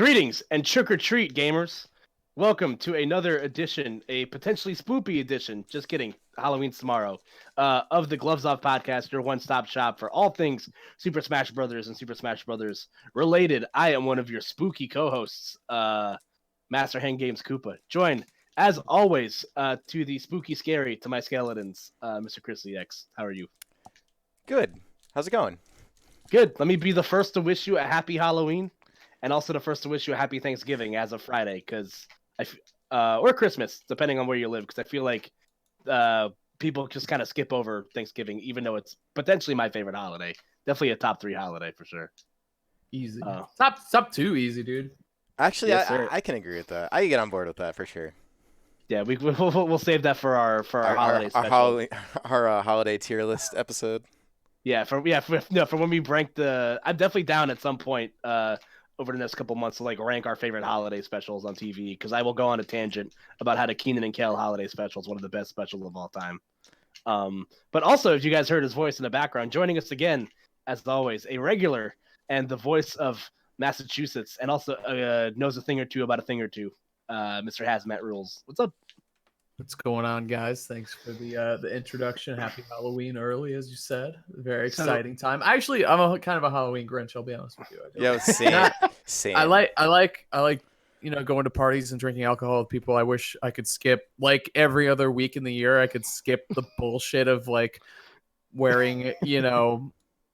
Greetings and trick or treat, gamers. Welcome to another edition, a potentially spoopy edition. Just kidding. Halloween's tomorrow. Of the Gloves Off podcast, your one-stop shop for all things Super Smash Brothers and Super Smash Brothers related. I am one of your spooky co-hosts, Master Hand Games Koopa. Joined, as always, to the spooky scary to my skeletons, Mr. Chris EX. How are you? Good. How's it going? Good. Let me be the first to wish you a happy Halloween. And also the first to wish you a happy Thanksgiving as of Friday, because or Christmas, depending on where you live, because I feel like people just kind of skip over Thanksgiving, even though it's potentially my favorite holiday. Definitely a top 3 holiday for sure. Easy. Top 2 easy, dude. Actually, Yes, I can agree with that. I can get on board with that for sure. Yeah, we'll save that for our holiday special. Our holiday tier list episode. Yeah, for when we rank I'm definitely down at some point over the next couple months to rank our favorite holiday specials on TV, because I will go on a tangent about how the Keenan and Kel holiday special is one of the best specials of all time. But also, as you guys heard his voice in the background, joining us again, as always, a regular and the voice of Massachusetts, and also knows a thing or two about a thing or two, Mr. Hazmat Rules. What's up? What's going on, guys? Thanks for the introduction. Happy Halloween early, as you said. Very exciting time. Actually, I'm kind of a Halloween Grinch. I'll be honest with you. Yeah, same. I like going to parties and drinking alcohol with people. I wish I could skip every other week in the year. I could skip the bullshit of wearing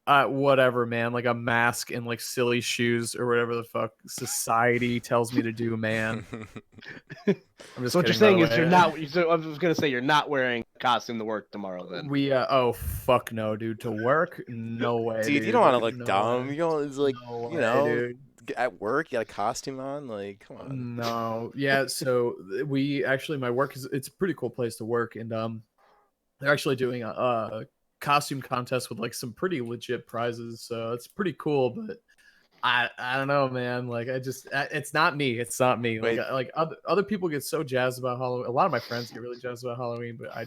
whatever, man, like a mask and silly shoes or whatever the fuck society tells me to do, man. I'm just so what you're saying is you're not. I was gonna say you're not wearing a costume to work tomorrow. Then oh fuck no, dude. To work, no way, dude. You don't want to look dumb. You don't dude. At work, you got a costume on. Come on. No, yeah. So my work it's a pretty cool place to work, and they're actually doing a costume contest with some pretty legit prizes. So it's pretty cool, but I don't know, man. It's not me. It's not me. Other people get so jazzed about Halloween. A lot of my friends get really jazzed about Halloween, but I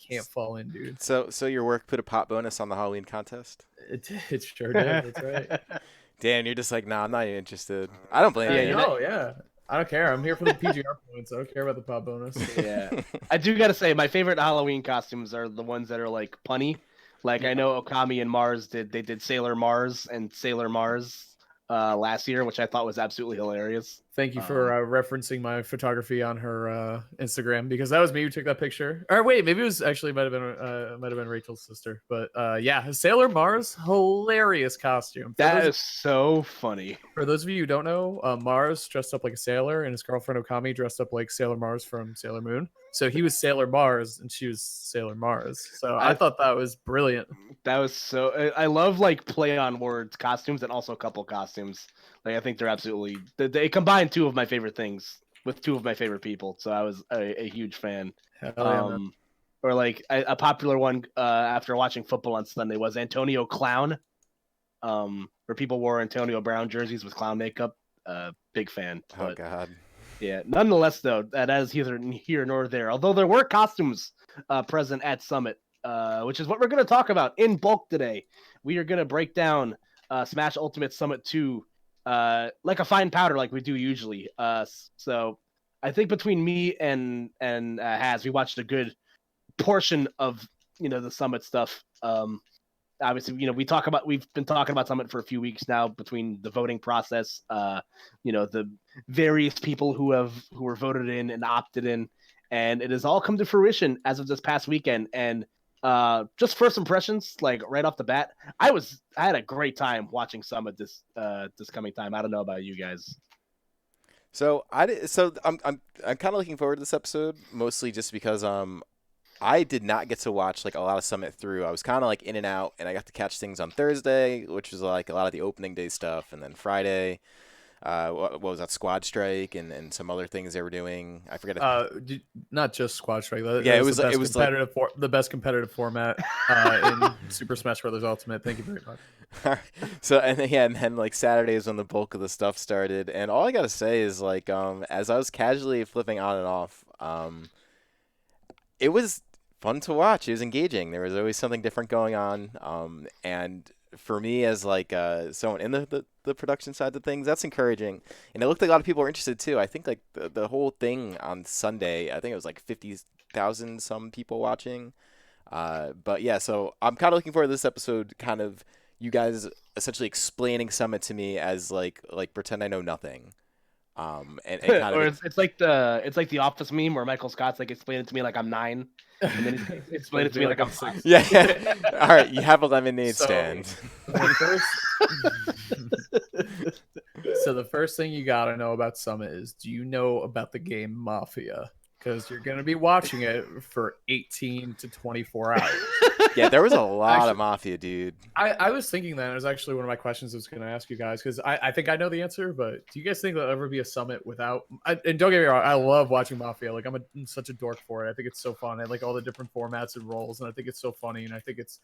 can't fall in, dude. So your work put a pot bonus on the Halloween contest? It sure did. That's right. Damn, you're just nah, I'm not even interested. I don't blame you. Yeah. I don't care. I'm here for the PGR points. I don't care about the pot bonus. Yeah. I do gotta say, my favorite Halloween costumes are the ones that are punny. I know Okami and Mars did Sailor Mars and Sailor Mars last year, which I thought was absolutely hilarious. Thank you for referencing my photography on her Instagram, because that was me who took that picture. Or wait, maybe it was actually might have been Rachel's sister. But yeah, Sailor Mars, hilarious costume. That is so funny. For those of you who don't know, Mars dressed up like a sailor, and his girlfriend Okami dressed up like Sailor Mars from Sailor Moon. So he was Sailor Mars and she was Sailor Mars. So I thought that was brilliant. That was so. I love play on words costumes and also couple costumes. I think they're absolutely. They combine two of my favorite things with two of my favorite people. So I was a huge fan. Or a popular one after watching football on Sunday was Antonio Clown, where people wore Antonio Brown jerseys with clown makeup. Big fan. Oh God. Yeah. Nonetheless, though, that is neither here nor there. Although there were costumes present at Summit, which is what we're going to talk about in bulk today. We are going to break down Smash Ultimate Summit 2 like a fine powder, like we do usually. So I think between me and Haz, we watched a good portion of the Summit stuff. Obviously, we've been talking about Summit for a few weeks now, between the voting process, the various people who were voted in and opted in, and it has all come to fruition as of this past weekend. And just first impressions, right off the bat, I had a great time watching Summit this coming time. I don't know about you guys. So I'm kind of looking forward to this episode, mostly just because I did not get to watch a lot of Summit through. I was kind of in and out, and I got to catch things on Thursday, which was a lot of the opening day stuff, and then Friday, what was that, Squad Strike and some other things they were doing. I forget. Not just Squad Strike. Yeah, it was the best competitive format in Super Smash Brothers Ultimate. Thank you very much. So and then Saturday is when the bulk of the stuff started, and all I gotta say is as I was casually flipping on and off, it was fun to watch. It was engaging. There was always something different going on. And for me as like someone in the production side of things, that's encouraging. And it looked like a lot of people were interested too. I think like the whole thing on Sunday, I think it was like 50,000 some people watching. But yeah, so I'm kind of looking forward to this episode. Kind of you guys essentially explaining Summit to me as like pretend I know nothing. And kind Or of it's like the Office meme where Michael Scott's like explain it to me like I'm 9, and then he's explain it to me like I'm 5. yeah, yeah. All right, you have a lemonade So- stand. The first... So the first thing you gotta know about Summit is, do you know about the game Mafia? Because you're gonna be watching it for 18 to 24 hours. Yeah, there was a lot Actually- of Mafia, dude. I was thinking that. It was actually one of my questions I was going to ask you guys, because I think I know the answer, but do you guys think there'll ever be a Summit without... and don't get me wrong, I love watching Mafia. Like, I'm such a dork for it. I think it's so fun. I like all the different formats and roles, and I think it's so funny, and I think it's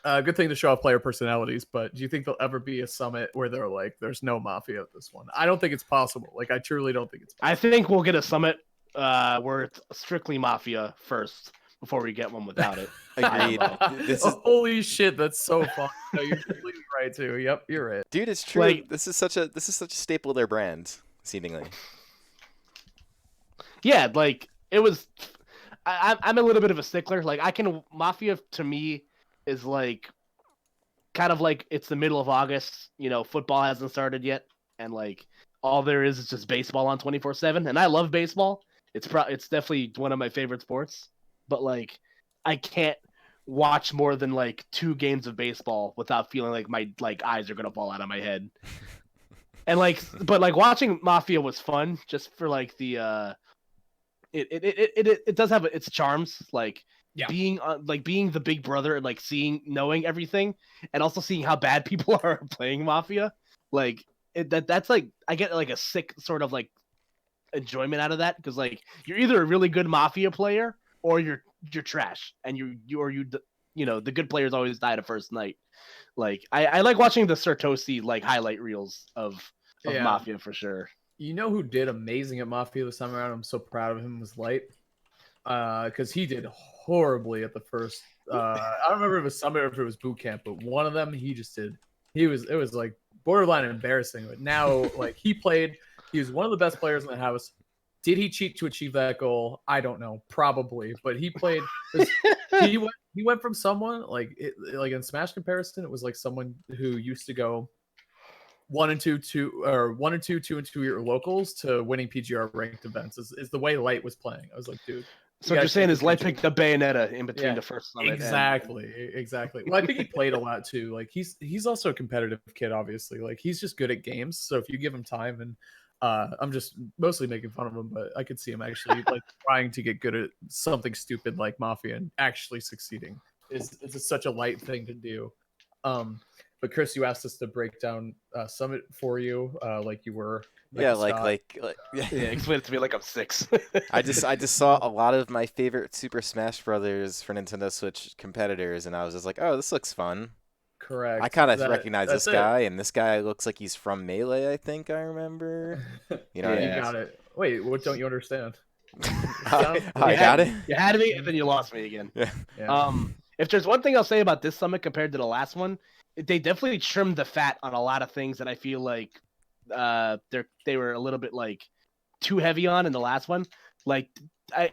a good thing to show off player personalities. But do you think there'll ever be a Summit where they're like, there's no Mafia at this one? I don't think it's possible. Like, I truly don't think it's possible. I think we'll get a Summit where it's strictly Mafia first before we get one without it. Agreed. This is Holy shit, that's so fun. No, you're completely right too. Yep, you're right. dude, it's true. Like- This is such a staple of their brand, seemingly. Yeah, like it was. I'm a little bit of a stickler. Like Mafia to me is like kind of like it's the middle of August. You know, football hasn't started yet, and like all there is just baseball on 24/7. And I love baseball. It's definitely one of my favorite sports. But like, I can't watch more than like 2 games of baseball without feeling like my like eyes are gonna fall out of my head. And like, but like watching Mafia was fun just for like the it does have its charms, like Yeah. being being the big brother and like knowing everything, and also seeing how bad people are playing Mafia. Like that's like I get like a sick sort of like enjoyment out of that, because like you're either a really good Mafia player or you're trash, and you know the good players always die the first night. Like I like watching the Sartosi like highlight reels of Yeah. Mafia for sure. You know who did amazing at Mafia this time around? I'm so proud of him. Was Light, because he did horribly at the first. I don't remember if it was Summit or if it was Boot Camp, but one of them he just did. It was like borderline embarrassing. But now, like he played, he was one of the best players in the house. Did he cheat to achieve that goal? I don't know, probably, but he played. He went from someone like in Smash comparison, it was like someone who used to go 1 and 2, 2 or 1 and 2, 2 and 2 year locals to winning PGR ranked events is the way Light was playing. I was like, dude. So what you're saying is Light picked up Bayonetta in between the first Summit. Exactly. Well, I think he played a lot too. Like he's also a competitive kid, obviously. Like he's just good at games. So if you give him time, and I'm just mostly making fun of him, but I could see him actually like trying to get good at something stupid like Mafia and actually succeeding. It's such a light thing to do. But Chris, you asked us to break down Summit for you, like you were. Yeah, Scott. Yeah, explain it to me like I'm 6. I just saw a lot of my favorite Super Smash Brothers for Nintendo Switch competitors, and I was just like, oh, this looks fun. Correct. I kind of recognize this that's it. guy, and this guy looks like he's from Melee. I think I remember. You know, what I You mean? got it. Wait, what don't you understand? I got it. You had me, and then you lost me again. Yeah. If there's one thing I'll say about this Summit compared to the last one, they definitely trimmed the fat on a lot of things that I feel like they were a little bit like too heavy on in the last one. Like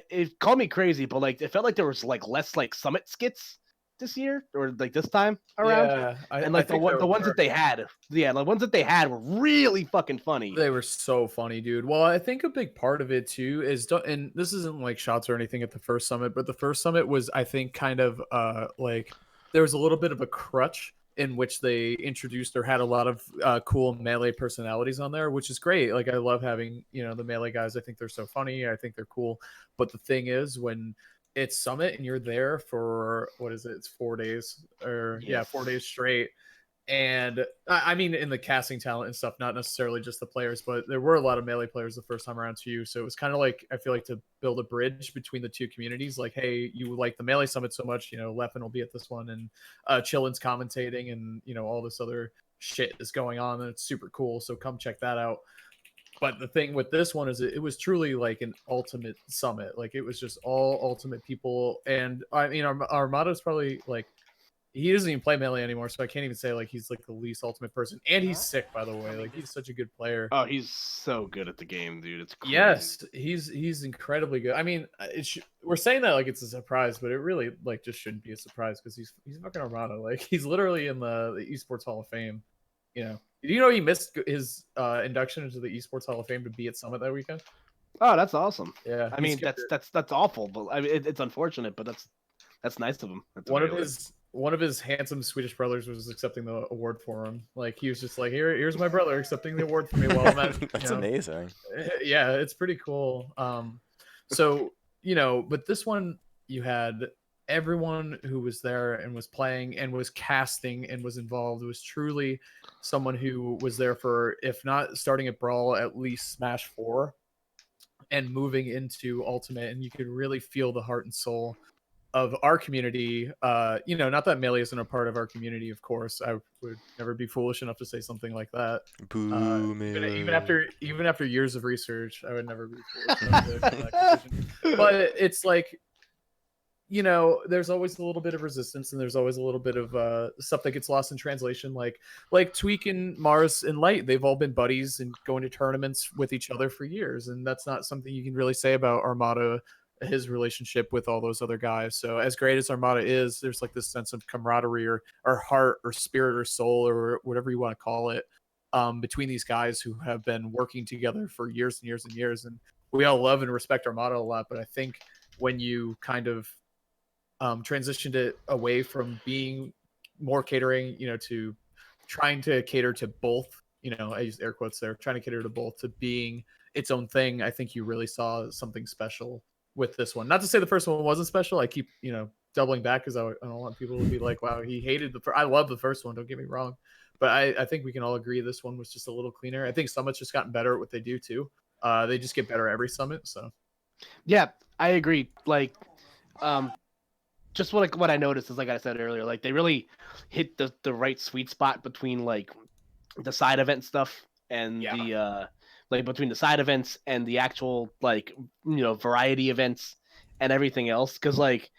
it called me crazy, but like it felt like there was like less like Summit skits this year or like this time around. Yeah, And like the ones that they had, the ones that they had were really fucking funny. They were so funny, dude. Well, I think a big part of it too is, and this isn't like shots or anything at the first Summit, but the first Summit was, I think, kind of like there was a little bit of a crutch in which they introduced or had a lot of cool Melee personalities on there, which is great. Like I love having, the Melee guys. I think they're so funny. I think they're cool. But the thing is, when it's Summit and you're there for, what is it? It's 4 days or 4 days straight. And I mean, in the casting talent and stuff, not necessarily just the players, but there were a lot of Melee players the first time around too. So it was kind of like, I feel like, to build a bridge between the two communities. Like, hey, you like the Melee Summit so much, Leffen will be at this one, and Chillin's commentating, and all this other shit is going on, and it's super cool. So come check that out. But the thing with this one is it was truly like an ultimate Summit. Like it was just all ultimate people. And I mean, our motto is probably like, he doesn't even play Melee anymore, so I can't even say like he's like the least ultimate person. And he's sick, by the way. Like he's such a good player. Oh, he's so good at the game, dude. It's crazy. Yes, he's incredibly good. I mean, we're saying that like it's a surprise, but it really like just shouldn't be a surprise because he's fucking Armada. Like he's literally in the Esports Hall of Fame. You know, do you know he missed his induction into the Esports Hall of Fame to be at Summit that weekend? Oh, that's awesome. Yeah, I mean that's awful, but I mean it's unfortunate, but that's nice of him. That's one of his handsome Swedish brothers was accepting the award for him. Like he was just like, here's my brother accepting the award for me while I'm at. That's amazing. Yeah, it's pretty cool. So but this one you had everyone who was there and was playing and was casting and was involved. It was truly someone who was there for, if not starting at Brawl, at least Smash 4 and moving into Ultimate, and you could really feel the heart and soul of our community. Not that Melee isn't a part of our community, of course. I would never be foolish enough to say something like that. Even after years of research, I would never be foolish enough to make that decision. But it's like, there's always a little bit of resistance, and there's always a little bit of stuff that gets lost in translation. Like Tweak and Mars and Light, they've all been buddies and going to tournaments with each other for years, and that's not something you can really say about Armada, his relationship with all those other guys. So as great as Armada is, there's like this sense of camaraderie or heart or spirit or soul or whatever you want to call it, between these guys who have been working together for years and years and years. And we all love and respect Armada a lot, but I think when you kind of transitioned it away from being more catering, to trying to cater to both, I use air quotes there, trying to cater to both, to being its own thing, I think you really saw something special with this one. Not to say the first one wasn't special. I keep, doubling back because I don't want people to be like, wow, he hated I love the first one, don't get me wrong. But I think we can all agree this one was just a little cleaner. I think Summit's just gotten better at what they do too. They just get better every Summit. So yeah, I agree. Like, just what I noticed is, like I said earlier, like they really hit the right sweet spot between like the side event stuff and the like between the side events and the actual like variety events and everything else. Because like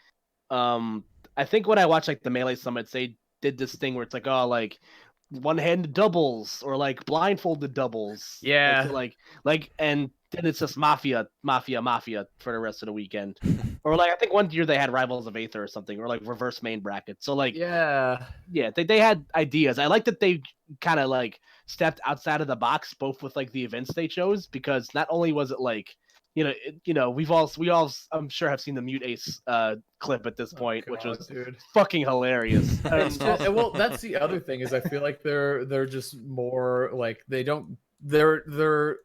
I think when I watched like the Melee Summits, they did this thing where it's like, oh, like one-handed doubles or like blindfolded doubles. Yeah. Like and then it's just Mafia for the rest of the weekend. Or like I think one year they had Rivals of Aether or something, or like reverse main bracket. So like they had ideas. I like that they kind of like stepped outside of the box, both with like the events they chose, because not only was it like we all I'm sure have seen the Mute Ace clip at this point, which was fucking hilarious. Well, that's the other thing, is I feel like they're just more like they're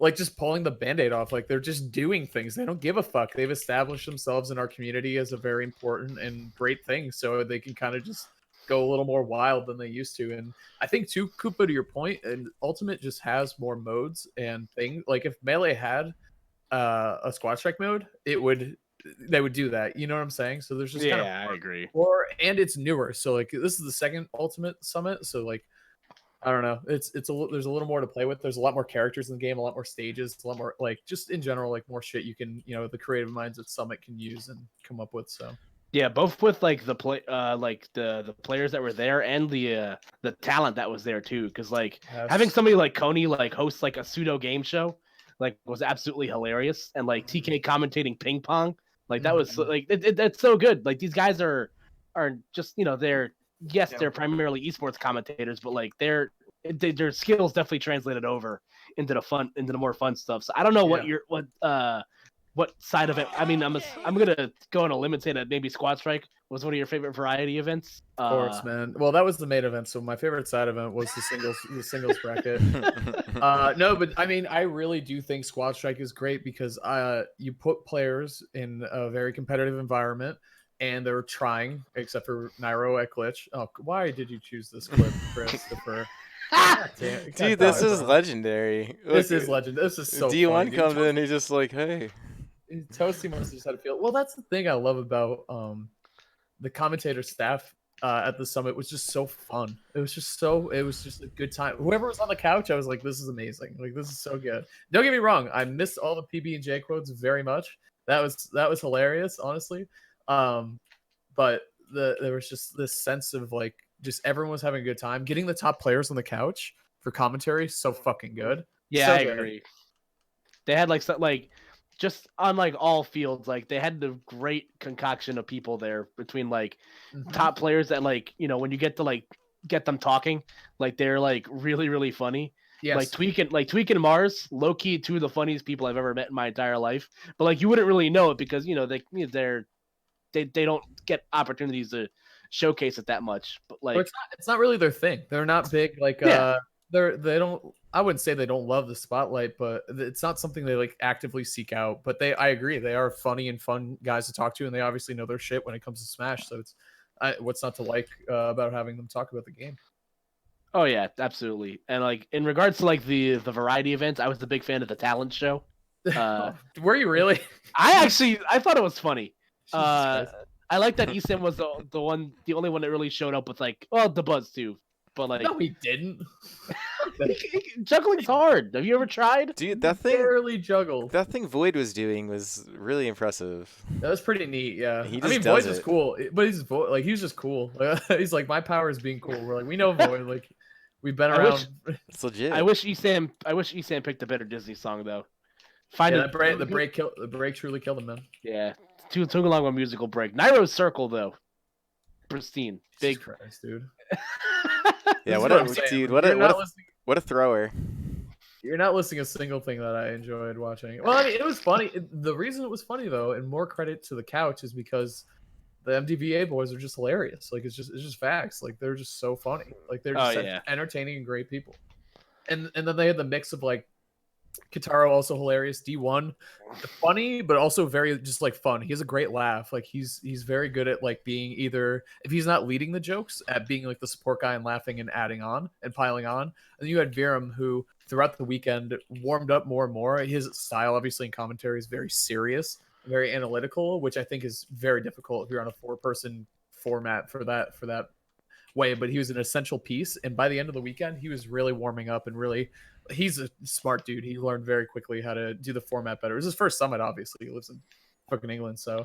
like just pulling the Band-Aid off. Like they're just doing things. They don't give a fuck. They've established themselves in our community as a very important and great thing, so they can kind of just go a little more wild than they used to. And I think too, Koopa, to your point, and Ultimate just has more modes and things. Like if Melee had a squad strike mode, they would do that. You know what I'm saying? So there's just I agree. And it's newer. So like this is the second Ultimate Summit. So like I don't know. There's a little more to play with. There's a lot more characters in the game, a lot more stages, a lot more like just in general like more shit you can the creative minds at Summit can use and come up with. So yeah, both with like the players that were there and the talent that was there too. Because like having somebody like Coney like host like a pseudo game show like was absolutely hilarious, and like TK commentating ping pong, like that was like that's so good. Like these guys are just they're primarily esports commentators, but like their skills definitely translated over into the more fun stuff. So I don't know what side of it. I mean, I'm gonna go on a limb and say that maybe Squad Strike was one of your favorite variety events. Of course, man. Well, that was the main event, so my favorite side event was the singles bracket. No, but I mean, I really do think Squad Strike is great because you put players in a very competitive environment, and they're trying, except for Nairo at Glitch. Oh, why did you choose this clip, Christopher? Dude, this is legendary. This is legend. This is so D1 comes in, he's just like, hey. Toasty must have just had a feel. Well, that's the thing I love about the commentator staff at the Summit was just so fun. It was just a good time. Whoever was on the couch, I was like, this is amazing. Like, this is so good. Don't get me wrong, I missed all the PB&J quotes very much. That was hilarious, honestly. But there was just this sense of like just everyone was having a good time. Getting the top players on the couch for commentary, so fucking good. Yeah, So I good. agree. They had like just on like all fields, like they had the great concoction of people there between like Mhm. top players that like when you get to like get them talking, like they're like really really funny. Yes. Like Tweak and Mars, low key two of the funniest people I've ever met in my entire life. But like you wouldn't really know it because they don't get opportunities to showcase it that much. But Or like it's not really their thing. They're not big like Yeah. they don't I wouldn't say they don't love the spotlight, but it's not something they like actively seek out. But I agree, they are funny and fun guys to talk to, and they obviously know their shit when it comes to Smash. So it's what's not to like about having them talk about the game. Oh yeah, absolutely. And like in regards to like the variety events, I was a big fan of the talent show. Were you really? I thought it was funny. Jesus Christ. I like that Easton was the only one that really showed up with like the buzz too. But like No, he didn't. juggling's hard. Have you ever tried? Dude, Barely juggled. that thing Void was doing was really impressive. That was pretty neat, yeah. He I mean, just Void's does just it. cool, but he's just cool. He's like, my power is being cool. We're like, we know Void. Like, we've been around. It's legit. I wish Esam picked a better Disney song though. Yeah, the break truly killed him, man. Yeah, too long of a musical break. Nairo's Circle though, pristine, big. Jesus Christ, dude. Yeah, This is what I'm a saying. dude, what a thrower. You're not listing a single thing that I enjoyed watching. Well, I mean, it was funny. The reason it was funny though, and more credit to the couch, is because the MDVA boys are just hilarious. Like it's just facts. Like they're just so funny. Like they're just entertaining and great people. And then they had the mix of like Kitaro, also hilarious. D1, funny, but also very just like fun. He has a great laugh. Like he's very good at like being either, if he's not leading the jokes, at being like the support guy and laughing and adding on and piling on. And then you had Viram, who throughout the weekend warmed up more and more. His style, obviously in commentary, is very serious, very analytical, which I think is very difficult if you're on a 4-person format for that way. But he was an essential piece, and by the end of the weekend, he was really warming up and really. He's a smart dude. He learned very quickly how to do the format better. It was his first summit, obviously. He lives in fucking England, so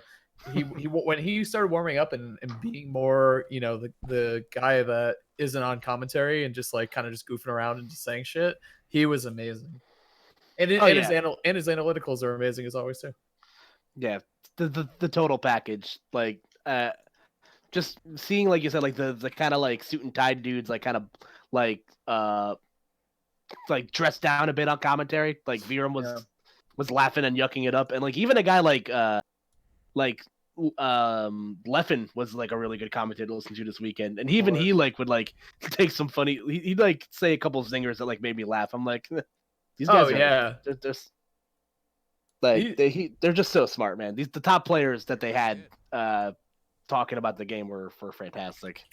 he when he started warming up and being more, the guy that isn't on commentary and just like kind of just goofing around and just saying shit, he was amazing. And his analyticals are amazing as always too. Yeah, the total package, like just seeing, like you said, like the kind of like suit and tie dudes, like kind of like dressed down a bit on commentary. Like Viram was laughing and yucking it up, and like even a guy like Leffen was like a really good commentator to listen to this weekend, and he like would like take some funny. He'd like say a couple of zingers that like made me laugh. I'm like, these guys they're just like they're just so smart, man. The top players that they had talking about the game were fantastic.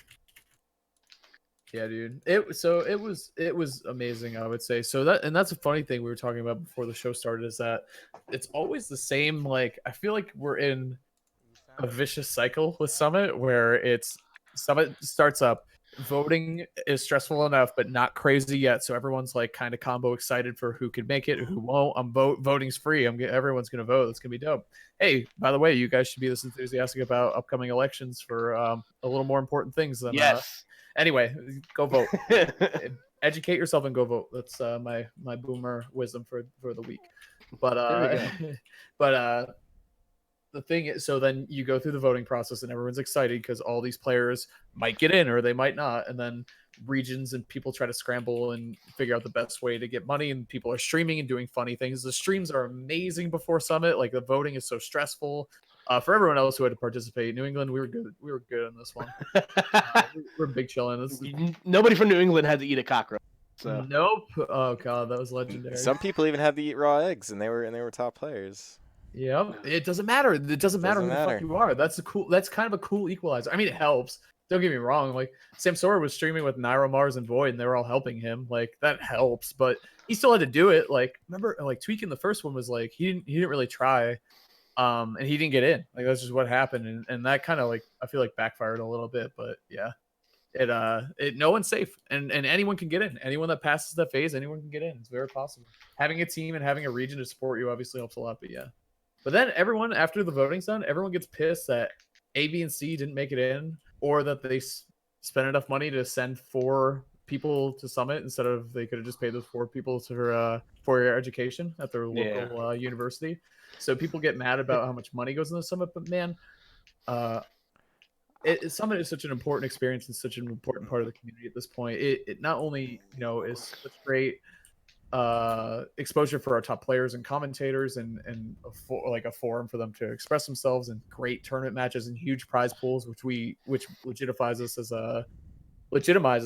Yeah, dude. It was amazing, I would say. So that's a funny thing we were talking about before the show started, is that it's always the same. Like I feel like we're in a vicious cycle with Summit, where Summit starts up, voting is stressful enough, but not crazy yet. So everyone's like kind of combo excited for who could make it, who won't. Voting's free. Everyone's gonna vote. It's gonna be dope. Hey, by the way, you guys should be this enthusiastic about upcoming elections for a little more important things than Anyway, go vote. Educate yourself and go vote. That's my boomer wisdom for the week. But the thing is, so then you go through the voting process and everyone's excited because all these players might get in or they might not, and then regions and people try to scramble and figure out the best way to get money, and people are streaming and doing funny things. The streams are amazing before Summit. Like the voting is so stressful. For everyone else who had to participate, New England, we were good. We were good on this one. We're big chilling. Nobody from New England had to eat a cockroach. So. Nope. Oh god, that was legendary. Some people even had to eat raw eggs, and they were top players. Yep. It doesn't matter. It doesn't matter who the fuck you are. That's kind of a cool equalizer. I mean, it helps. Don't get me wrong. Like Sam Sora was streaming with Nairo, Mars, and Void, and they were all helping him. Like that helps, but he still had to do it. Like remember, like Tweaking the first one was like he didn't really try. And he didn't get in. Like that's just what happened, and that kind of like I feel like backfired a little bit. But yeah, no one's safe, and anyone can get in. Anyone that passes that phase, anyone can get in. It's very possible. Having a team and having a region to support you obviously helps a lot. But yeah, but then everyone after the voting's done, everyone gets pissed that A, B, and C didn't make it in, or that they spent enough money to send 4 people to Summit instead of they could have just paid those 4 people for your education at their local university. So people get mad about how much money goes in the Summit, but man, Summit is such an important experience and such an important part of the community at this point. It not only is such great exposure for our top players and commentators, and a forum for them to express themselves, and great tournament matches and huge prize pools, which legitimizes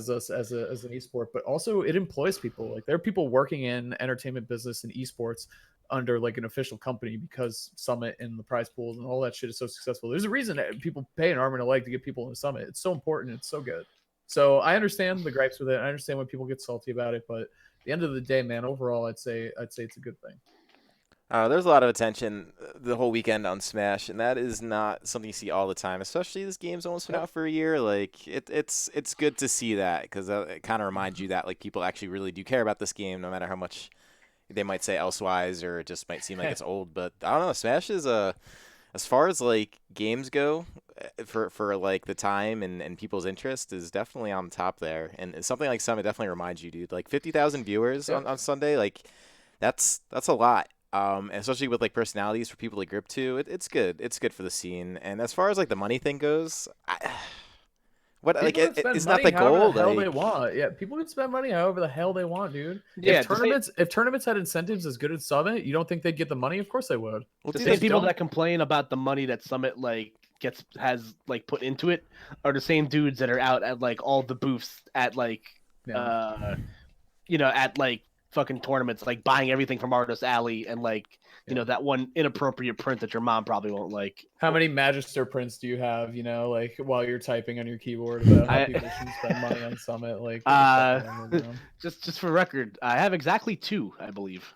us as an esport, but also it employs people. Like there are people working in entertainment business and esports under like an official company because Summit and the prize pools and all that shit is so successful. There's a reason that people pay an arm and a leg to get people in the Summit. It's so important. It's so good. So I understand the gripes with it. I understand when people get salty about it, but at the end of the day, man, overall, I'd say it's a good thing. There's a lot of attention the whole weekend on Smash, and that is not something you see all the time. Especially this game's almost been out for a year. Like it's good to see that, because it kind of reminds you that like people actually really do care about this game, no matter how much they might say elsewise, or it just might seem like it's old. But I don't know, Smash is as far as like games go, for like the time and people's interest, is definitely on top there. And something like Summit definitely reminds you, dude. Like 50,000 viewers on Sunday, like that's a lot. And especially with like personalities for people to grip to, it's good. It's good for the scene. And as far as like the money thing goes, it's not the goal. The hell they want. Yeah, people can spend money however the hell they want, dude. Yeah, if tournaments had incentives as good as Summit, you don't think they'd get the money? Of course they would. Well, the same people that complain about the money that Summit like has like put into it are the same dudes that are out at like all the booths at like at like fucking tournaments, like buying everything from Artist Alley and like that one inappropriate print that your mom probably won't like. How many Magister prints do you have, like while you're typing on your keyboard about how people should spend money on Summit? Like just for record, I have exactly 2, I believe.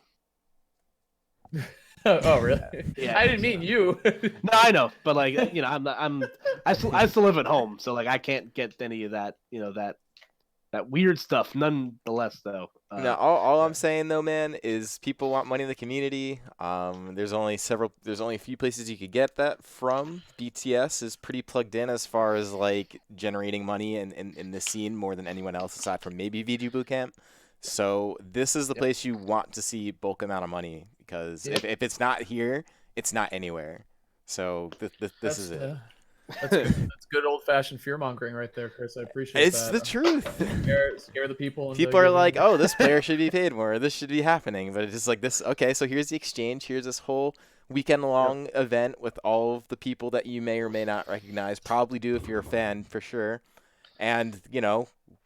Oh really? Yeah. I didn't mean you. No, I know, but like I still live at home, so like I can't get any of that that weird stuff. Nonetheless, though. No, all I'm saying though, man, is people want money in the community. There's only a few places you could get that from. BTS is pretty plugged in as far as like generating money in this scene more than anyone else, aside from maybe VG Bootcamp. So this is the place you want to see bulk amount of money, because if it's not here, it's not anywhere. So this is it. That's good old-fashioned fear-mongering right there, Chris. I appreciate that. It's the truth. Scare the people. People are like, oh, this player should be paid more. This should be happening. But it's just like this. Okay, so here's the exchange. Here's this whole weekend-long event with all of the people that you may or may not recognize. Probably do if you're a fan, for sure. And,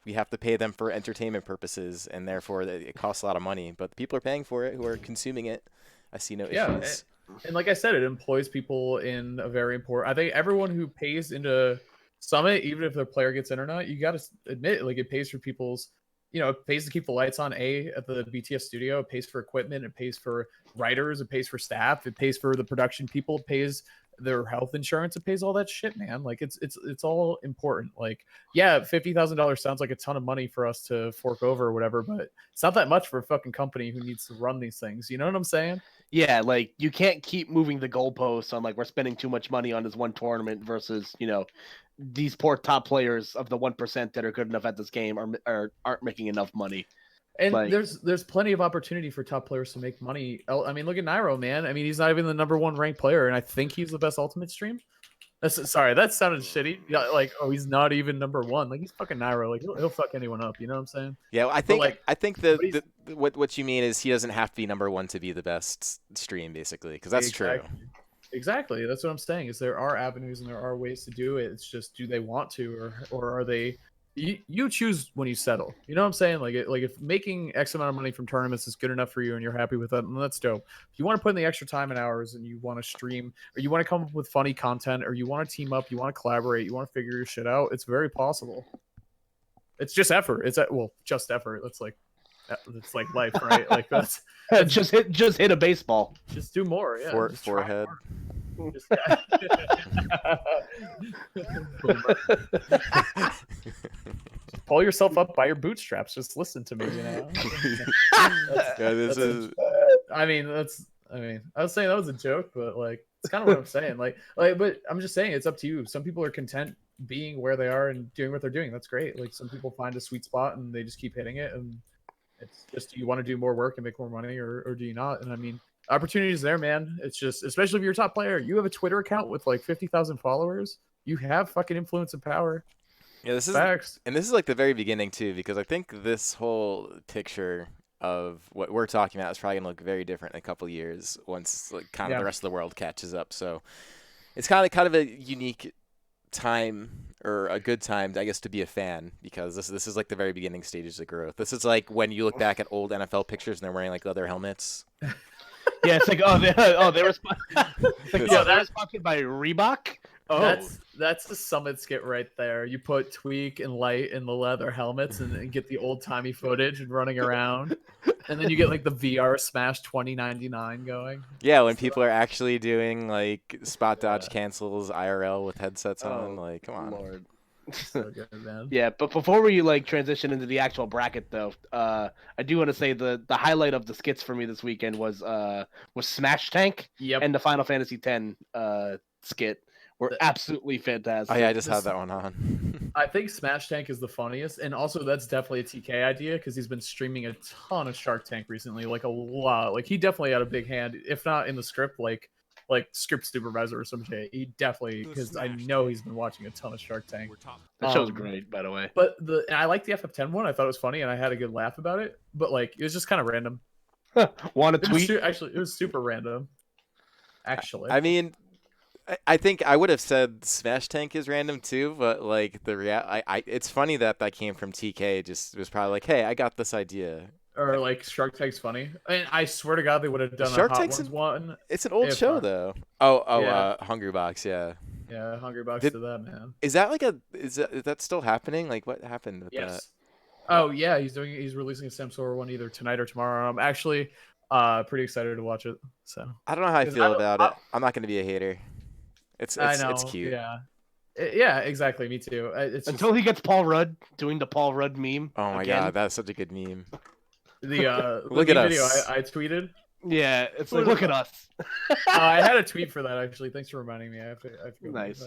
we have to pay them for entertainment purposes, and therefore it costs a lot of money. But the people are paying for it who are consuming it. I see no issues. And like I said, it employs people in a very important. I think everyone who pays into Summit, even if their player gets in or not, you got to admit, like it pays for people's, it pays to keep the lights on at the BTS studio. It pays for equipment. It pays for writers. It pays for staff. It pays for the production people. It pays their health insurance. It pays all that shit, man. Like it's all important. Like, yeah, $50,000 sounds like a ton of money for us to fork over or whatever, but it's not that much for a fucking company who needs to run these things. You know what I'm saying? Yeah, like you can't keep moving the goalposts on like we're spending too much money on this one tournament versus these poor top players of the 1% that are good enough at this game aren't making enough money. And there's plenty of opportunity for top players to make money. I mean, look at Nairo, man. I mean, he's not even the #1 ranked player, and I think he's the best Ultimate stream. Sorry, that sounded shitty. Yeah, like, oh, he's not even #1. Like, he's fucking Nairo. Like, he'll fuck anyone up. You know what I'm saying? Yeah, well, I think what you mean is he doesn't have to be #1 to be the best stream, basically, because that's true. Exactly. That's what I'm saying. Is there are avenues and there are ways to do it. It's just, do they want to, or are they? You choose when you settle. You know what I'm saying? Like if making X amount of money from tournaments is good enough for you and you're happy with that, then that's dope. If you want to put in the extra time and hours and you want to stream, or you want to come up with funny content, or you want to team up, you want to collaborate, you want to figure your shit out, it's very possible. It's just effort. Just effort. It's like life, right? Like that's just hit a baseball. Just do more. Yeah. Forehead. Just pull yourself up by your bootstraps. Just listen to me, I was saying that was a joke, but like, It's kind of what I'm saying. But I'm just saying it's up to you. Some people are content being where they are and doing what they're doing. That's great. Like some people find a sweet spot and they just keep hitting it. And it's just, do you want to do more work and make more money, or do you not? And I mean, opportunities there, man. It's just, especially if you're a top player, you have a Twitter account with like 50,000 followers. You have fucking influence and power. Yeah, this is Facts. and this is like the very beginning too, because I think this whole picture of what we're talking about is probably gonna look very different in a couple of years once like kind of the rest of the world catches up. So it's kind of a unique time, or a good time, I guess, to be a fan, because this is like the very beginning stages of growth. This is like when you look back at old NFL pictures and they're wearing like leather helmets. Yeah, it's like they were they're sponsored by Reebok. Oh, That's the Summit skit right there. You put Tweak and Light in the leather helmets and get the old timey footage and running around, and then you get like the VR Smash 2099 going. Yeah, when people are actually doing like spot dodge cancels IRL with headsets on, like, come on. Lord. So good, man. Yeah, but before we like transition into the actual bracket, though, I do want to say the highlight of the skits for me this weekend was Smash Tank and the Final Fantasy X skit were absolutely fantastic. Oh yeah, I just had that one on. I think Smash Tank is the funniest, and also that's definitely a TK idea because he's been streaming a ton of Shark Tank recently, like a lot. Like he definitely had a big hand, if not in the script, like script supervisor or some shit. He definitely, because I know he's been watching a ton of Shark Tank. That show's great, by the way. But I like the FF10 one. I thought it was funny, and I had a good laugh about it. But like, it was just kind of random. Want to tweet? Actually, it was super random. Actually, I mean, I think I would have said Smash Tank is random too, but like it's funny that came from TK. Just was probably like, hey, I got this idea. Or like Shark Tank's funny. And I swear to God, they would have done Shark a Hot Tank's Ones one. It's an old show though. Hungry Box, yeah. Yeah, Hungry Box to that, man. Is that like is that still happening? Like what happened with that? Oh yeah, he's releasing a Sam Sora one either tonight or tomorrow. I'm actually pretty excited to watch it. So I don't know how I feel about it. I'm not gonna be a hater. It's cute. Yeah. Yeah, exactly. Me too. Until he gets Paul Rudd doing the Paul Rudd meme. Oh my god, that's such a good meme. The look at video us. I tweeted. Yeah, it's like, look at us. I had a tweet for that actually. Thanks for reminding me. I have to nice.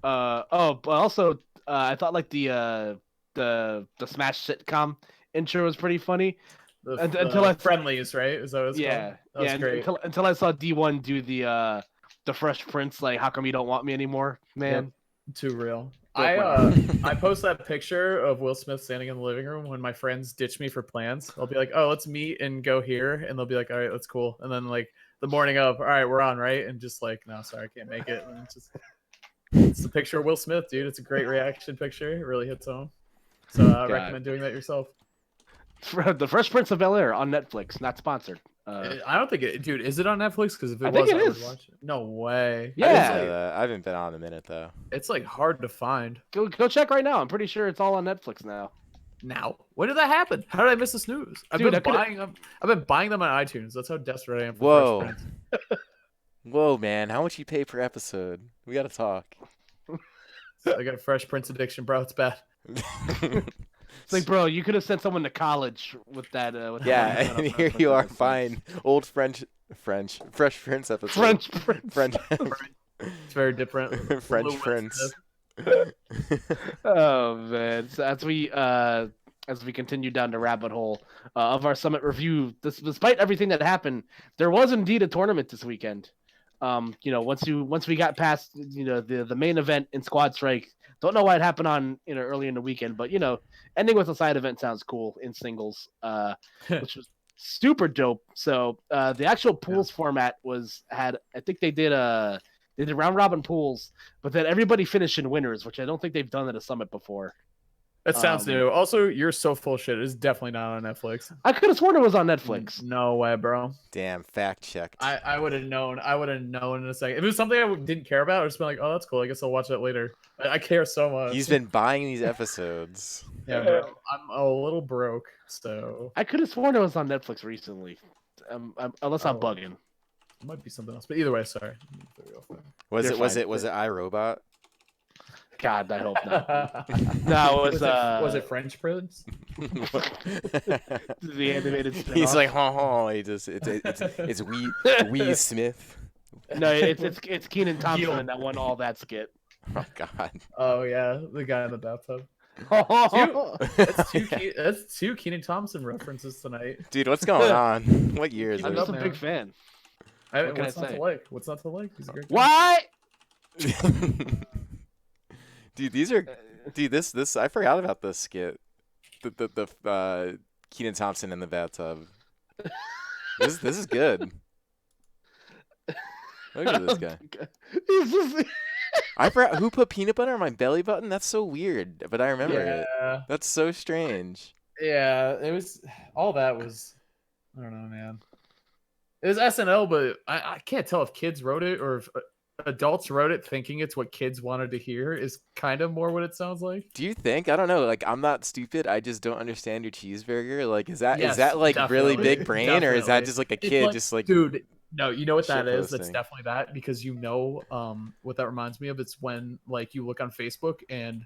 But also I thought like the Smash sitcom intro was pretty funny. Until Friendlies, right? Is that what it's called? That was great. Until I saw D1 do the Fresh Prince, like, how come you don't want me anymore, man? Yep. Too real. I post that picture of Will Smith standing in the living room when my friends ditch me for plans. I'll be like, oh, let's meet and go here, and they'll be like, all right, that's cool. And then like the morning of, all right, we're on, right? And just like, no, sorry, I can't make it. And it's the picture of Will Smith, dude. It's a great reaction picture. It really hits home. So I recommend doing that yourself. The Fresh Prince of Bel-Air on Netflix, not sponsored. I don't think it, dude. Is it on Netflix? Because if it was, I would watch it. No way. Yeah, I haven't been on in a minute though. It's like hard to find. Go check right now. I'm pretty sure it's all on Netflix now. Now, when did that happen? How did I miss this news? I've been buying them. I've been buying them on iTunes. That's how desperate I am for Fresh Prince. Whoa, man! How much you pay per episode? We gotta talk. I got Fresh Prince addiction, bro. It's bad. It's like, bro, you could have sent someone to college with that. And here you are, fine. Old Fresh Prince episode. French Prince. It's very different. French Prince. Oh man! So as we continue down the rabbit hole of our Summit review, despite everything that happened, there was indeed a tournament this weekend. Once we got past the main event in Squad Strike. Don't know why it happened on early in the weekend, but ending with a side event sounds cool in singles, which was super dope. So the actual pools format I think they did round robin pools, but then everybody finished in winners, which I don't think they've done at a Summit before. That sounds new. Also, you're so full shit. It's definitely not on Netflix. I could have sworn it was on Netflix. No way, bro. Damn, fact checked. I would have known. I would have known in a second. If it was something I didn't care about, I'd just been like, oh, that's cool. I guess I'll watch that later. I care so much. He's been buying these episodes. Yeah, bro. I'm a little broke, so. I could have sworn it was on Netflix recently. Unless I'm bugging. It might be something else. But either way, sorry. Was it iRobot? God, I hope not. No, it was it French Prince? The animated spin-off. He's like, it's Wee Smith. No, it's Keenan Thompson Gil. that won all that skit. Oh God. Oh yeah, the guy in the bathtub. That's two Keenan Thompson references tonight. Dude, what's going on? What year is Keep I'm it it? just up, a big man. fan. What can I what's not say? to like? What's not to like? He's a great guy. Why? Dude, this I forgot about this skit. The Keenan Thompson in the bathtub. This is good. Look at this guy. He's just... I forgot who put peanut butter on my belly button. That's so weird, but I remember it. Yeah, That's so strange. yeah. It was all that was. I don't know, man. It was SNL, but I can't tell if kids wrote it or if adults wrote it thinking it's what kids wanted to hear. Is kind of more what it sounds like. Do you think? I don't know. Like, I'm not stupid. I just don't understand your cheeseburger. Like, is that Yes, like really definitely, big brain, or is that definitely. just like a It's kid like, just like dude, no, you know what that is? That's shitposting? definitely that because what that reminds me of. It's when like you look on Facebook and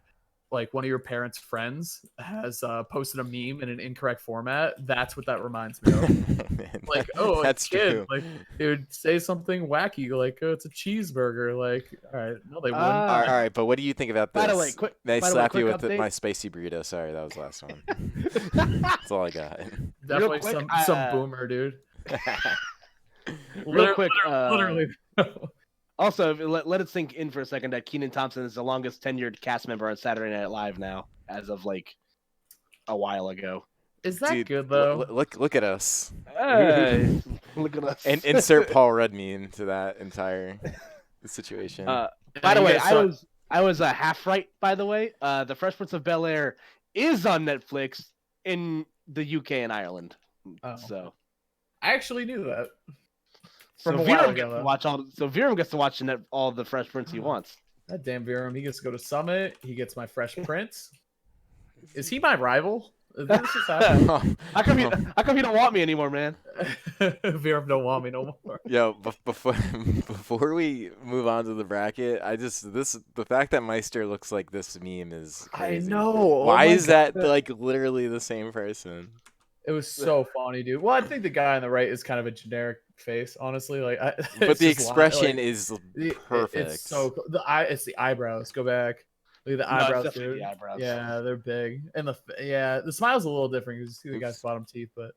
like one of your parents' friends has posted a meme in an incorrect format. That's what that reminds me of. Man, Like, oh, that's a kid, true. like it would say something wacky, like, oh, it's a cheeseburger. Like, all right, no, they wouldn't. All right, but what do you think about this? By the way, quick. They by the way, slap you quick with update. my spicy burrito. Sorry, that was the last one. That's all I got. Definitely quick, some boomer, dude. Real quick. Literally. Also, let it sink in for a second that Keenan Thompson is the longest tenured cast member on Saturday Night Live now, as of like a while ago. Is that Dude, good though? look at us. Hey, look at us. And insert Paul Rudd meme to that entire situation. By the you way, guys I was half right. By the way, The Fresh Prince of Bel-Air is on Netflix in the UK and Ireland. Oh. So I actually knew that. so From a while Viram ago, gets to though. watch Viram gets to watch all the Fresh Prince he wants. That damn Viram, he gets to go to Summit. He gets my Fresh Prince. Is he my rival? Is this just happening? How come you don't want me anymore, man? Viram don't want me no more. Yo, before we move on to the bracket, the fact that Meister looks like this meme is crazy. I know. Why Oh my is that God. like literally the same person? It was so funny, dude. Well, I think the guy on the right is kind of a generic face, honestly. Like, But the expression is perfect. It's so cool. It's the eyebrows. Go back. Look at the No, it's eyebrows, definitely dude. the eyebrows. Yeah, they're big, and the smile's a little different because you see the guy's bottom teeth, but.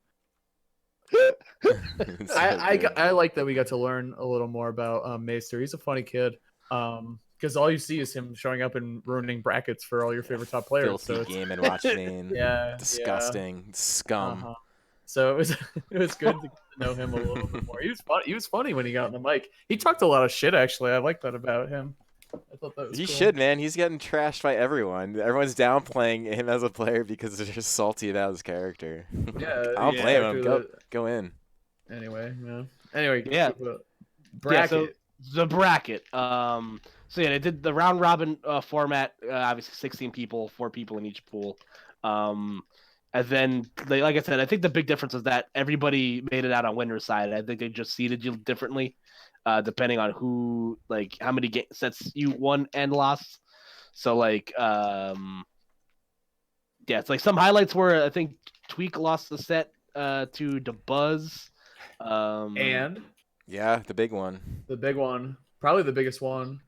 It's so good. I like that we got to learn a little more about Maester. He's a funny kid. Because all you see is him showing up and ruining brackets for all your favorite top players. Filthy So it's, game and watch Vane. yeah, Disgusting scum. Uh-huh. So it was good to get to know him a little bit more. He was fun. He was funny when he got on the mic. He talked a lot of shit. Actually, I like that about him. I thought that was He cool. should, man. He's getting trashed by everyone. Everyone's downplaying him as a player because they're just salty about his character. Yeah, I don't yeah, blame him. exactly. Go in. Anyway, yeah. Anyway, Yeah. bracket. Yeah, so the bracket. So yeah, they did the round robin format. Obviously, 16 people, 4 people in each pool. And then, like I said, I think the big difference is that everybody made it out on winner's side. I think they just seeded you differently, depending on who, like, how many sets you won and lost. So, like, yeah, it's like some highlights were, I think Tweak lost the set to the Buzz. And Yeah, the big one. the big one, probably the biggest one.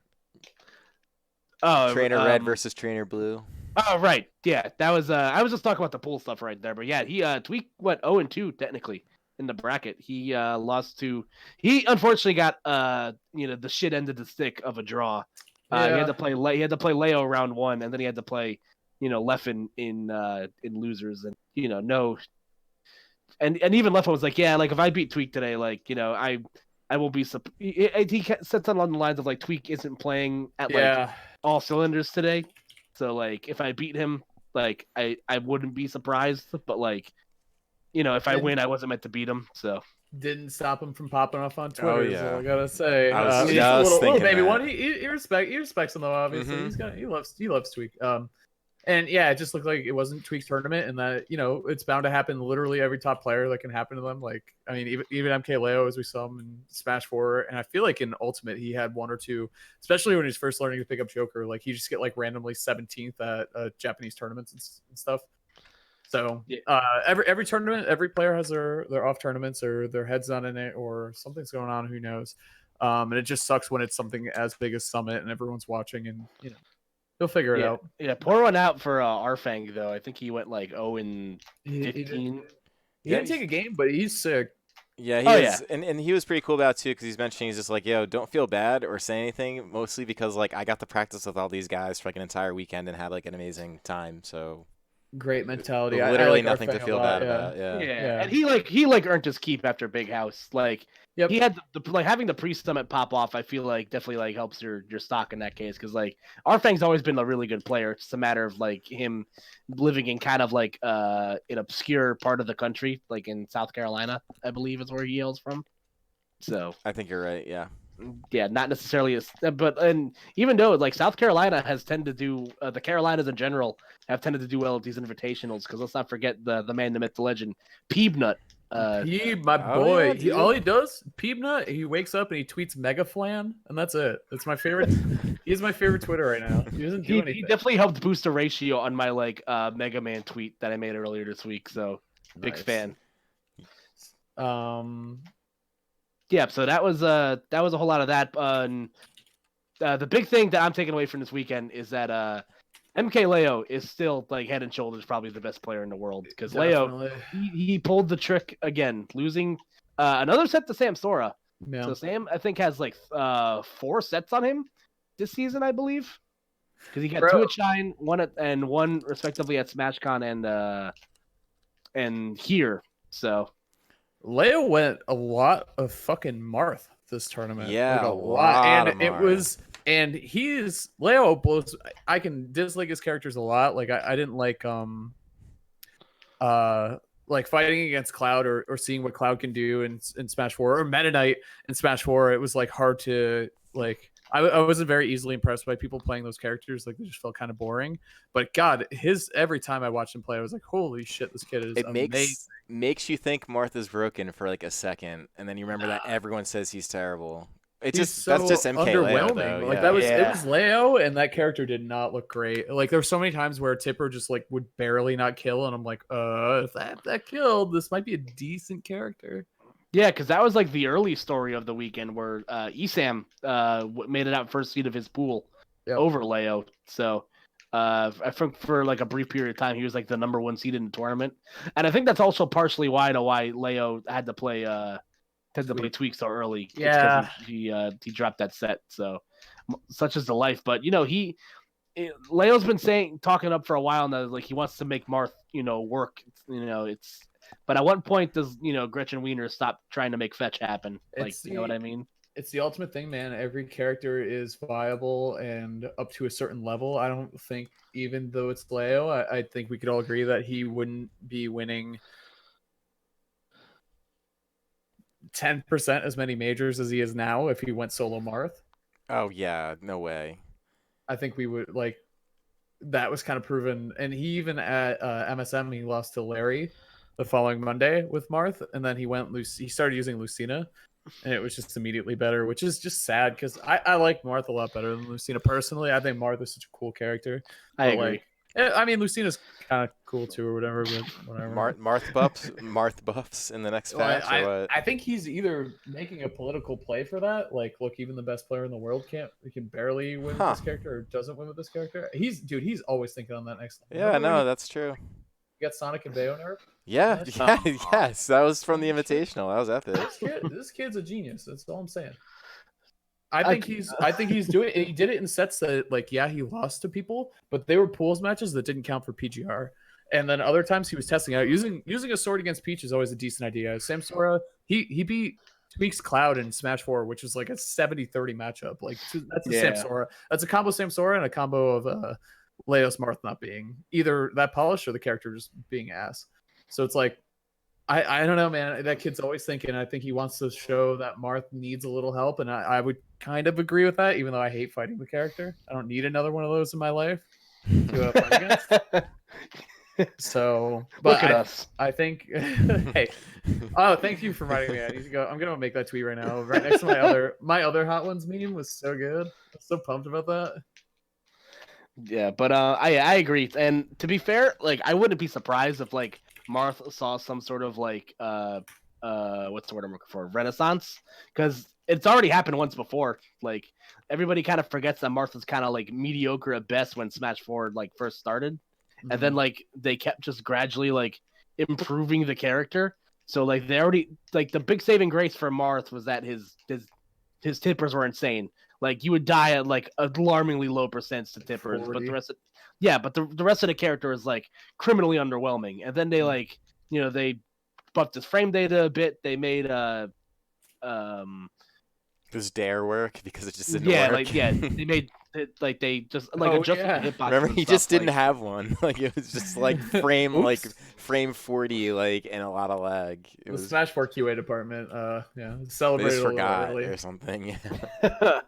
Oh, Trainer Red versus Trainer Blue. Oh, right. Yeah, that was. I was just talking about the pool stuff right there, but yeah, he Tweak went 0-2 technically in the bracket. He lost to. He unfortunately got the shit end of the stick of a draw. He had to play. He had to play Leo round 1, and then he had to play, Leffen in losers, and no. And even Leffen was like, yeah, like if I beat Tweak today, like I will be. He sets along the lines of like Tweak isn't playing at like all cylinders today. So, like, if I beat him, like, I wouldn't be surprised. But, like, if I win, I wasn't meant to beat him. So Didn't stop him from popping off on Twitter. Oh, Is yeah. all I gotta say. I was He's just a little thinking baby that. one. He respects him though. Obviously, Mhm. he loves Tweak. And yeah, it just looked like it wasn't Tweak's tournament, and that it's bound to happen. Literally every top player that can happen to them. Like I mean, even MK Leo, as we saw him in Smash 4, and I feel like in Ultimate he had one or two, especially when he's first learning to pick up Joker. Like he just get like randomly 17th at Japanese tournaments and stuff. So every tournament, every player has their off tournaments or their heads not in it or something's going on. Who knows? And it just sucks when it's something as big as Summit and everyone's watching, and he'll figure it Yeah, out. yeah. Pour one out for Arfang though. I think he went like 0-15. He didn't take a game, but he's sick. Yeah, he Oh, was, and he was pretty cool about it too, because he's mentioning he's just like, yo, don't feel bad or say anything, mostly because like I got to practice with all these guys for like an entire weekend and had like an amazing time. So Great mentality. literally I like nothing to Arfang a feel lot, bad about. Yeah. Yeah, and he earned his keep after Big House. Like Yep. he had the like having the pre-summit pop off. I feel like definitely like helps your stock in that case because like Arfang's always been a really good player. It's just a matter of like him living in kind of like an obscure part of the country, like in South Carolina, I believe is where he hails from. So I think you're right. Yeah. yeah, not necessarily but and even though like South Carolina has tended to do the Carolinas in general have tended to do well at these invitationals because let's not forget the man, the myth, the legend, Peebnut. Peeb, my Oh, boy. yeah, All dude. he does, Peebnut, he wakes up and he tweets Mega Flan, and that's it. It's my favorite. He's my favorite Twitter right now. He doesn't do He anything. definitely helped boost the ratio on my like Mega Man tweet that I made earlier this week. So big Nice. fan. Um, Yeah, so that was a whole lot of that. And, the big thing that I'm taking away from this weekend is that MK Leo is still like head and shoulders probably the best player in the world because Leo definitely. he pulled the trick again, losing another set to Sam Sora. Yeah. So Sam I think has like 4 sets on him this season, I believe, because he got Bro. 2 at Shine, 1 at and 1 respectively at SmashCon and here. So Leo went a lot of fucking Marth this tournament. Yeah, like a a lot. lot And of it Marth. was, and he's Leo blows. I can dislike his characters a lot. Like I didn't like fighting against Cloud or seeing what Cloud can do in Smash 4 or Meta Knight in Smash 4. It was like hard to like. I wasn't very easily impressed by people playing those characters. Like they just felt kind of boring. But God, every time I watched him play, I was like, holy shit, this kid is It amazing. makes you think Martha's broken for like a second, and then you remember that everyone says he's terrible. That's just MK Leo, though. Like yeah. it was Leo, and that character did not look great. Like there were so many times where Tipper just like would barely not kill, and I'm like, if that killed, this might be a decent character. yeah, because that was like the early story of the weekend where Esam made it out first seed of his pool over Leo. So I think for like a brief period of time he was like the number 1 seed in the tournament, and I think that's also partially why Leo had to play Tweak so early. Yeah, he dropped that set. So such is the life. But Leo's been talking up for a while now, like he wants to make Marth work. It's. But at what point does Gretchen Wiener stop trying to make fetch happen? Like you know what I mean? It's the ultimate thing, man. Every character is viable and up to a certain level. I don't think, even though it's Leo, I think we could all agree that he wouldn't be winning 10% as many majors as he is now if he went solo Marth. Oh yeah, no way. I think we would like. That was kind of proven, and he even at MSM he lost to Larry the following Monday with Marth, and then he started using Lucina, and it was just immediately better, which is just sad because I like Marth a lot better than Lucina personally. I think Marth is such a cool character. I agree. I mean, Lucina's kind of cool too, or whatever. But whatever. Marth buffs in the next patch. Or what? I think he's either making a political play for that. Like, look, even the best player in the world can barely win with this character, or doesn't win with this character. He's always thinking on that next level. Yeah, no, that's true. You got Sonic and Bayo nerf. Yeah, yes, that was from the Invitational. That was epic. This kid's a genius. That's all I'm saying. I think he's doing it. He did it in sets that, like, yeah, he lost to people, but they were pools matches that didn't count for PGR. And then other times he was testing out using a sword against Peach is always a decent idea. Sam Sora, he beat Tweaks Cloud in Smash 4, which was like a 70-30 matchup. Like that's a Sam Sora. That's a combo Sam Sora and a combo of Leos Marth not being either that polished or the character just being ass. So it's like, I don't know, man. That kid's always thinking. I think he wants to show that Marth needs a little help, and I would kind of agree with that, even though I hate fighting the character. I don't need another one of those in my life to fight against. So, but look at us. I think. Hey, thank you for reminding me. I need to go. I'm gonna make that tweet right now, right next to my other Hot Ones meme was so good. I'm so pumped about that. Yeah, but I agree. And to be fair, like I wouldn't be surprised if like Marth saw some sort of like what's the word I'm looking for? Renaissance, because it's already happened once before. Like everybody kind of forgets that Marth was kind of like mediocre at best when Smash 4 like first started, and then like they kept just gradually like improving the character. So like they already like the big saving grace for Marth was that his tippers were insane. Like you would die at like alarmingly low percents to tippers, 40. but the rest of the rest of the character is like criminally underwhelming. And then they like they buffed his frame data a bit. They made um Does dare work because it just didn't work? they made it like they just like adjusted the hitbox. Remember, he just didn't like, have one. Like it was just like frame 40 like and a lot of lag. It was Smash 4 QA department. Celebrated they just forgot a little early. or something. Yeah.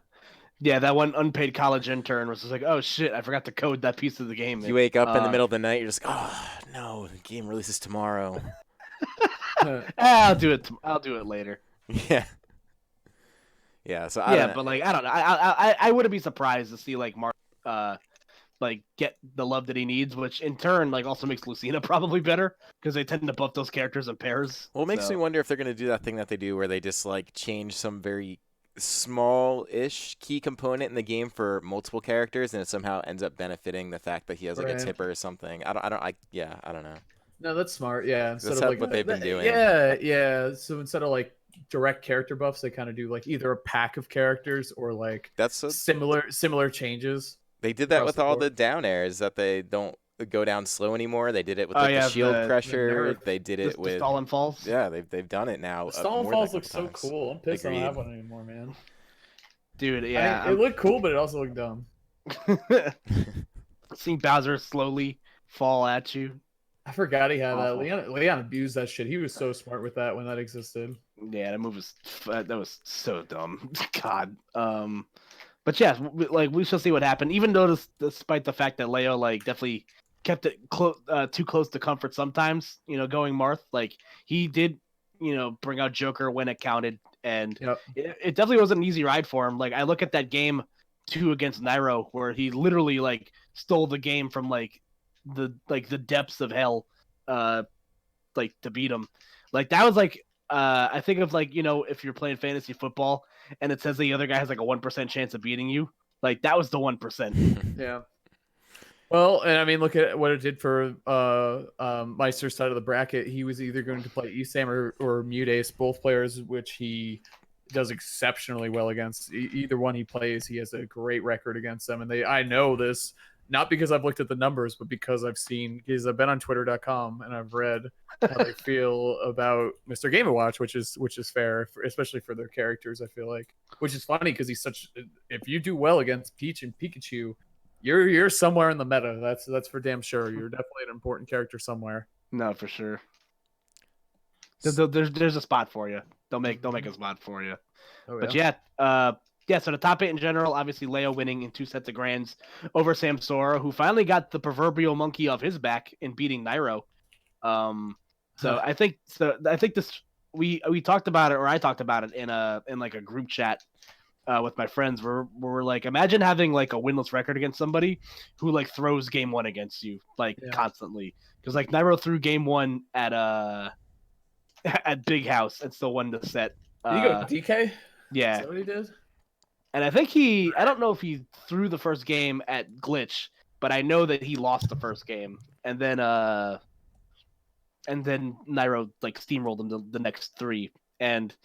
Yeah, that one unpaid college intern was just like, "Oh shit, I forgot to code that piece of the game." You wake up in the middle of the night, you're just like, "Oh no, the game releases tomorrow." I'll do it. I'll do it later. Yeah. Yeah. So I don't know. But like I don't know. I wouldn't be surprised to see like Mark like get the love that he needs, which in turn like also makes Lucina probably better because they tend to buff those characters in pairs. Well, it makes me wonder if they're gonna do that thing that they do where they just like change some very small-ish key component in the game for multiple characters, and it somehow ends up benefiting the fact that he has like a tipper or something. I don't know. No, that's smart. Yeah, That's like what they've been doing. Yeah. So instead of like direct character buffs, they kind of do like either a pack of characters or like similar changes. They did that with all the down airs that they don't go down slow anymore. They did it with the shield pressure. They did it with the stall and falls. Yeah, they've done it now. The stall and falls look so cool. I'm pissed I don't have one anymore, man. Dude, yeah, it looked cool, but it also looked dumb. Seeing Bowser slowly fall at you. I forgot he had that. Leon abused that shit. He was so smart with that when that existed. Yeah, that move was so dumb. God. But yeah, like we shall see what happened. Even though, despite the fact that Leo like definitely kept it too close to comfort sometimes, going Marth, like he did, bring out Joker when it counted, and it definitely wasn't an easy ride for him. Like I look at that game 2 against Nairo, where he literally like stole the game from like the depths of hell, like to beat him. Like that was like I think of like if you're playing fantasy football and it says the other guy has like a 1% chance of beating you, like that was the 1%. Yeah. Well, and I mean, look at what it did for Meister's side of the bracket. He was either going to play Esam or Mudace, both players which he does exceptionally well against. Either one he plays, he has a great record against them. And I know this not because I've looked at the numbers, but because I've been on Twitter.com and I've read how they feel about Mr. Game & Watch, which is fair, especially for their characters. I feel like, which is funny because if you do well against Peach and Pikachu, you're somewhere in the meta. That's for damn sure. You're definitely an important character somewhere. No, for sure. There's a spot for you. They'll make a spot for you. Oh, but yeah, so the top 8 in general, obviously Leo winning in 2 sets of grands over Samsora, who finally got the proverbial monkey off his back in beating Nairo. I think this we talked about it, or I talked about it in like a group chat with my friends where we're like, imagine having like a winless record against somebody who like throws game 1 against you like constantly, because like Nairo threw game 1 at Big House and still won the set. Did he go DK? Yeah. Is that what he did? And I think I don't know if he threw the first game at Glitch, but I know that he lost the first game. And then Nairo like steamrolled him the next 3. And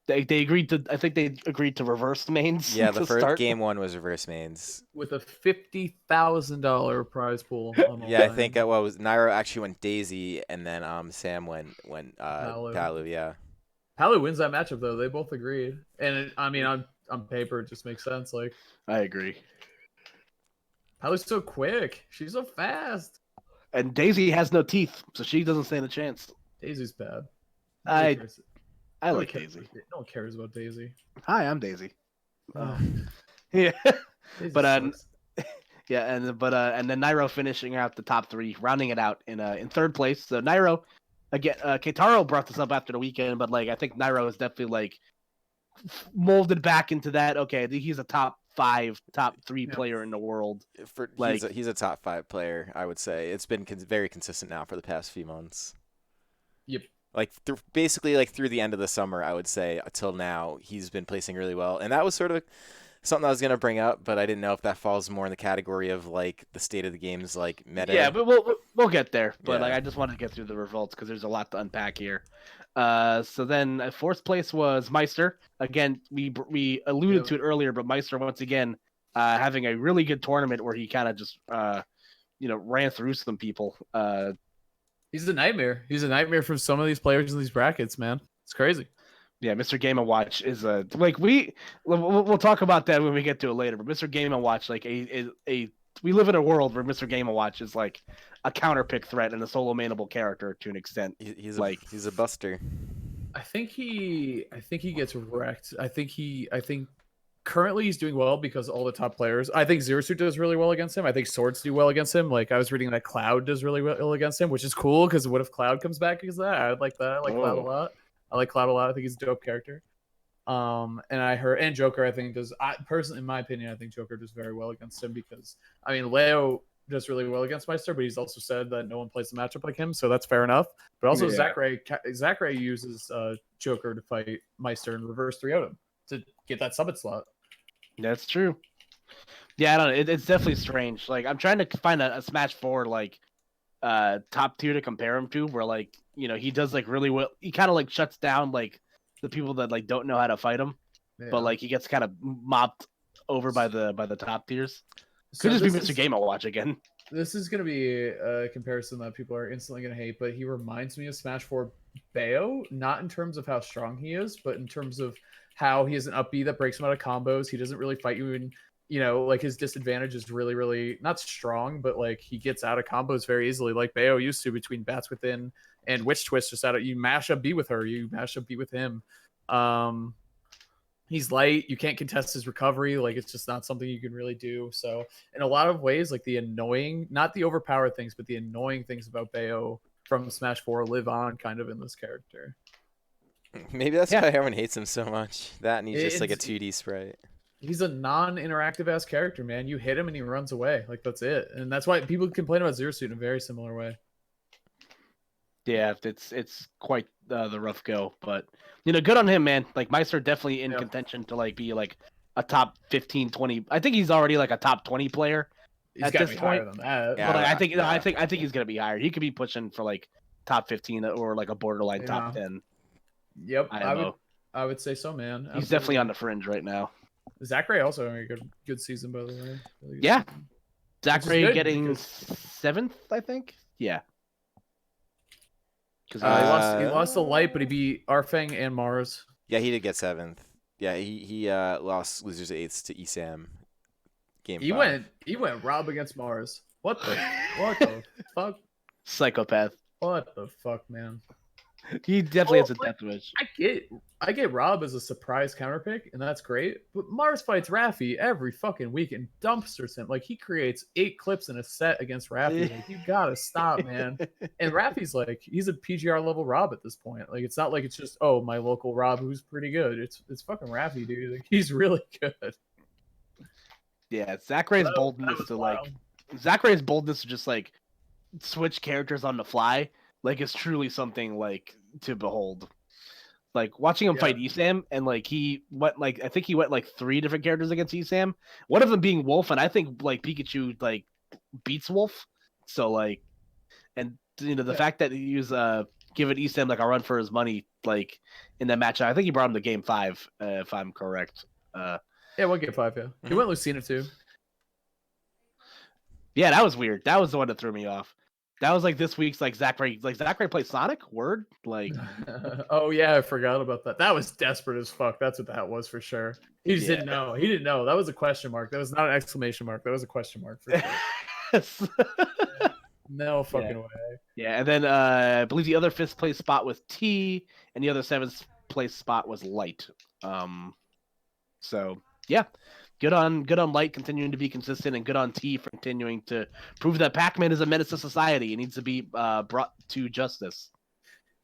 they agreed to reverse mains. Yeah, the first game 1 was reverse mains. With a $50,000 prize pool. I think Nairo actually went Daisy, and then Sam went Palu. Yeah. Palu wins that matchup though. They both agreed, and on paper it just makes sense. Like I agree. Palu's so quick. She's so fast. And Daisy has no teeth, so she doesn't stand a chance. Daisy's bad. I like Daisy. No one cares about Daisy. Hi, I'm Daisy. Oh. Yeah. But and then Nairo finishing out the top 3, rounding it out in 3rd place. So Nairo, again, Keitaro brought this up after the weekend, but like I think Nairo is definitely like molded back into that. Okay, he's a top 5, top 3 player in the world. He's a top 5 player, I would say. It's been very consistent now for the past few months. Yep. Like basically like through the end of the summer, I would say until now, he's been placing really well, and that was sort of something I was gonna bring up, but I didn't know if that falls more in the category of like the state of the game's like meta. Yeah, but we'll get there. But like, Yeah. I just wanted to get through the results because there's a lot to unpack here. So then fourth place was Meister. Again, we alluded to it earlier, but Meister once again having a really good tournament where he kind of just ran through some people. He's a nightmare. He's a nightmare from some of these players in these brackets, man. It's crazy. Yeah, Mr. Game & Watch is we'll talk about that when we get to it later. But Mr. Game & Watch, like we live in a world where Mr. Game & Watch is like a counterpick threat and a solo mainable character to an extent. He's a buster. I think he gets wrecked. I think currently he's doing well because all the top players. I think Zero Suit does really well against him. I think Swords do well against him. Like I was reading that Cloud does really well against him, which is cool because what if Cloud comes back because that? I would like that. I like Cloud a lot. I like Cloud a lot. I think he's a dope character. And I heard and Joker. I think does. I personally, in my opinion, I think Joker does very well against him because I mean Leo does really well against Meister, but he's also said that no one plays the matchup like him, so that's fair enough. But also Zachary uses Joker to fight Meister and reverse 3-0 him to get that summit slot. That's true. Yeah, I don't know. It's definitely strange. Like I'm trying to find a Smash 4 like top tier to compare him to, where like he does like really well. He kind of like shuts down like the people that like don't know how to fight him, but like he gets kind of mopped over by the top tiers. Could just be Mr. Game & Watch again. This is gonna be a comparison that people are instantly gonna hate, but he reminds me of Smash 4 Bayo, not in terms of how strong he is, but in terms of how he has an up B that breaks him out of combos. He doesn't really fight you in, like his disadvantage is really, really not strong, but like he gets out of combos very easily, like Bayo used to between Bats Within and Witch Twist. Just out of you mash up B with her, you mash up B with him. He's light. You can't contest his recovery. Like it's just not something you can really do. So in a lot of ways, like the annoying, not the overpowered things, but the annoying things about Bayo from Smash 4 live on kind of in this character. Maybe that's why everyone hates him so much. That and he's just like a 2D sprite. He's a non-interactive ass character, man. You hit him and he runs away. Like that's it. And that's why people complain about Zero Suit in a very similar way. Yeah, it's quite the rough go, but good on him, man. Like Meister definitely in contention to like be like a top 15, 20. I think he's already like a top 20 player he's at this point. Higher than that. Yeah, but like, I think he's gonna be higher. He could be pushing for like top 15 or like a borderline top 10. Yep, I would say so, man. He's definitely on the fringe right now. Zachary also having a good season, by the way. Really yeah, season. Zachary getting 7th, I think. Yeah. He lost the light, but he beat Arfang and Mars. Yeah, he did get 7th. Yeah, he lost losers 8s to ESAM. Game 5. He went Rob against Mars. What the fuck? Psychopath. What the fuck, man? He definitely has a death wish. I get Rob as a surprise counter pick, and that's great. But Mars fights Raffi every fucking week and dumpsters him. Like he creates 8 clips in a set against Raffi. Like you gotta stop, man. And Raffi's like he's a PGR level Rob at this point. Like it's not like it's just my local Rob who's pretty good. It's fucking Raffi, dude. Like he's really good. Yeah, Zachary's boldness to just like switch characters on the fly. Like it's truly something like to behold. Like watching him fight ESAM and like I think he went like 3 different characters against ESAM. One of them being Wolf, and I think like Pikachu like beats Wolf. So like, and the fact that he was giving ESAM like a run for his money like in that match, I think he brought him to game 5 if I'm correct. Yeah, what game 5? Yeah, he went Lucina too. Yeah, that was weird. That was the one that threw me off. That was like this week's like Zachary plays Sonic. Word like. Oh yeah, I forgot about that. That was desperate as fuck. That's what that was for sure. He just didn't know. He didn't know. That was a question mark. That was not an exclamation mark. That was a question mark for sure. No fucking way. Yeah, and then I believe the other 5th place spot was T, and the other 7th place spot was Light. So yeah. Good on Light continuing to be consistent, and good on T for continuing to prove that Pac-Man is a menace to society. He needs to be brought to justice.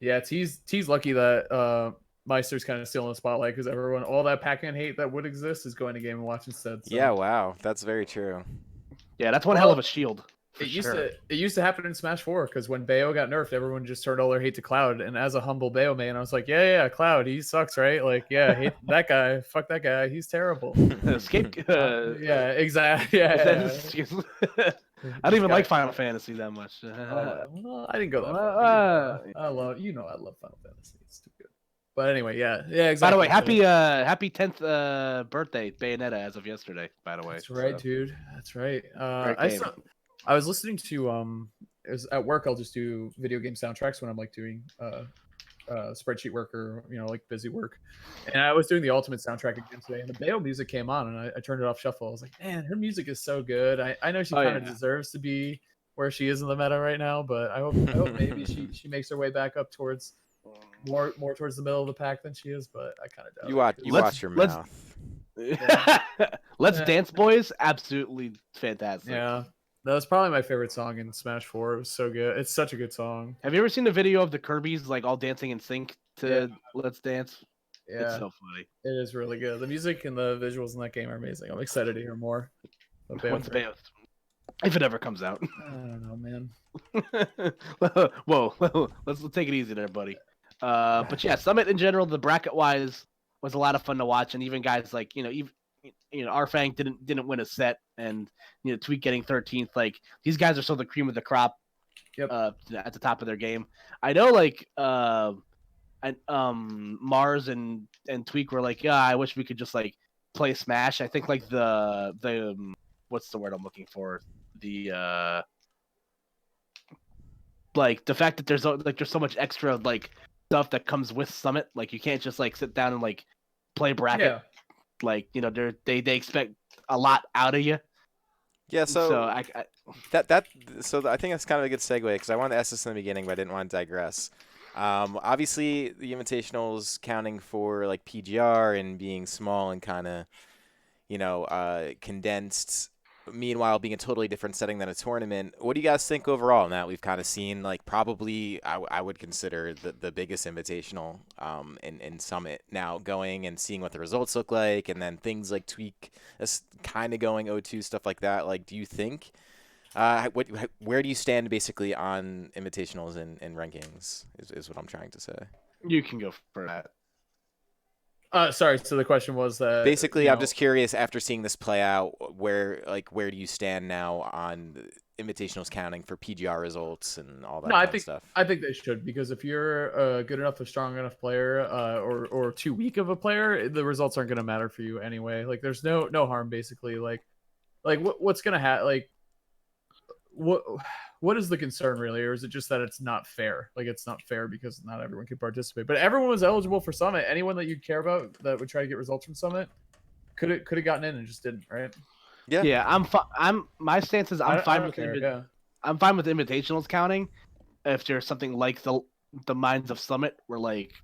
Yeah, T's lucky that Meister's kind of still in the spotlight because all that Pac-Man hate that would exist is going to Game & Watch instead. So. Yeah, wow, that's very true. Yeah, that's one hell of a shield. For It used to happen in Smash 4 because when Bayo got nerfed, everyone just turned all their hate to Cloud. And as a humble Bayo man, I was like, yeah, Cloud, he sucks, right? Like, yeah, hate that guy, fuck that guy, he's terrible. Escape. Yeah, exactly. Yeah. I don't even like Final Fantasy that much. Well, I didn't go that far. I love Final Fantasy. It's too good. But anyway, yeah, exactly. By the way, happy 10th birthday, Bayonetta, as of yesterday. By the way, that's right, dude. That's right. Great game. I was listening to at work. I'll just do video game soundtracks when I'm like doing spreadsheet work or like busy work. And I was doing the ultimate soundtrack again today, and the Bayo music came on, and I turned it off shuffle. I was like, man, her music is so good. I know she kind of deserves to be where she is in the meta right now, but I hope maybe she makes her way back up towards more towards the middle of the pack than she is. But I kind of doubt you watch your mouth. Let's Dance Boys, absolutely fantastic. Yeah. That was probably my favorite song in Smash 4. It was so good. It's such a good song. Have you ever seen the video of the Kirby's like all dancing in sync to Let's Dance? Yeah. It's so funny. It is really good. The music and the visuals in that game are amazing. I'm excited to hear more. When's Bayo? If it ever comes out. I don't know, man. Whoa, let's take it easy there, buddy. But yeah, Summit in general, the bracket wise was a lot of fun to watch, and even guys like Arfang didn't win a set, and Tweak getting 13th. Like these guys are still the cream of the crop. Yep. At the top of their game. I know, like Mars and Tweak were like, yeah, I wish we could just like play Smash. I think like the what's the word I'm looking for? The like the fact that there's so much extra like stuff that comes with Summit. Like you can't just like sit down and like play bracket. Yeah. Like they expect a lot out of you. Yeah, so I think that's kind of a good segue because I wanted to ask this in the beginning, but I didn't want to digress. Obviously, the Invitational's counting for like PGR and being small and kind of, condensed. Meanwhile, being a totally different setting than a tournament. What do you guys think overall? Now we've kind of seen like probably I would consider the biggest Invitational in Summit now going and seeing what the results look like, and then things like Tweak kind of going 0-2 stuff like that. Like, do you think where do you stand basically on Invitationals and rankings is what I'm trying to say. You can go for that. Sorry. So the question was that basically, I'm just curious after seeing this play out, where do you stand now on Invitationals counting for PGR results and all that kind of stuff? I think they should, because if you're a good enough, a strong enough player, or too weak of a player, the results aren't going to matter for you anyway. Like there's no harm basically. Like what's going to happen? Like what is the concern really, or is it just that it's not fair? Like it's not fair because not everyone can participate, but everyone was eligible for Summit. Anyone that you care about that would try to get results from Summit could have gotten in and just didn't, right? Yeah. My stance is I'm fine with Invitationals counting if there's something like the Minds of Summit where like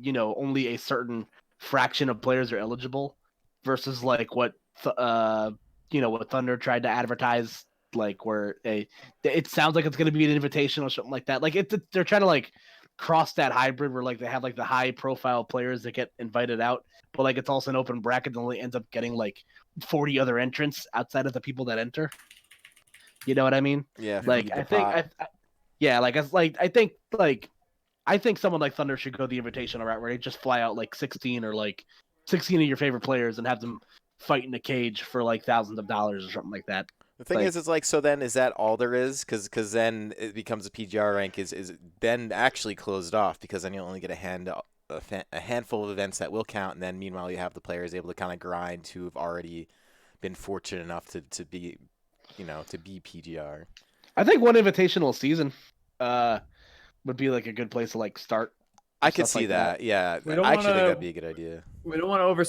only a certain fraction of players are eligible versus like what what Thunder tried to advertise, like where it sounds like it's going to be an invitational or something like that. Like they're trying to like cross that hybrid where like they have like the high profile players that get invited out, but like it's also an open bracket that only ends up getting like 40 other entrants outside of the people that enter. You know what I mean? Yeah. Like I think someone like Thunder should go the invitational route where they just fly out like 16 or like 16 of your favorite players and have them fight in a cage for like thousands of dollars or something like that. The thing is, it's like, so then is that all there is? Because then it becomes a PGR rank is then actually closed off, because then you'll only get a handful of events that will count, and then meanwhile you have the players able to kind of grind who have already been fortunate enough to be PGR. I think one invitational season would be like a good place to like start. I could see that. Yeah, I actually think that'd be a good idea. We don't want to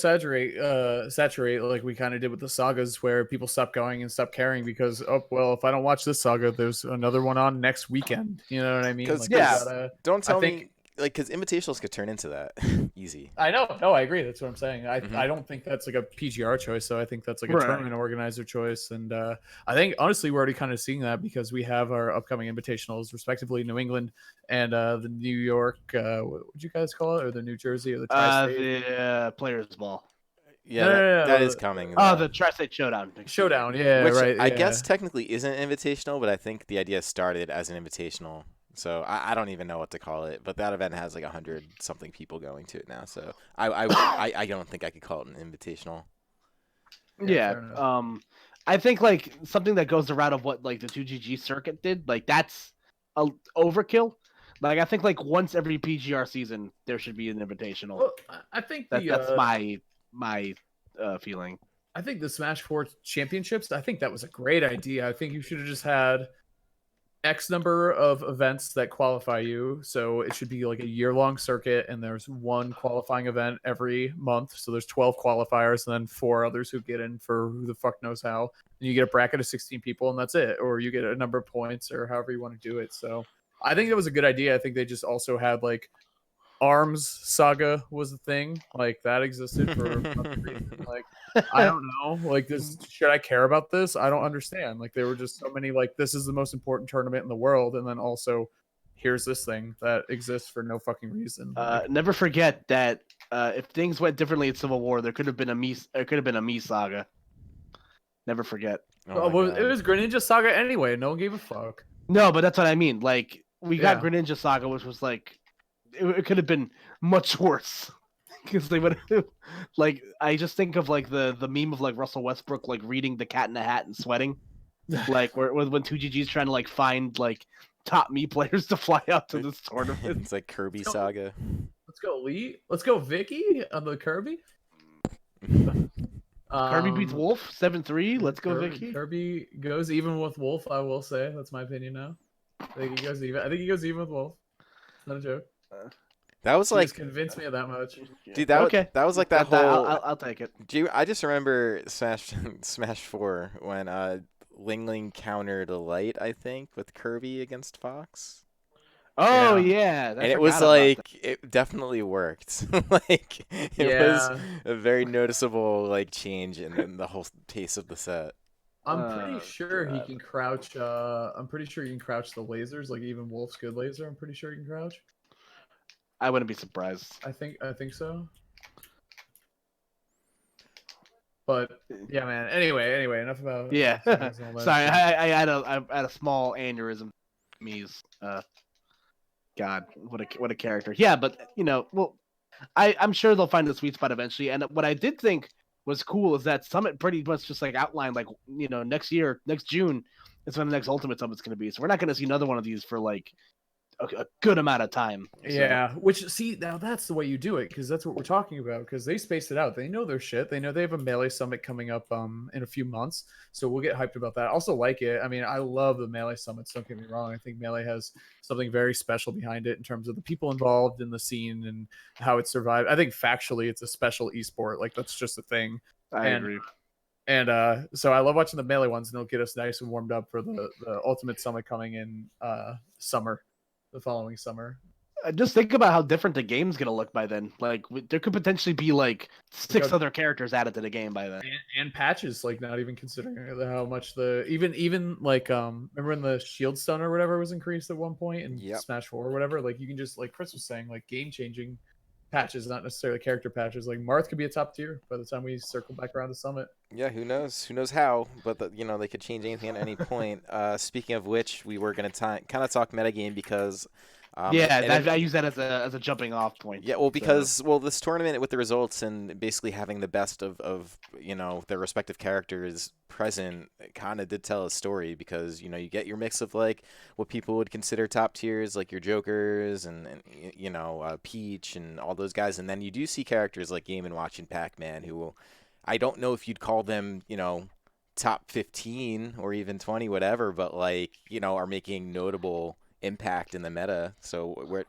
saturate like we kind of did with the sagas, where people stop going and stop caring because if I don't watch this saga, there's another one on next weekend. You know what I mean? Don't tell me. Like, because invitationals could turn into that easy. I know. No, I agree. That's what I'm saying. I don't think that's like a PGR choice. So I think that's like a tournament organizer choice. And I think, honestly, we're already kind of seeing that because we have our upcoming invitationals, respectively, New England and the New York, what would you guys call it? Or the New Jersey or the Tri-State? The Players Ball. Yeah, No. that is coming. Oh, though. the Tri-State Showdown. Showdown. Yeah, Which right. I yeah. guess technically isn't invitational, but I think the idea started as an invitational. So I don't even know what to call it, but that event has like 100-something people going to it now. So I don't think I could call it an invitational. Yeah. fair enough. I think like something that goes the route of what like the 2GG circuit did, like that's a overkill. Like I think like once every PGR season there should be an invitational. Well, I think That's my feeling. I think the Smash 4 championships, I think that was a great idea. I think you should have just had X number of events that qualify you. So it should be like a year-long circuit, and there's one qualifying event every month. So there's 12 qualifiers, and then 4 others who get in for who the fuck knows how. And you get a bracket of 16 people, and that's it. Or you get a number of points, or however you want to do it. So I think it was a good idea. I think they just also had like Arms Saga was the thing, like that existed for like I don't know, like this should I care about this? I don't understand. Like there were just so many like this is the most important tournament in the world, and then also here's this thing that exists for no fucking reason. Never forget that if things went differently in Civil War, there could have been a me saga. Never forget. Oh my It was Greninja Saga anyway. No one gave a fuck. No, but that's what I mean. Like we got Yeah. Greninja Saga, which was like it could have been much worse because they would like. I just think of like the meme of like Russell Westbrook like reading the Cat in the Hat and sweating, like where when 2GG's trying to like find like top me players to fly out to this tournament. It's like Kirby Let's go. Saga. Let's go Lee. Let's go Vicky on the Kirby. Kirby beats Wolf 7-3. Let's go, Kirby, Vicky. Kirby goes even with Wolf. I will say that's my opinion now. I think he goes even with Wolf. Not a joke. That was You like, just convinced me of that much. dude, that okay. that was like that whole. I'll take it. I just remember Smash 4 when Ling Ling countered a light, I think, with Kirby against Fox. Oh Yeah. yeah, And it was like it definitely worked. Like it was a very noticeable like change in the whole pace of the set. I'm pretty Oh, sure he God. can crouch. I'm pretty sure you can crouch the lasers, like even Wolf's good laser. I'm pretty sure you can crouch. I wouldn't be surprised. I think so. But yeah, man. Anyway, enough about Yeah. songs and all that Sorry, shit. I had a small aneurysm. Me's God, what a character. Yeah, but you know, well, I'm sure they'll find the sweet spot eventually. And what I did think was cool is that Summit pretty much just like outlined like next June is when the next Ultimate Summit's going to be. So we're not going to see another one of these for like a good amount of time. So. Yeah, which see now that's the way you do it because that's what we're talking about because they spaced it out. They know their shit. They know they have a Melee Summit coming up in a few months, so we'll get hyped about that. I also like it. I mean, I love the Melee Summits. Don't get me wrong. I think Melee has something very special behind it in terms of the people involved in the scene and how it survived. I think factually, it's a special esport. Like that's just a thing. I agree. And so I love watching the Melee ones, and it'll get us nice and warmed up for the Ultimate Summit coming in summer. The following summer. Just think about how different the game's gonna look by then. Like there could potentially be like 6 other characters added to the game by then, and patches. Like not even considering how much the even like remember when the shield stun or whatever was increased at one point in Smash 4 or whatever. Like you can just like Chris was saying, like game changing patches, not necessarily character patches. Like Marth could be a top tier by the time we circle back around to Summit. Yeah, who knows? Who knows how? But they could change anything at any point. Speaking of which, we were gonna kind of talk metagame because. I use that as a jumping off point. Yeah, well, because this tournament with the results and basically having the best of their respective characters present kind of did tell a story because you get your mix of like what people would consider top tiers like your Jokers and Peach and all those guys, and then you do see characters like Game & Watch and Pac-Man who I don't know if you'd call them top 15 or even 20 whatever, but like are making notable impact in the meta. So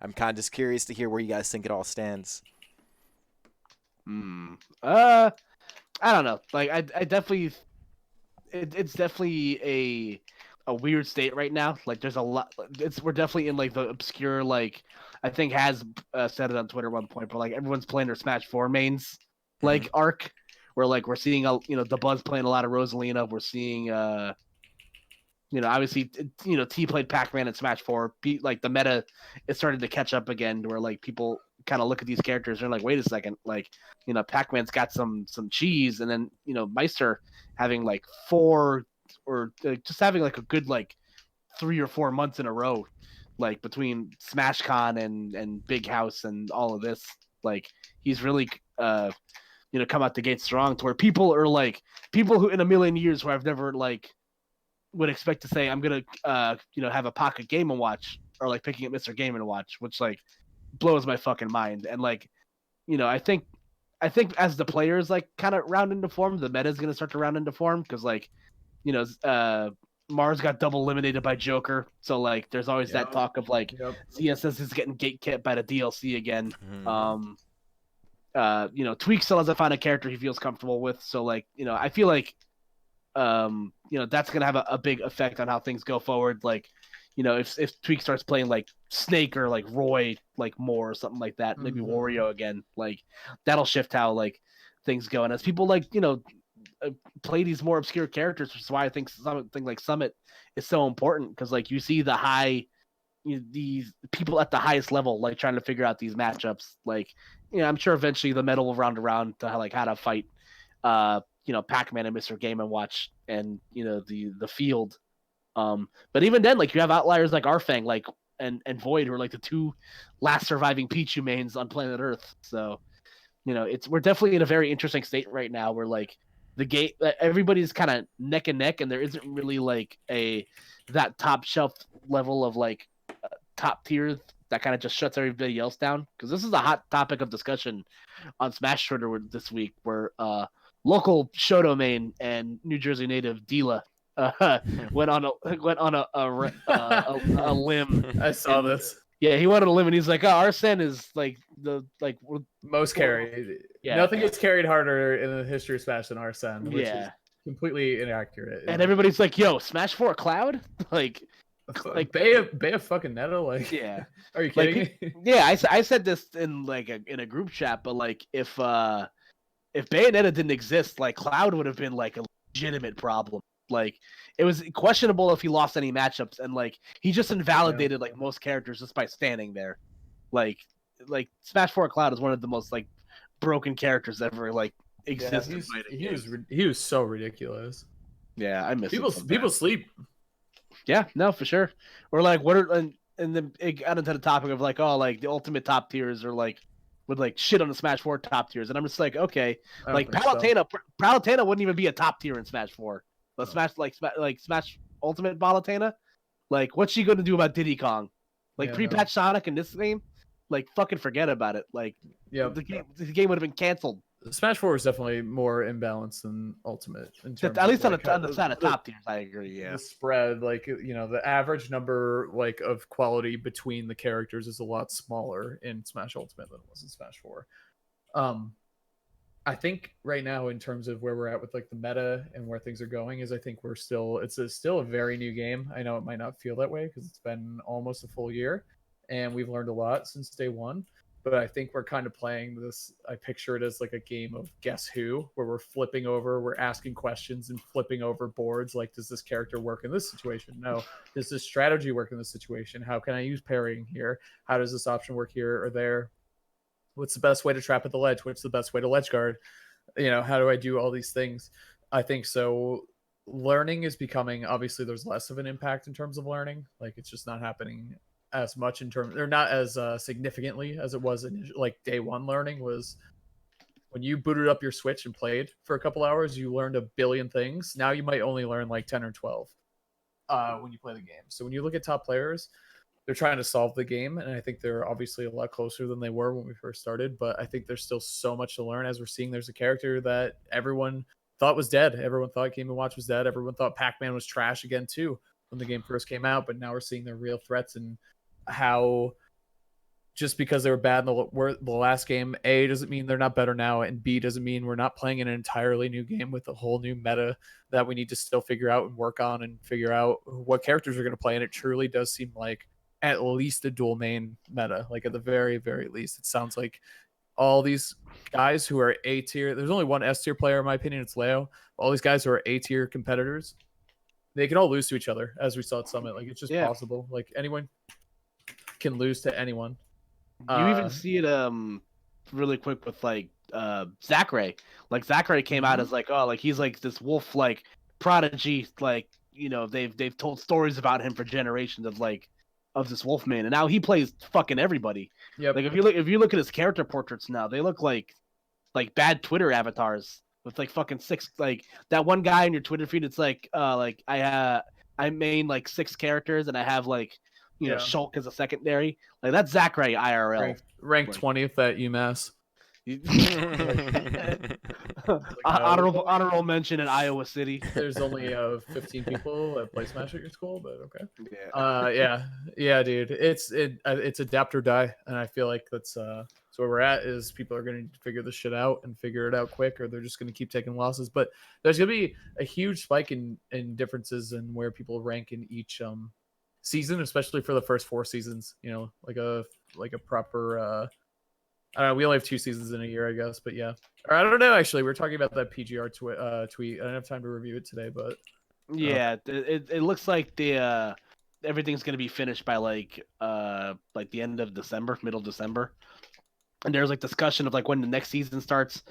I'm kind of just curious to hear where you guys think it all stands. I don't know. Like I definitely it's definitely a weird state right now. Like there's a lot we're definitely in like the obscure like I think has said it on Twitter at one point, but like everyone's playing their Smash 4 mains like arc where like we're seeing the Buzz playing a lot of Rosalina. We're seeing obviously, T played Pac-Man in Smash 4. Like the meta is starting to catch up again, where like people kind of look at these characters and they're like, wait a second, like, you know, Pac-Man's got some cheese, and then, you know, Meister having like 4 or just having like a good like 3 or 4 months in a row, like between SmashCon and Big House and all of this, like he's really you know, come out the gate strong to where people are like, people who in a million years who I've never like would expect to say I'm gonna you know, have a pocket game and watch, or like picking up Mr. Game and watch, which like blows my fucking mind. And like, you know, I think as the players like kind of round into form, the meta is gonna start to round into form, because like, you know, Mars got double eliminated by Joker, so like there's always that talk of like ZSS is getting gatekept by the DLC again. You know, Tweak still hasn't found a character he feels comfortable with, so like, you know, I feel like you know, that's gonna have a big effect on how things go forward. Like, you know, if Tweak starts playing like Snake or like Roy like more or something like that, maybe Wario again, like that'll shift how like things go. And as people like, you know, play these more obscure characters, which is why I think something like Summit is so important, because like you see these people at the highest level like trying to figure out these matchups. Like, you know, I'm sure eventually the meta will round around to like how to fight you know, Pac-Man and Mr. Game and Watch, and you know, the field. But even then, like you have outliers like Arfang, like and Void, who are like the 2 last surviving Pichu mains on planet Earth. So, you know, we're definitely in a very interesting state right now, where like the gate, everybody's kind of neck and neck, and there isn't really like that top shelf level of like top tier that kind of just shuts everybody else down. Because this is a hot topic of discussion on Smash Twitter this week, where local Shoto main and New Jersey native Dila went on a limb. I saw this. Yeah, he went on a limb, and he's like, "Oh, Arsene is like the most carried. Yeah, nothing gets carried harder in the history of Smash than Arsene, which is completely inaccurate. And everybody's like, "Yo, Smash 4 Cloud?" like Bay fucking Neto, like, yeah. Are you kidding like, me? Yeah, I said this in like in a group chat, but like if Bayonetta didn't exist, like Cloud would have been like a legitimate problem. Like it was questionable if he lost any matchups, and like he just invalidated like most characters just by standing there. Like Smash 4 Cloud is one of the most like broken characters ever like existed. Yeah, he was so ridiculous. Yeah, I miss people sleep. Yeah, no, for sure. Or like what are and then it got into the topic of like, oh, like the ultimate top tiers are like would like shit on the Smash 4 top tiers, and I'm just like, okay, like Palutena wouldn't even be a top tier in Smash 4. But Smash Ultimate Palutena, like what's she going to do about Diddy Kong? Like pre-patch Sonic in this game, like fucking forget about it. Like the game would have been canceled. Smash 4 is definitely more imbalanced than Ultimate in terms at least of, on the side of top tiers. I agree. Yeah, the spread, like, you know, the average number like of quality between the characters is a lot smaller in Smash Ultimate than it was in Smash 4. I think right now, in terms of where we're at with like the meta and where things are going, is I think we're still still a very new game. I know it might not feel that way because it's been almost a full year and we've learned a lot since day one. But I think we're kind of playing this. I picture it as like a game of Guess Who, where we're flipping over, we're asking questions and flipping over boards. Like, does this character work in this situation? No. Does this strategy work in this situation? How can I use parrying here? How does this option work here or there? What's the best way to trap at the ledge? What's the best way to ledge guard? You know, how do I do all these things? I think so. Learning is becoming, obviously there's less of an impact in terms of learning. Like, it's just not happening as much in terms, or not as significantly as it was in like day one. Learning was when you booted up your Switch and played for a couple hours, you learned a billion things. Now you might only learn like 10 or 12 when you play the game. So when you look at top players, they're trying to solve the game, and I think they're obviously a lot closer than they were when we first started, but I think there's still so much to learn. As we're seeing, there's a character that everyone thought was dead. Everyone thought Game & Watch was dead. Everyone thought Pac-Man was trash again too when the game first came out, but now we're seeing their real threats and how just because they were bad in the last game, A, doesn't mean they're not better now, and B, doesn't mean we're not playing in an entirely new game with a whole new meta that we need to still figure out and work on and figure out what characters are going to play. And it truly does seem like at least a dual main meta. Like, at the very, very least, it sounds like all these guys who are A tier, there's only one S tier player in my opinion, it's Leo. All these guys who are A tier competitors, they can all lose to each other, as we saw at Summit. Like, it's just possible. Like, anyone can lose to anyone. You even see it really quick with like Zachary. Like Zachary came out as like, oh, like he's like this wolf like prodigy, like, you know, they've told stories about him for generations of like of this wolf man, and now he plays fucking everybody. Yep. Like if you look at his character portraits now, they look like bad Twitter avatars with like fucking six, like that one guy in your Twitter feed. It's like I main like 6 characters and I have like, you know, Yeah. Shulk as a secondary. Like that's Zachary IRL. Ranked Like- 20th at UMass. Honorable mention in Iowa City. There's only 15 people that play Smash at your school, but okay. Yeah. Yeah, dude. It's adapt or die, and I feel like that's where we're at. Is people are going to figure this shit out and figure it out quick, or they're just going to keep taking losses. But there's going to be a huge spike in differences in where people rank in each season, especially for the first 4 seasons. You know, like a proper. I don't know, we only have 2 seasons in a year, I guess, but yeah. Or I don't know, actually. We were talking about that PGR tweet. I don't have time to review it today, but Yeah, it looks like the everything's gonna be finished by like the end of December, middle December. And there's like discussion of like when the next season starts.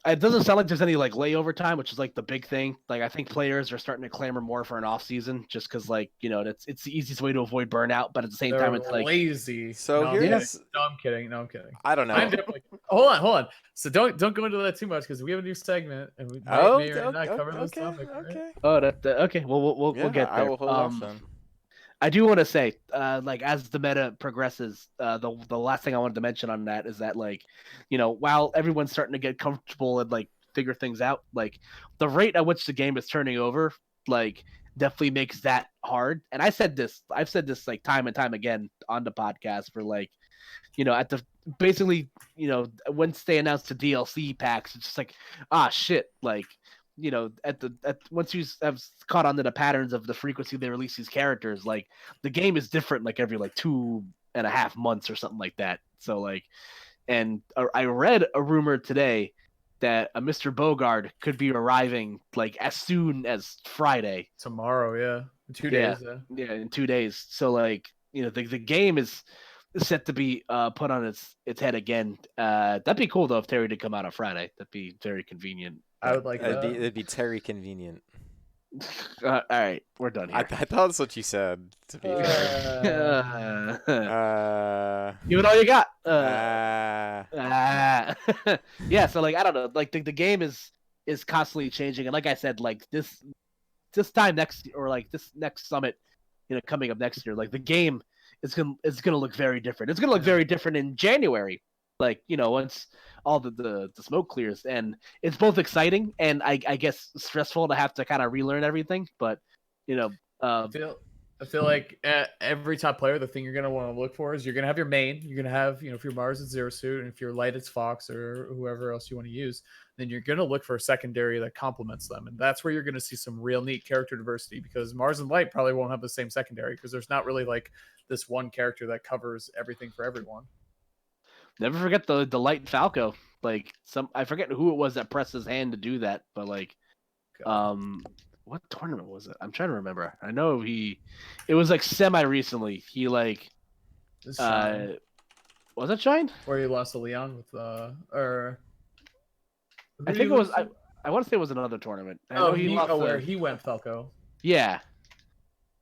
It doesn't sound like there's any like layover time, which is like the big thing. Like I think players are starting to clamor more for an off season, just because like, you know, it's the easiest way to avoid burnout. But at the same time, it's like lazy. So no, here's I'm kidding. I don't know. I'm definitely... Hold on. So don't go into that too much because we have a new segment and we may or may not cover this topic. Okay. Right? oh that okay. Well we'll get there. I will hold off then. I do want to say, like as the meta progresses, the last thing I wanted to mention on that is that, like, you know, while everyone's starting to get comfortable and like figure things out, like the rate at which the game is turning over, like definitely makes that hard. And I've said this like time and time again on the podcast for like, you know, at the basically, you know, once they announced the DLC packs, it's just like, shit, like, you know, once you have caught on to the patterns of the frequency they release these characters, like the game is different like every like 2.5 months or something like that. So like, and I read a rumor today that a Mr. Bogard could be arriving like as soon as Friday. Tomorrow, yeah. In 2 days, yeah, in 2 days. So like, you know, the game is set to be put on its head again. That'd be cool though if Terry did come out on Friday. That'd be very convenient. I would like that. It'd be Terry convenient. All right, we're done here. I thought that's what you said. To be fair. Give it all you got. Yeah. So like, I don't know. Like the game is constantly changing, and like I said, like this time next, or like this next summit, you know, coming up next year, like the game is gonna look very different. It's gonna look very different in January. Like, you know, once all the smoke clears, and it's both exciting and I guess stressful to have to kind of relearn everything, but you know, I feel like every top player, the thing you're gonna want to look for is you're gonna have your main. You're gonna have, you know, if you're Mars, it's Zero Suit, and if you're Light, it's Fox or whoever else you want to use. Then you're gonna look for a secondary that complements them, and that's where you're gonna see some real neat character diversity, because Mars and Light probably won't have the same secondary because there's not really like this one character that covers everything for everyone. Never forget the Light Falco. Like I forget who it was that pressed his hand to do that, but like, what tournament was it? I'm trying to remember. I know it was like semi recently. He like, was it Shine? Where he lost to Leon with or. I think it was. I want to say it was another tournament. I know he lost where he went Falco. Yeah,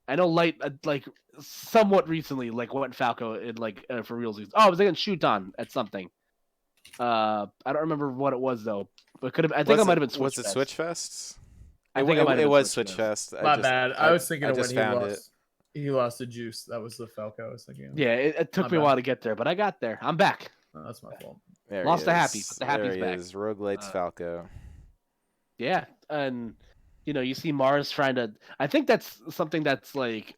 I know Light like somewhat recently like went Falco in like for realsies. Oh, it was against Shuton at something. I don't remember what it was though, but could have. I think it might have been Switch. Was it Switch Fest? I think it was Switch Fest. My bad. I was thinking of when found he lost to Juice. That was the Falco I was thinking of. Yeah, it took me a while to get there, but I got there. I'm back. Oh, that's my fault. Lost the Happy, but the Happy's there back. Is Rogue Light's Falco. Yeah, and you know, you see Mars trying to. I think that's something that's like,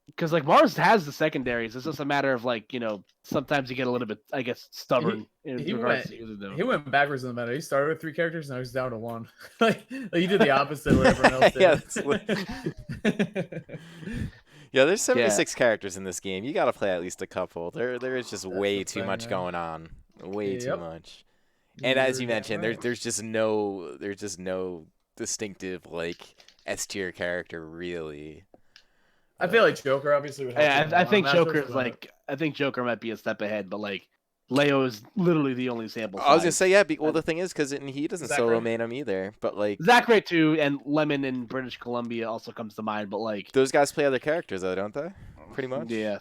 because like Mars has the secondaries. It's just a matter of like, you know, sometimes you get a little bit, I guess, stubborn He went backwards in the meta. He started with 3 characters, now he's down to 1. like he did the opposite of what everyone else did. Yeah, there's 76 characters in this game. You got to play at least a couple. There is just way too much going on. Way too much. And as you mentioned, there's just no distinctive like S tier character really. I feel like Joker obviously would help. Yeah, I think Joker's but like, I think Joker might be a step ahead, but like, Leo is literally the only sample size. I was gonna say yeah. Well, the thing is, because he doesn't Zachary? solo main him either. But like Zachary too, and Lemon in British Columbia also comes to mind. But like, those guys play other characters though, don't they? Pretty much. yeah,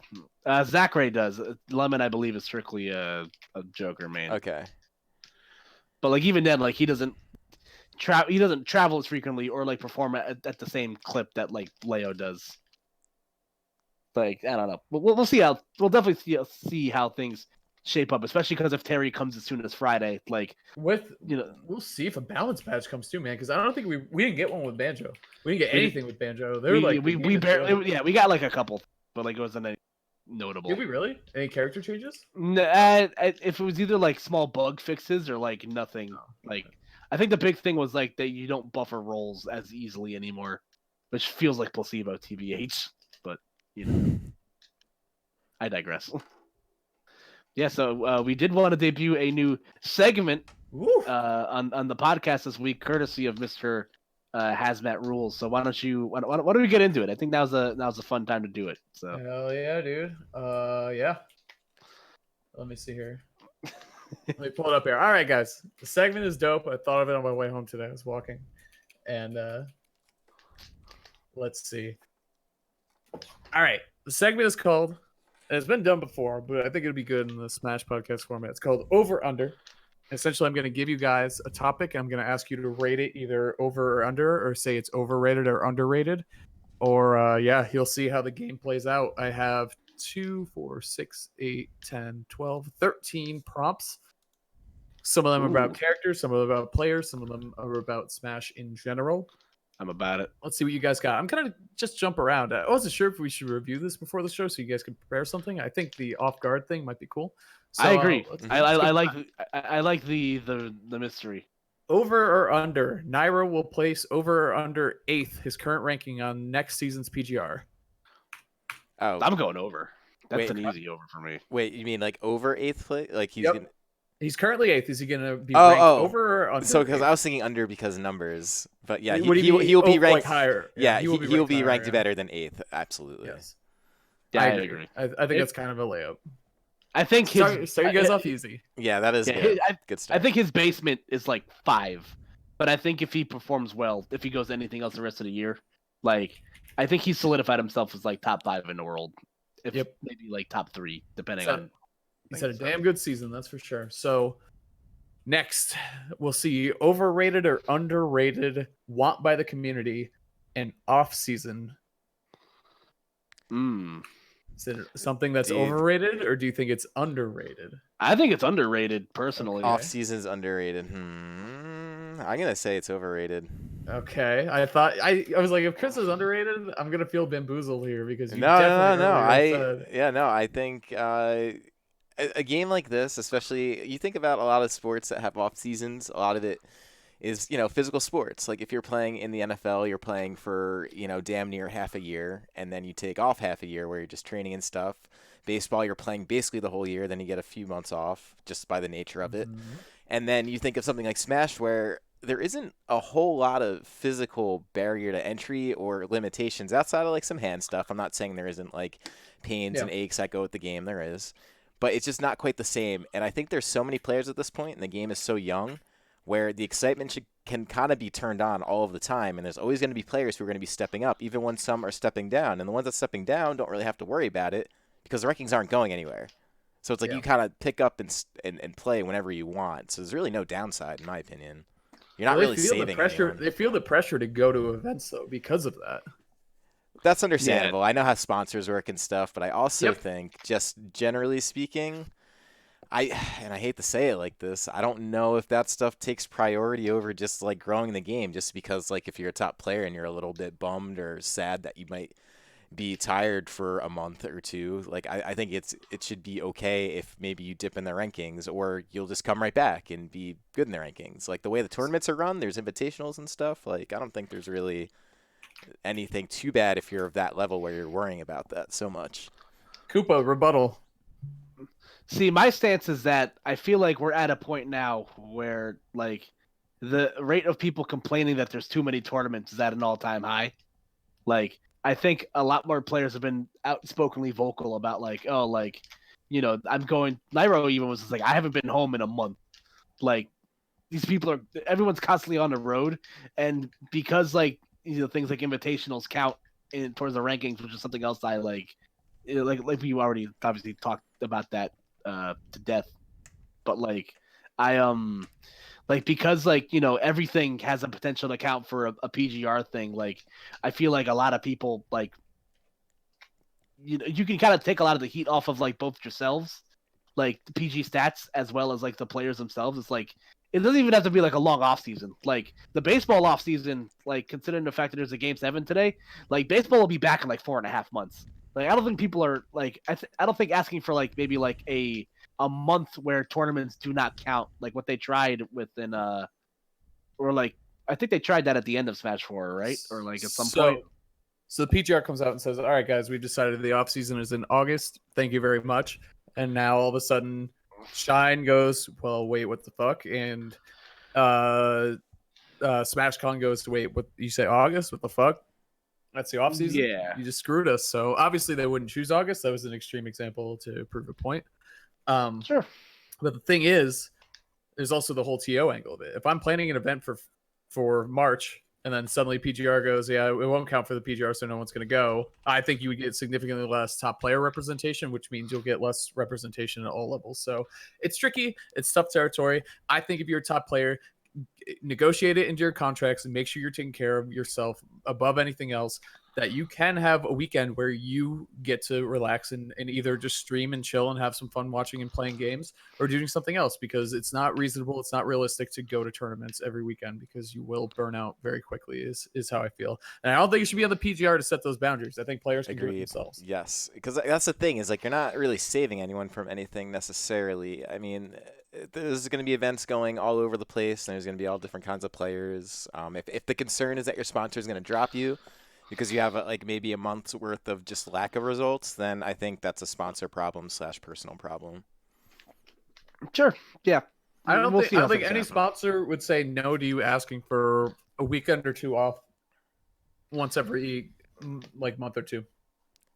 Zachary does. Lemon, I believe, is strictly a Joker main. Okay. But like even then, like he doesn't travel as frequently or like perform at the same clip that like Leo does. Like I don't know. We'll see how we'll definitely see how things shape up, especially because if Terry comes as soon as Friday, like we'll see if a balance patch comes too, man. Because I don't think we didn't get one with Banjo. We didn't get anything with Banjo. They were we barely we got like a couple, but like it wasn't any notable. Did we really? Any character changes? If it was either like small bug fixes or like nothing, like I think the big thing was like that you don't buffer rolls as easily anymore, which feels like placebo, tbh. But I digress. Yeah, so we did want to debut a new segment on the podcast this week, courtesy of Mr. Hazmat Rules. So why don't we get into it? I think now's a fun time to do it. So hell yeah, dude. Yeah. Let me see here. Let me pull it up here. All right, guys. The segment is dope. I thought of it on my way home today. I was walking, and let's see. All right, the segment is called. And it's been done before, but I think it'd be good in the Smash podcast format. It's called Over Under. Essentially, I'm going to give you guys a topic. I'm going to ask you to rate it either over or under, or say it's overrated or underrated. Or, you'll see how the game plays out. I have 2, 4, 6, 8, 10, 12, 13 prompts. Some of them are about characters, some of them are about players, some of them are about Smash in general. I'm about it. Let's see what you guys got. I'm kind of just jump around. I wasn't sure if we should review this before the show so you guys could prepare something. I think the off guard thing might be cool. So, I agree. I like the mystery. Over or under? Nairo will place over or under 8th, his current ranking on next season's PGR. Oh, I'm going over. That's an easy over for me. Wait, you mean like over 8th place? Like he's gonna... He's currently 8th. Is he going to be ranked over or under? So because I was thinking under because numbers, but yeah, he'll be ranked like higher. Yeah, he'll be ranked better than 8th. Absolutely. Yes. Yeah, I agree. I think that's kind of a layup. I think start you guys off easy. Yeah, that is good. Good stuff. I think his basement is like 5, but I think if he performs well, if he goes anything else the rest of the year, like I think he's solidified himself as like top 5 in the world. Maybe like top 3, depending on. He's had a damn good season, that's for sure. So next, we'll see overrated or underrated want by the community and off season. Is it something that's overrated, or do you think it's underrated? I think it's underrated, personally. Off season's underrated. I'm gonna say it's overrated. Okay, I was like, if Chris is underrated, I'm gonna feel bamboozled here because no. I think a game like this, especially, you think about a lot of sports that have off seasons. A lot of it is, physical sports. Like if you're playing in the NFL, you're playing for, damn near half a year, and then you take off half a year where you're just training and stuff. Baseball, you're playing basically the whole year, then you get a few months off just by the nature of it. And then you think of something like Smash where there isn't a whole lot of physical barrier to entry or limitations outside of like some hand stuff. I'm not saying there isn't like pains and aches that go with the game. There is. But it's just not quite the same. And I think there's so many players at this point, and the game is so young, where the excitement can kind of be turned on all of the time. And there's always going to be players who are going to be stepping up, even when some are stepping down. And the ones that are stepping down don't really have to worry about it because the rankings aren't going anywhere. So it's like you kind of pick up and play whenever you want. So there's really no downside, in my opinion. You're not really saving anyone. They feel the pressure to go to events, though, because of that. That's understandable. Yeah. I know how sponsors work and stuff, but I also think, just generally speaking, I hate to say it like this, I don't know if that stuff takes priority over just like growing the game, just because like if you're a top player and you're a little bit bummed or sad that you might be tired for a month or two, like I think it should be okay if maybe you dip in the rankings, or you'll just come right back and be good in the rankings. Like the way the tournaments are run, there's invitationals and stuff. Like I don't think there's really anything too bad if you're of that level where you're worrying about that so much. Koopa, rebuttal. See, my stance is that I feel like we're at a point now where like the rate of people complaining that there's too many tournaments is at an all-time high. Like I think a lot more players have been outspokenly vocal about like, oh, like, I'm going. Nairo even was just like, I haven't been home in a month. Like, these people are, everyone's constantly on the road, and because like things like invitationals count in towards the rankings, which is something else I like. Like we already obviously talked about that to death, but like I like because like everything has a potential to count for a PGR thing. Like I feel like a lot of people like you can kind of take a lot of the heat off of like both yourselves, like the PG stats as well as like the players themselves. It's like it doesn't even have to be like a long off season. Like the baseball off season, like considering the fact that there's a game 7 today, like baseball will be back in like 4.5 months. Like I don't think people are like I don't think asking for like maybe like a month where tournaments do not count, like what they tried within or like I think they tried that at the end of Smash 4, right? Or like at some point. So the PGR comes out and says, "All right, guys, we've decided the off season is in August. Thank you very much." And now all of a sudden, Shine goes, "Well, wait, what the fuck?" And SmashCon goes, "Wait, what? You say August? What the fuck? That's the off season. Yeah. You just screwed us." So obviously they wouldn't choose August. That was an extreme example to prove a point. Sure. But the thing is, there's also the whole TO angle of it. If I'm planning an event for March, and then suddenly PGR goes, yeah, it won't count for the PGR, so no one's going to go. I think you would get significantly less top player representation, which means you'll get less representation at all levels. So it's tricky. It's tough territory. I think if you're a top player, negotiate it into your contracts and make sure you're taking care of yourself above anything else, that you can have a weekend where you get to relax and either just stream and chill and have some fun watching and playing games or doing something else, because it's not reasonable. It's not realistic to go to tournaments every weekend because you will burn out very quickly is how I feel. And I don't think it should be on the PGR to set those boundaries. I think players can do it themselves. Yes, because that's the thing is like you're not really saving anyone from anything necessarily. I mean, there's going to be events going all over the place, and there's going to be all different kinds of players. If the concern is that your sponsor is going to drop you because you have like maybe a month's worth of just lack of results, then I think that's a sponsor problem / personal problem. Sure. Yeah. I don't think any sponsor would say no to you asking for a weekend or two off once every like month or two.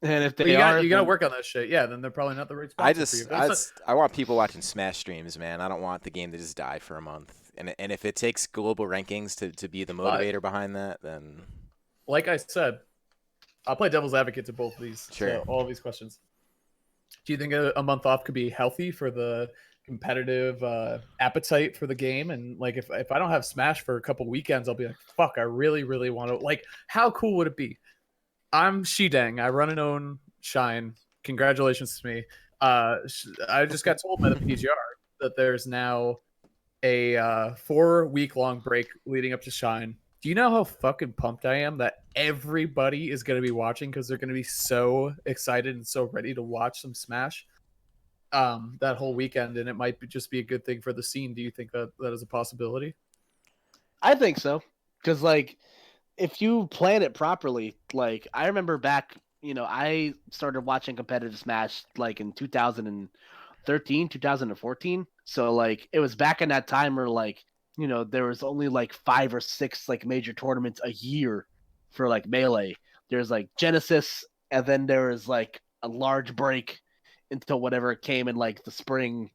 And if you got to work on that shit. Yeah, then they're probably not the right sponsor for you. I want people watching Smash streams, man. I don't want the game to just die for a month. And if it takes global rankings to be the motivator behind that, then like I said, I'll play devil's advocate to both of these. Sure. All of these questions. Do you think a month off could be healthy for the competitive appetite for the game? And like if I don't have Smash for a couple weekends, I'll be like, fuck, I really, really want to. Like, how cool would it be? I'm Shidang. I run and own Shine. Congratulations to me. I just got told by the PGR that there's now a 4-week-long break leading up to Shine. Do you know how fucking pumped I am that everybody is going to be watching because they're going to be so excited and so ready to watch some Smash that whole weekend, and it might just be a good thing for the scene. Do you think that is a possibility? I think so, because like if you plan it properly, like I remember back, I started watching competitive Smash like in 2013, 2014. So like it was back in that time where like there was only like 5 or 6 like major tournaments a year for like Melee. There's like Genesis, and then there was like a large break until whatever it came in like the spring,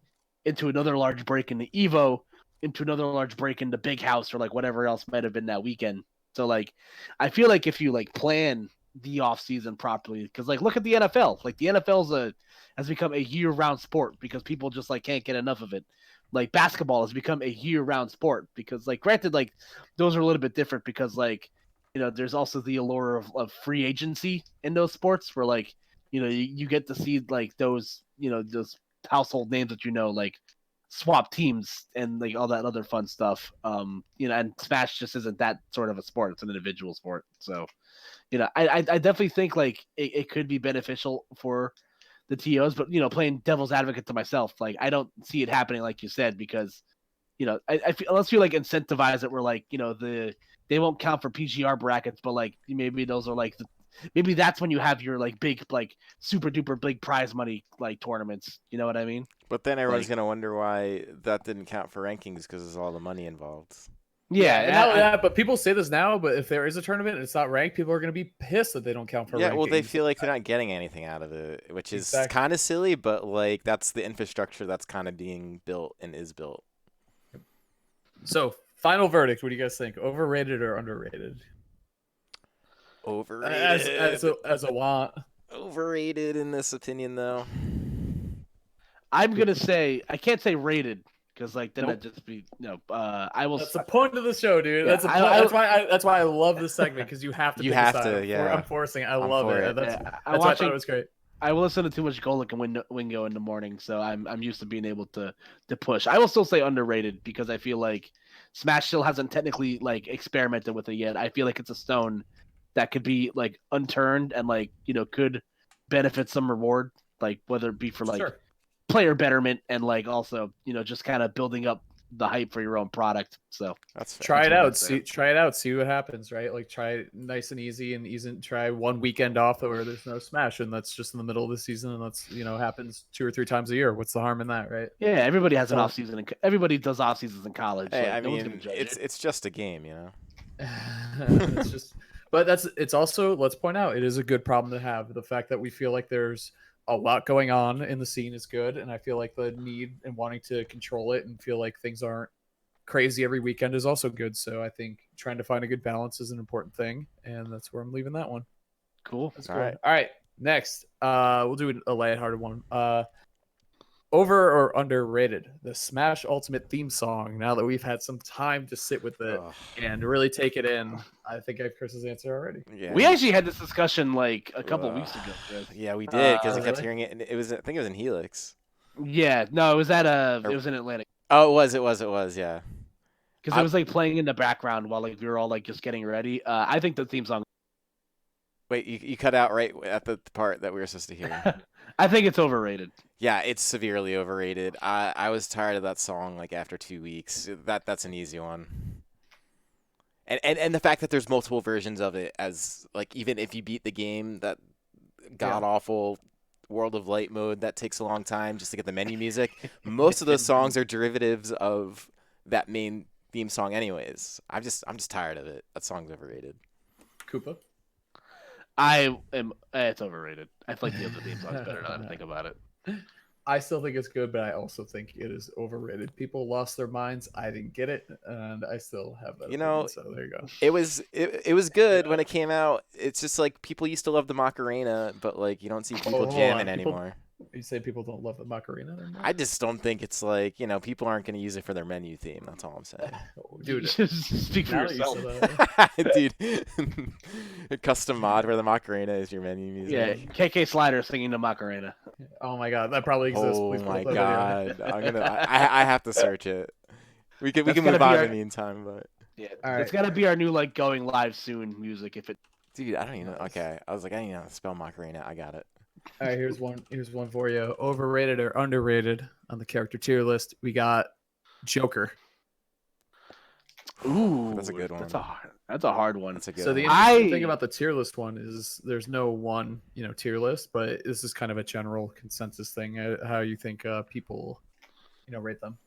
into another large break in the Evo, into another large break in the Big House, or like whatever else might have been that weekend. So like I feel like if you like plan the off season properly, because like look at the NFL. Like the NFL has become a year-round sport because people just like can't get enough of it. Like basketball has become a year-round sport because like granted like those are a little bit different because like there's also the allure of free agency in those sports where like you get to see like those those household names that like swap teams and like all that other fun stuff. And Smash just isn't that sort of a sport. It's an individual sport. So I definitely think like it could be beneficial for the TOs, but playing devil's advocate to myself, like I don't see it happening like you said, because I feel, unless you like incentivize it where like they won't count for PGR brackets, but like maybe those are like maybe that's when you have your like big like super duper big prize money like tournaments. You know what I mean? But then everyone's gonna wonder why that didn't count for rankings because there's all the money involved. Yeah, and not only that, but people say this now, but if there is a tournament and it's not ranked, people are going to be pissed that they don't count for Yeah, rankings. well, they feel like they're not getting anything out of it, which is Exactly. kind of silly, but like that's the infrastructure that's kind of being built and is built. So, final verdict. What do you guys think? Overrated or underrated? Overrated. As a want. Overrated in this opinion, though. I'm gonna say I can't say rated because like then Nope. that'd just be I will. That's the point of the show, dude. Yeah, That's a point. That's why I love this segment because you have to. You pick a have side. to, yeah. I'm forcing. I I'm love for it. it. That's I'm why I watching. thought it was great. I will listen to too much Golic and Wingo in the morning, so I'm used to being able to push. I will still say underrated because I feel like Smash still hasn't technically like experimented with it yet. I feel like it's a stone that could be like unturned and like could benefit some reward, like whether it be for like Sure. player betterment and like also just kind of building up the hype for your own product. So That's fair. Try it That's what out. I'd say. Try it out. See what happens. Right? Like try it nice and easy, and try one weekend off where there's no Smash, and that's just in the middle of the season, and that's happens 2 or 3 times a year. What's the harm in that, right? Yeah, everybody has an So- off season. And everybody does off seasons in college. Hey, like, I no one's mean, gonna judge it. it's just a game, you know. It's just, but it's also, let's point out, it is a good problem to have. The fact that we feel like there's a lot going on in the scene is good, and I feel like the need and wanting to control it and feel like things aren't crazy every weekend is also good. So I think trying to find a good balance is an important thing, and that's where I'm leaving that one. Cool. That's All cool. right. All right, next, we'll do a lighthearted one. Over or underrated the Smash Ultimate theme song? Now that we've had some time to sit with it Ugh. and really take it in, I think I have Chris's answer already. Yeah. We actually had this discussion like a couple weeks ago, Chris. Yeah, we did because I kept really? hearing it, and it was I think it was in Helix. Yeah, no, it was it was in Atlantic Oh, it was, yeah. because it was like playing in the background while like we were all like just getting ready. I think the theme song. Wait, you cut out right at the part that we were supposed to hear. I think it's overrated. Yeah, it's severely overrated. I was tired of that song like after 2 weeks. That's an easy one. And the fact that there's multiple versions of it, as like even if you beat the game, that god awful World of Light mode that takes a long time just to get the menu music. Most of those songs are derivatives of that main theme song anyways. I'm just tired of it. That song's overrated. Koopa. It's overrated. I feel like the other theme song's better now that I think about it. I still think it's good, but I also think it is overrated. People lost their minds. I didn't get it, and I still have that. Opinion, so there you go. It was good when it came out. It's just like people used to love the Macarena, but like you don't see people jamming anymore. You say people don't love the Macarena anymore? I just don't think it's like people aren't going to use it for their menu theme. That's all I'm saying. Dude, Just speak for now that you yourself. said that- Dude, a custom mod where the Macarena is your menu music. Yeah, KK Slider singing the Macarena. oh my god, that probably exists. Oh Please put my that god, I have to search it. We can That's move gotta be on our- in the meantime, but Yeah, All right. it's gotta be our new like going live soon music. If it dude, I don't even know. Okay, I was like, I don't even know how to spell Macarena. I got it. All right, here's one for you. Overrated or underrated on the character tier list? We got Joker. ooh, That's a good That's one. that's a hard one. That's a good So the one. interesting thing about the tier list one is there's no one tier list, but this is kind of a general consensus thing. How you think people rate them?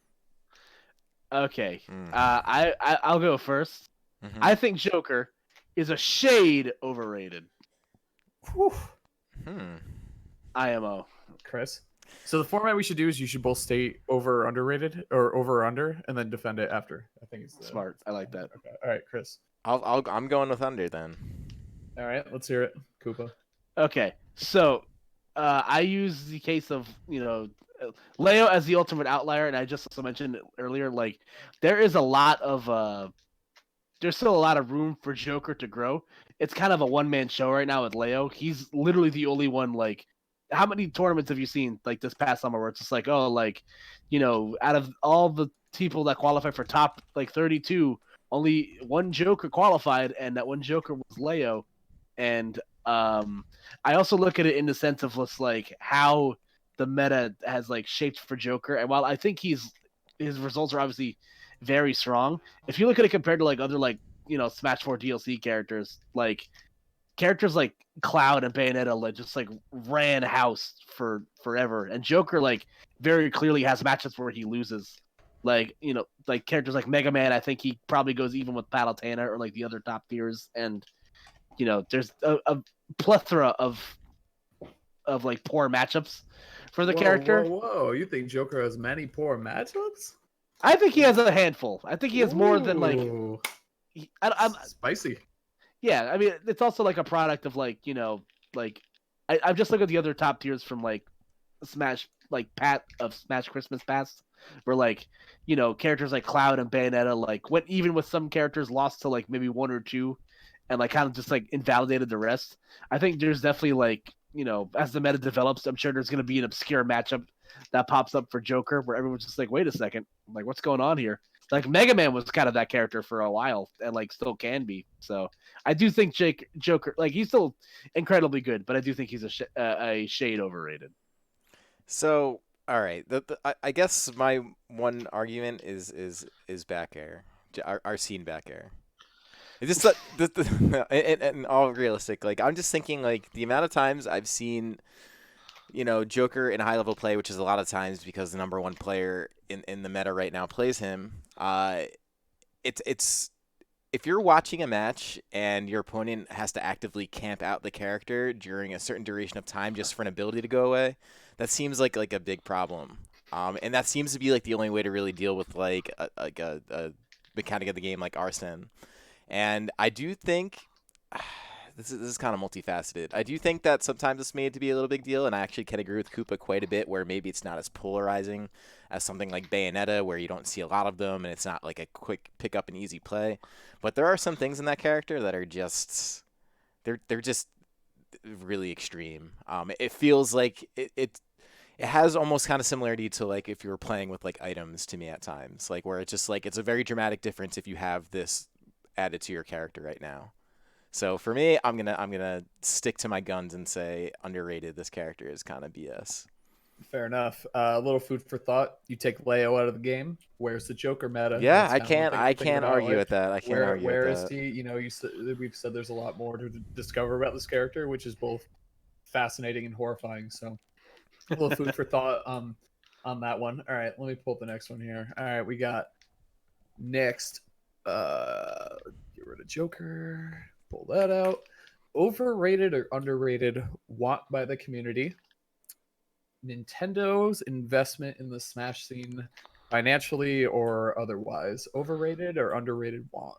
Okay, Mm. I'll go first. Mhm. I think Joker is a shade overrated. Whew. IMO. Chris. So the format we should do is you should both state over or underrated or over or under, and then defend it after. I think it's Smart. I like that. Okay. All right, Chris. I'm going with under then. All right, let's hear it, Koopa. Okay, so I use the case of Leo as the ultimate outlier, and I just also mentioned earlier, like there's still a lot of room for Joker to grow. It's kind of a one-man show right now with Leo. He's literally the only one. Like, how many tournaments have you seen like this past summer where it's just like, oh, like, out of all the people that qualify for top like 32, only one Joker qualified, and that one Joker was Leo. And I also look at it in the sense of just like how the meta has like shaped for Joker. And while I think his results are obviously very strong, if you look at it compared to like other like Smash 4 DLC characters like Cloud and Bayonetta like just like ran house for forever, and Joker like very clearly has matches where he loses. Like, like characters like Mega Man, I think he probably goes even with Palutena or like the other top tiers. And, there's a plethora of like poor matchups for the character. Whoa! You think Joker has many poor matchups? I think he has a handful. I think he has more than like, Ooh, I'm spicy. yeah. I mean, it's also like a product of like, like I'm just looking at the other top tiers from like Smash, like Smash Christmas Past, where like, characters like Cloud and Bayonetta like went even with some characters lost to like maybe one or two, and like kind of just like invalidated the rest. I think there's definitely like, as the meta develops, I'm sure there's going to be an obscure matchup that pops up for Joker where everyone's just like, wait a second, like what's going on here? Like Mega Man was kind of that character for a while and like still can be. So I do think Joker, like he's still incredibly good, but I do think he's a shade overrated. So, all right, I guess my one argument is back air, our scene back air. It's just and all realistic. Like I'm just thinking, like the amount of times I've seen, Joker in high level play, which is a lot of times because the number one player in the meta right now plays him. It's if you're watching a match and your opponent has to actively camp out the character during a certain duration of time just for an ability to go away, that seems like a big problem. And that seems to be like the only way to really deal with like a mechanic of the game like arson. And I do think this is kind of multifaceted. I do think that sometimes it's made to be a little big deal, and I actually can agree with Koopa quite a bit, where maybe it's not as polarizing as something like Bayonetta, where you don't see a lot of them, and it's not like a quick pick up and easy play. But there are some things in that character that are just they're just really extreme. It feels like it has almost kind of similarity to like if you were playing with like items to me at times, like where it's just like it's a very dramatic difference if you have this added to your character right now. So for me, I'm gonna stick to my guns and say underrated. This character is kind of BS. Fair enough. A little food for thought. You take Leo out of the game. Where's the Joker meta? Yeah, That's kind of one thing to think can't about. argue Like, with that. I can't argue with where is that. he? We've said there's a lot more to discover about this character, which is both fascinating and horrifying. So a little food for thought on that one. All right, let me pull up the next one here. All right, we got next. Get rid of Joker. Pull that out. Overrated or underrated want by the community. Nintendo's investment in the Smash scene, financially or otherwise. Overrated or underrated want?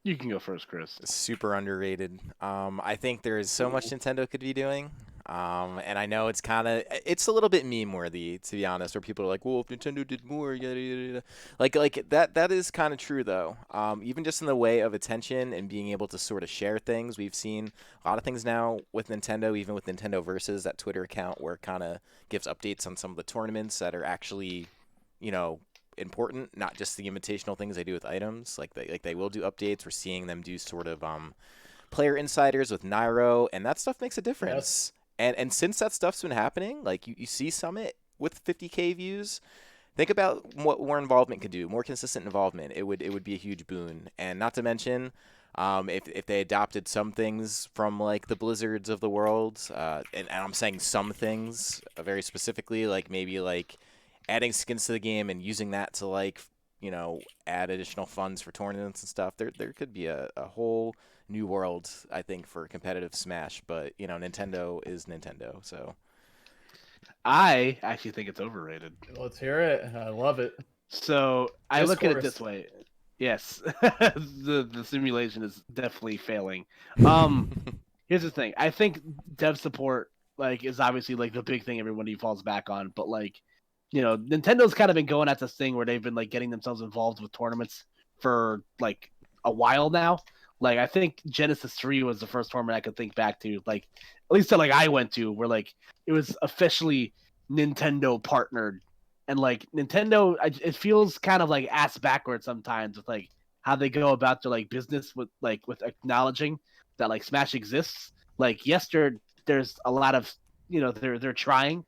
You can go first, Chris. Super underrated. I think there is so much Nintendo could be doing. And I know it's it's a little bit meme worthy, to be honest, where people are like, well, if Nintendo did more, yada, yada, yada. Like that is kind of true though. Even just in the way of attention and being able to sort of share things, we've seen a lot of things now with Nintendo, even with Nintendo Versus, that Twitter account where it kind of gives updates on some of the tournaments that are actually, important, not just the invitational things they do with items. Like they will do updates. We're seeing them do sort of player insiders with Nairo, and that stuff makes a difference. Yes. And since that stuff's been happening, like you see Summit with 50K views, think about what more involvement could do, more consistent involvement. It would be a huge boon. And not to mention, if they adopted some things from like the Blizzards of the world, and I'm saying some things very specifically, like maybe like adding skins to the game and using that to like add additional funds for tournaments and stuff, there could be a whole new world, I think, for competitive Smash. But Nintendo is Nintendo, so I actually think it's overrated. Let's hear it. I love it. So I look at it this way. Yes, the simulation is definitely failing. Here's the thing. I think dev support is obviously the big thing everybody falls back on, but Nintendo's kind of been going at this thing where they've been getting themselves involved with tournaments for a while now. I think Genesis 3 was the first tournament I could think back to, at least that I went to, where it was officially Nintendo partnered, and Nintendo, it feels kind of ass backwards sometimes with how they go about their business with with acknowledging that Smash exists. Yes, there's a lot of they're trying.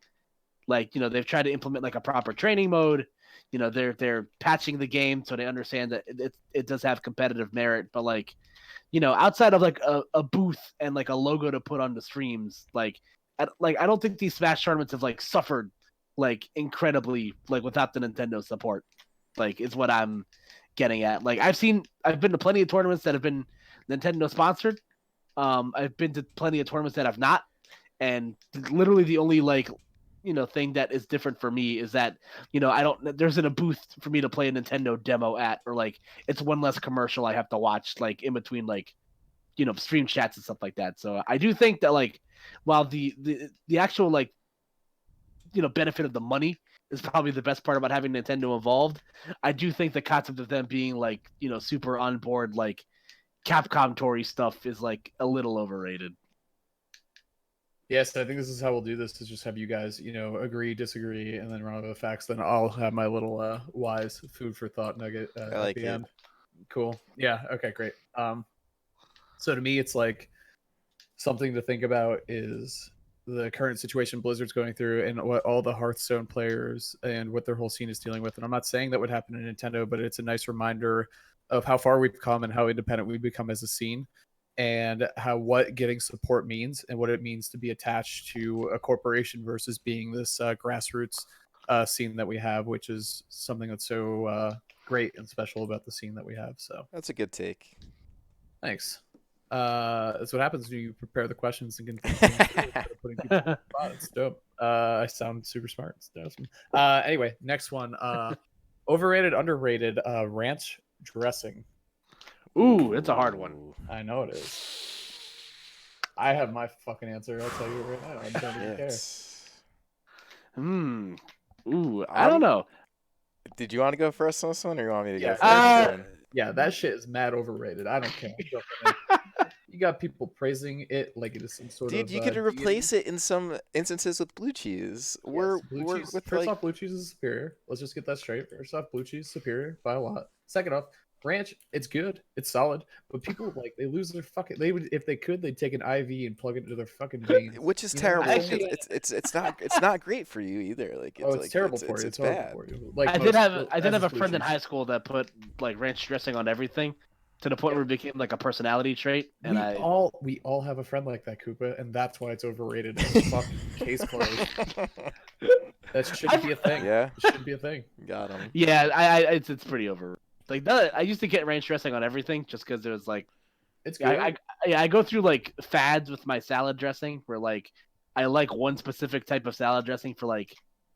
They've tried to implement a proper training mode. They're patching the game so they understand that it does have competitive merit. But outside of a booth and a logo to put on the streams, I don't think these Smash tournaments have suffered incredibly without the Nintendo support. Like, is what I'm getting at. Like, I've been to plenty of tournaments that have been Nintendo sponsored. I've been to plenty of tournaments that have not, and literally the only thing that is different for me is that there isn't a booth for me to play a Nintendo demo at, or like it's one less commercial I have to watch like in between stream chats and stuff like that. So I do think that like while the actual benefit of the money is probably the best part about having Nintendo involved, I do think the concept of them being super on board like Capcom Tory stuff is like a little overrated. Yes, I think this is how we'll do this, is just have you guys, agree, disagree, and then run over the facts. Then I'll have my little wise food for thought nugget at the end. Cool. Yeah, okay, great. So to me, it's like something to think about is the current situation Blizzard's going through and what all the Hearthstone players and what their whole scene is dealing with. And I'm not saying that would happen in Nintendo, but it's a nice reminder of how far we've come and how independent we've become as a scene, and what getting support means and what it means to be attached to a corporation versus being this grassroots scene that we have, which is something that's so great and special about the scene that we have. So that's a good take. Thanks. That's what happens when you prepare the questions and can putting people on the spot. It's dope. I sound super smart. It's awesome. Anyway, next one. Overrated, underrated, ranch dressing. Ooh, it's a hard one. I know it is. I have my fucking answer. I'll tell you right now. I don't even care. Ooh, I don't know. Did you want to go first on this one, or you want me to go first? Yeah, that shit is mad overrated. I don't care. You got people praising it like it is some sort of. Dude, you could replace it in some instances with blue cheese. First off, blue cheese is superior. Let's just get that straight. First off, blue cheese is superior by a lot. Second off, ranch, it's good, it's solid, but people they lose their fucking. They would, if they could, they'd take an IV and plug it into their fucking veins, which is terrible. It's not great for you either. Like it's terrible for you. It's bad for you. Like I did have a friend in high school that put like ranch dressing on everything, to the point where it became like a personality trait. And we all have a friend like that, Koopa, and that's why it's overrated. Fucking case closed. That shouldn't be a thing. Yeah, it shouldn't be a thing. Got him. Yeah, it's pretty over. Like I used to get ranch dressing on everything just because there was like, it's good. I go through like fads with my salad dressing where like I like one specific type of salad dressing for like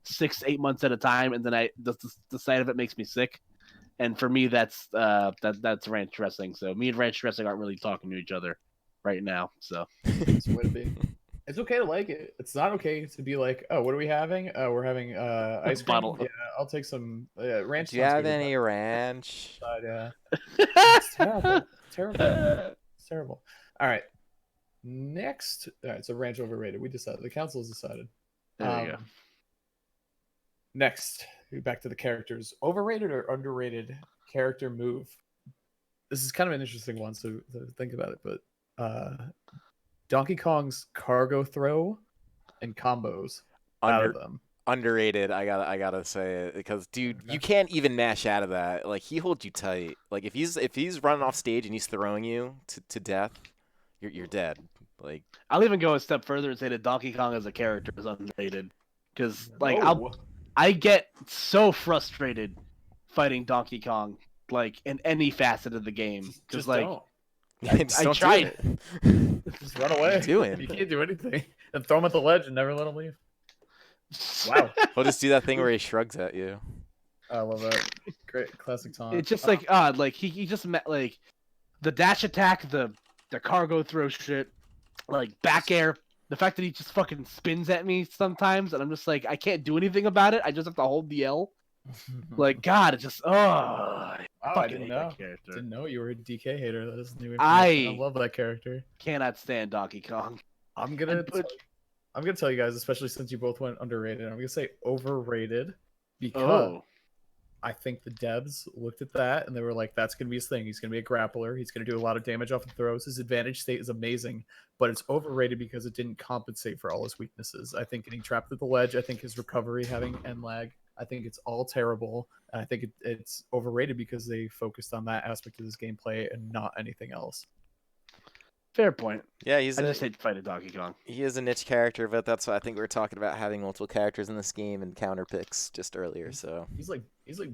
6-8 months at a time, and then the sight of it makes me sick. And for me, that's ranch dressing. So me and ranch dressing aren't really talking to each other right now. So it's the way to be. It's okay to like it. It's not okay to be like, oh, what are we having? We're having ice cream. Bottle. Yeah, I'll take some ranch. Do you have any ranch? Yeah. It's terrible. It's terrible. All right. Next. All right. So ranch overrated. We decided. The council has decided. There you go. Next, back to the characters. Overrated or underrated character move? This is kind of an interesting one, so think about it. But Donkey Kong's cargo throw and combos out of them. Underrated. I gotta say it, because dude, you can't even mash out of that. Like, he holds you tight. Like, if he's running off stage and he's throwing you to death, you're dead. Like, I'll even go a step further and say that Donkey Kong as a character is underrated, because like I get so frustrated fighting Donkey Kong, like in any facet of the game. Because like, I tried. Just run away. You can't do anything. And throw him at the ledge and never let him leave. Wow. He'll just do that thing where he shrugs at you. I love that. Great classic taunt. It's just like odd. Like he just met like the dash attack, the cargo throw shit, like back air. The fact that he just fucking spins at me sometimes, and I'm just like, I can't do anything about it. I just have to hold the L. Like, God, it's just, I didn't know. Didn't know you were a DK hater. That is new information. I love that character. Cannot stand Donkey Kong. I'm gonna tell you guys, especially since you both went underrated. I'm gonna say overrated because I think the devs looked at that and they were like, that's going to be his thing. He's going to be a grappler. He's going to do a lot of damage off the throws. His advantage state is amazing, but it's overrated because it didn't compensate for all his weaknesses. I think getting trapped at the ledge, I think his recovery, having end lag, I think it's all terrible. And I think it's overrated because they focused on that aspect of his gameplay and not anything else. Fair point. Yeah, I just hate fighting Donkey Kong. he is a niche character, but that's why I think we were talking about having multiple characters in this game and counter picks just earlier. So He's like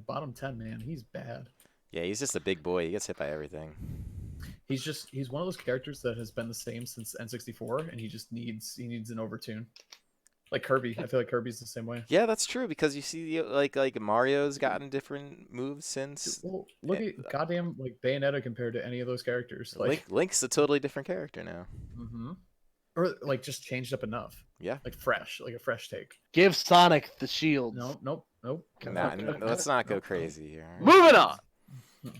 bottom 10, man. He's bad. yeah, he's just a big boy. He gets hit by everything. He's one of those characters that has been the same since N64, and he needs an overtune. Like Kirby, I feel like Kirby's the same way. Yeah, that's true because you see like Mario's gotten different moves since. Well, look at goddamn like Bayonetta compared to any of those characters. Like Link's a totally different character now. Or like just changed up enough. Yeah, like a fresh take. Give Sonic the shield. Nope. Nah, let's not go crazy here. Moving on.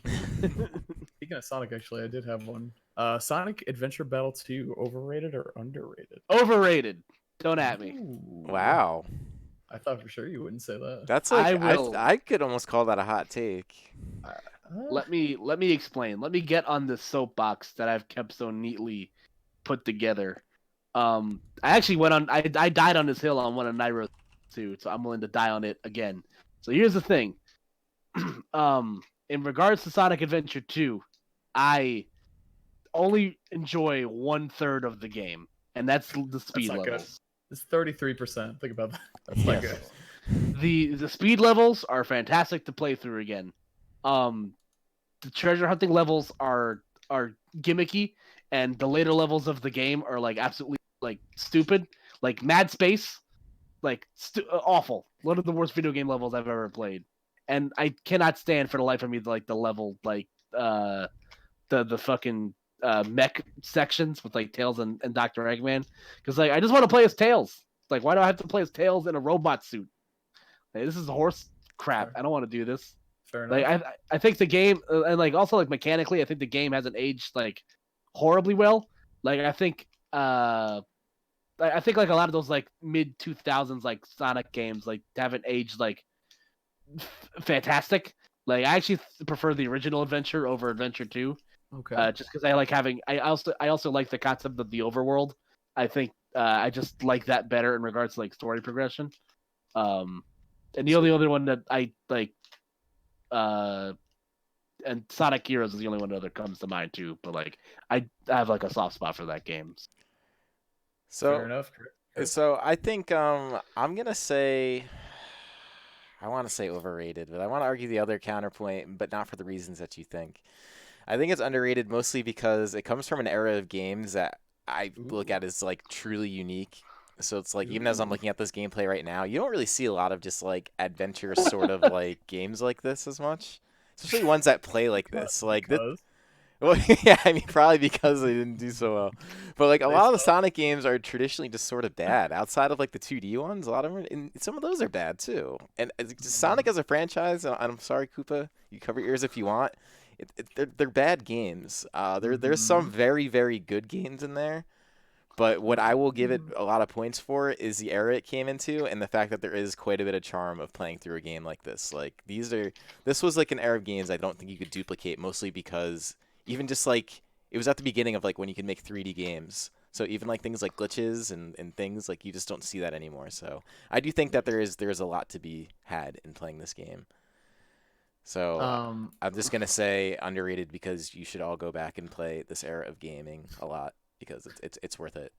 Speaking of Sonic, actually, I did have one. Sonic Adventure Battle 2, overrated or underrated? Overrated. Don't at me. Ooh. Wow. I thought for sure you wouldn't say that. That's like I could almost call that a hot take. Let me explain. Let me get on this soapbox that I've kept so neatly put together. I actually went on. I died on this hill on one of Nairo's too, so I'm willing to die on it again. So here's the thing. In regards to Sonic Adventure 2, I only enjoy 1/3 of the game, and that's the speed levels. Good. It's 33%. Think about that. That's not good. The speed levels are fantastic to play through again. The treasure hunting levels are gimmicky, and the later levels of the game are like absolutely like stupid, like Mad Space, like awful. One of the worst video game levels I've ever played, and I cannot stand for the life of me like the level like the fucking mech sections with like Tails and Dr. Eggman, because like I just want to play as Tails. Like, why do I have to play as Tails in a robot suit? Like, this is horse crap. Fair. I don't want to do this. Fair enough. Like I think the game and like also like mechanically, I think the game hasn't aged like horribly well. Like I think like a lot of those like mid 2000s like Sonic games like haven't aged like fantastic. Like I actually prefer the original Adventure over Adventure 2. Okay. Just because I like having, I also like the concept of the overworld. I think I just like that better in regards to like story progression. And the only other one that I like, and Sonic Heroes is the only one that comes to mind too. But like I have like a soft spot for that game. So fair enough. So I think I'm gonna say. I want to say overrated, but I want to argue the other counterpoint, but not for the reasons that you think. I think it's underrated mostly because it comes from an era of games that I look at as like truly unique. So it's like even as I'm looking at this gameplay right now, you don't really see a lot of just like adventure sort of like games like this as much, especially ones that play like this. Like well, yeah, I mean probably because they didn't do so well. But like a lot of the Sonic games are traditionally just sort of bad. Outside of like the 2D ones, a lot of them, and some of those are bad too. And Sonic as a franchise, and I'm sorry, Koopa, you cover your ears if you want. They're bad games. There's some very, very good games in there, but what I will give it a lot of points for is the era it came into and the fact that there is quite a bit of charm of playing through a game like this. Like this was like an era of games I don't think you could duplicate, mostly because even just like it was at the beginning of like when you could make 3D games. So even like things like glitches and things like you just don't see that anymore. So I do think that there is a lot to be had in playing this game. So I'm just gonna say underrated because you should all go back and play this era of gaming a lot because it's worth it.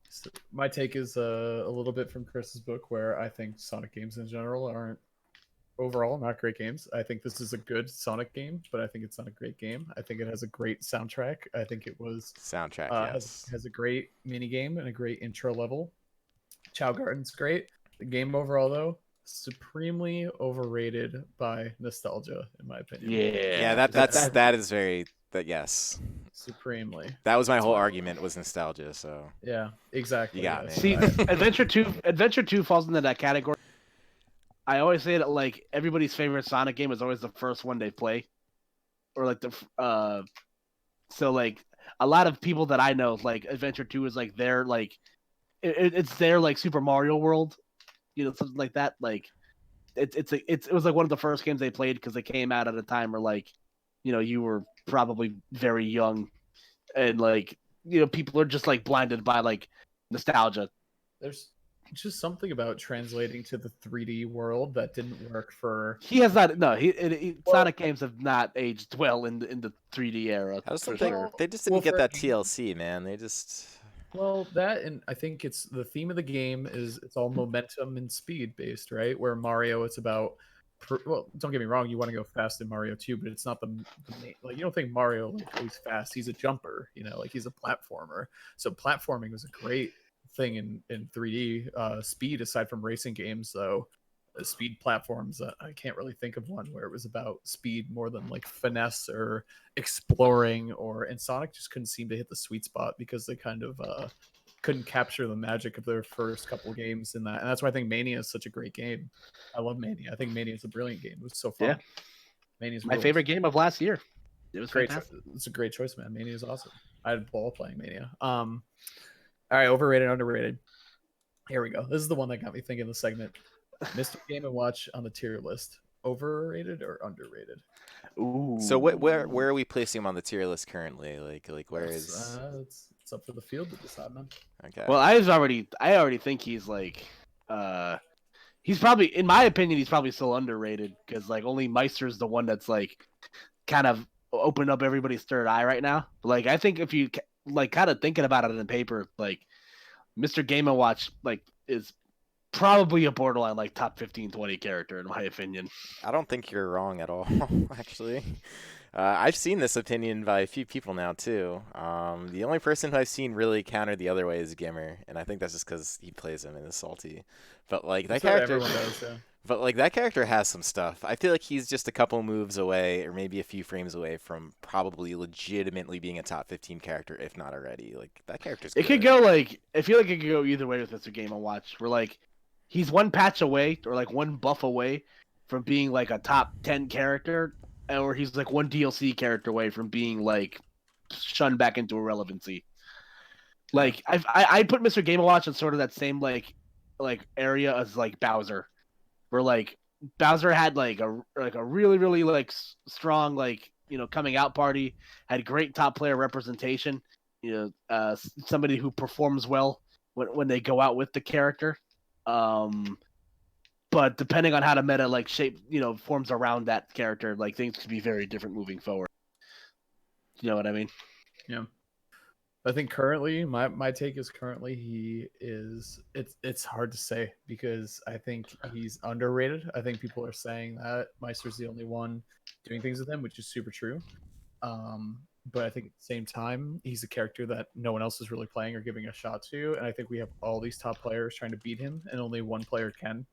So my take is a little bit from Chris's book, where I think Sonic games in general aren't overall not great games. I think this is a good Sonic game, but I think it's not a great game. I think it has a great soundtrack. I think it was yes. has a great mini game and a great intro level. Chow Garden's great. The game overall though, supremely overrated by nostalgia, in my opinion. Yeah, that is very yes. Supremely. That was my whole argument was nostalgia. So yeah, exactly. You got me. See, Adventure 2 falls into that category. I always say that like everybody's favorite Sonic game is always the first one they play, or like so like a lot of people that I know like Adventure 2 is like their like it's their like Super Mario World, you know, something like that. Like it was like one of the first games they played because they came out at a time where like, you know, you were probably very young, and like, you know, people are just like blinded by like nostalgia. just something about translating to the 3D world that didn't work for. He has not. No, Well, Sonic games have not aged well in the 3D era I just for don't think sure. they just well, didn't get for a that game, TLC, man. They just well, that and I think it's the theme of the game is it's all momentum and speed based, right? Where Mario, it's about well, don't get me wrong, you want to go fast in Mario too, but it's not the main, like you don't think Mario like goes fast. He's a jumper, like he's a platformer. So platforming was a great thing in 3D. Speed aside from racing games, though, speed platforms, I can't really think of one where it was about speed more than like finesse or exploring. And Sonic just couldn't seem to hit the sweet spot because they kind of couldn't capture the magic of their first couple games in that. And that's why I think Mania is such a great game. I love Mania. I think Mania is a brilliant game. It was so fun. Yeah. Mania's My rules. favorite game of last year. It was Great. fantastic. It's a great choice, man. Mania is awesome. I had a ball playing Mania. All right, overrated, underrated. Here we go. This is the one that got me thinking the segment. Mr. Game and Watch on the tier list. Overrated or underrated? Ooh. So where are we placing him on the tier list currently? Like where It's, is? it's up for the field to decide, man. Okay. Well, I already think he's like, he's probably, in my opinion, he's probably still underrated because like only Meister's the one that's like kind of opened up everybody's third eye right now. Like I think if you like kind of thinking about it in paper, like Mr. Game and Watch like is probably a borderline like top 15, 20 character in my opinion. I don't think you're wrong at all, actually. I've seen this opinion by a few people now too. The only person who I've seen really counter the other way is Gimmer, and I think that's just because he plays him and is salty. But like that character, does, yeah. but like that character has some stuff. I feel like he's just a couple moves away, or maybe a few frames away from probably legitimately being a top 15 character, if not already. Like that character's. It could go like I feel like it could go either way with Mr. Game and Watch. Where like he's one patch away or like one buff away from being like a top 10 character, or he's like one DLC character away from being like shunned back into irrelevancy. Like I put Mr. Game and Watch in sort of that same like area as like Bowser, where like Bowser had like a really really like strong like coming out party, had great top player representation, somebody who performs well when they go out with the character. But depending on how the meta like shape forms around that character, like things could be very different moving forward. You know what I mean? Yeah. I think currently my take is it's hard to say because I think he's underrated. I think people are saying that Meister's the only one doing things with him, which is super true. But I think at the same time, he's a character that no one else is really playing or giving a shot to. And I think we have all these top players trying to beat him, and only one player can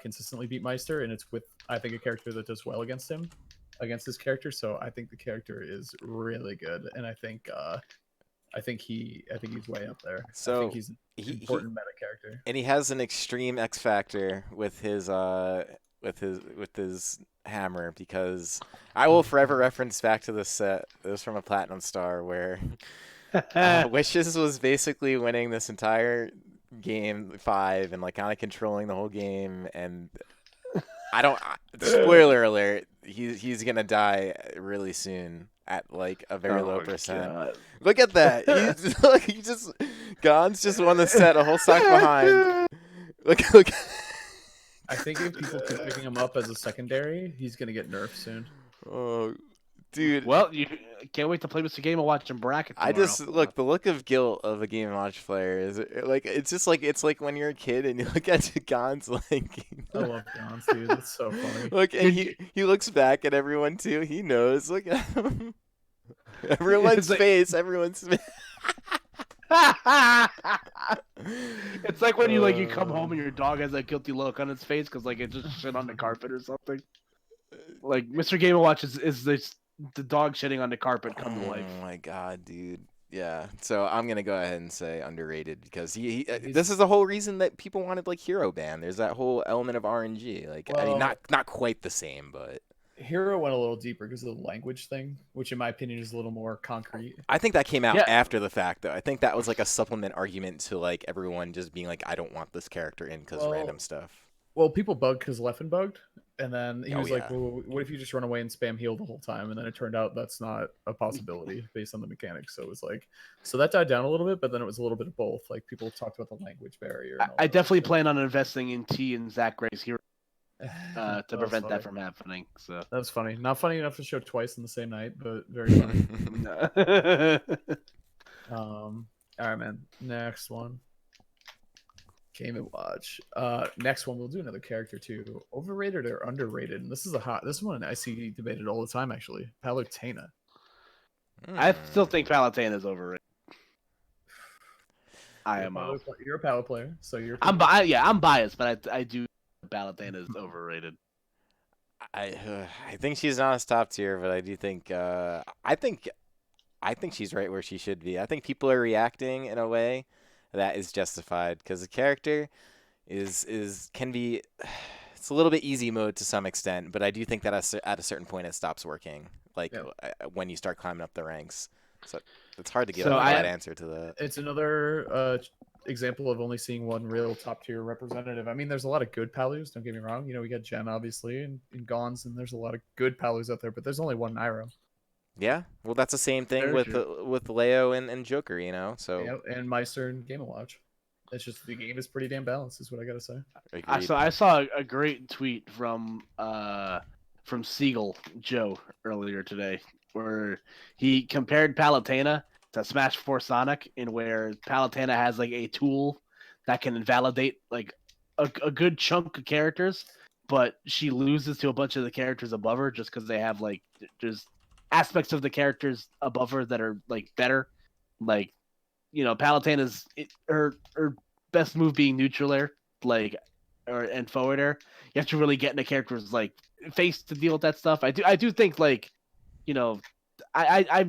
consistently beat Meister, and it's with I think a character that does well against this character. So I think the character is really good, and I think he's way up there. So I think he's an important meta character, and he has an extreme X factor with his hammer, because I will forever reference back to this set. It was from a Platinum Star where Wishes was basically winning this entire game 5 and like kind of controlling the whole game, and spoiler alert, he's gonna die really soon at like a very low percent. God. Look at that. Gon's just won the set a whole stack behind. Look. I think if people keep picking him up as a secondary, he's gonna get nerfed soon. Oh, dude. Well, you can't wait to play Mr. Game and watch him bracket tomorrow. I just look, the look of guilt of a Game and Watch player is like it's like when you're a kid and you look at Gon's like. I love Gon's, dude. It's so funny. Look, and he looks back at everyone too. He knows. Look at him. Everyone's face. Everyone's face. It's like when you come home and your dog has that guilty look on its face because like it just shit on the carpet or something. Like Mr. Game and Watch is the dog shitting on the carpet come to life. Oh my god, dude. Yeah. So I'm gonna go ahead and say underrated because he this is the whole reason that people wanted like Hero Ban. There's that whole element of RNG. Like I mean, not quite the same, but. Hero went a little deeper because of the language thing, which in my opinion is a little more concrete. I think that came out after the fact, though. I think that was like a supplement argument to like everyone just being like, I don't want this character in because random stuff. Well, people bugged because Leffen bugged, And then he Oh, was like, yeah. well, what if you just run away and spam heal the whole time? And then it turned out that's not a possibility based on the mechanics. So it was like, so that died down a little bit, but then it was a little bit of both. Like people talked about the language barrier. And all I that definitely shit. plan on investing in T and Zach Gray's hero to That was prevent funny. that from happening. So That was funny. Not funny enough to show twice in the same night, but very funny. All right, man. Next one. Game and watch. Next one, we'll do another character too. Overrated or underrated? And this is this one I see debated all the time actually. Palutena. I still think Palutena is overrated. IMO. You're a Palo player, so you're. I'm biased, but I do. Palutena is overrated. I think she's not as top tier, but I do think I think she's right where she should be. I think people are reacting in a way that is justified because the character can be it's a little bit easy mode to some extent, but I do think that at a certain point it stops working. Like when you start climbing up the ranks, so it's hard to give a right answer to that. It's another example of only seeing one real top tier representative. I mean, there's a lot of good Palus. Don't get me wrong. You know, we got Jen obviously and Gons, and there's a lot of good Palus out there, but there's only one Nairo. Yeah, well, that's the same thing with Leo and Joker, you know. So and Meister and Game & Watch. It's just the game is pretty damn balanced, is what I gotta say. I saw a great tweet from Siegel Joe earlier today, where he compared Palutena to Smash 4 Sonic, in where Palutena has like a tool that can invalidate like a good chunk of characters, but she loses to a bunch of the characters above her just because they have like just aspects of the characters above her that are like better. Like, you know, Palutena's her best move being neutral air, like, and forward air. You have to really get into characters like face to deal with that stuff. I do think, like, you know, I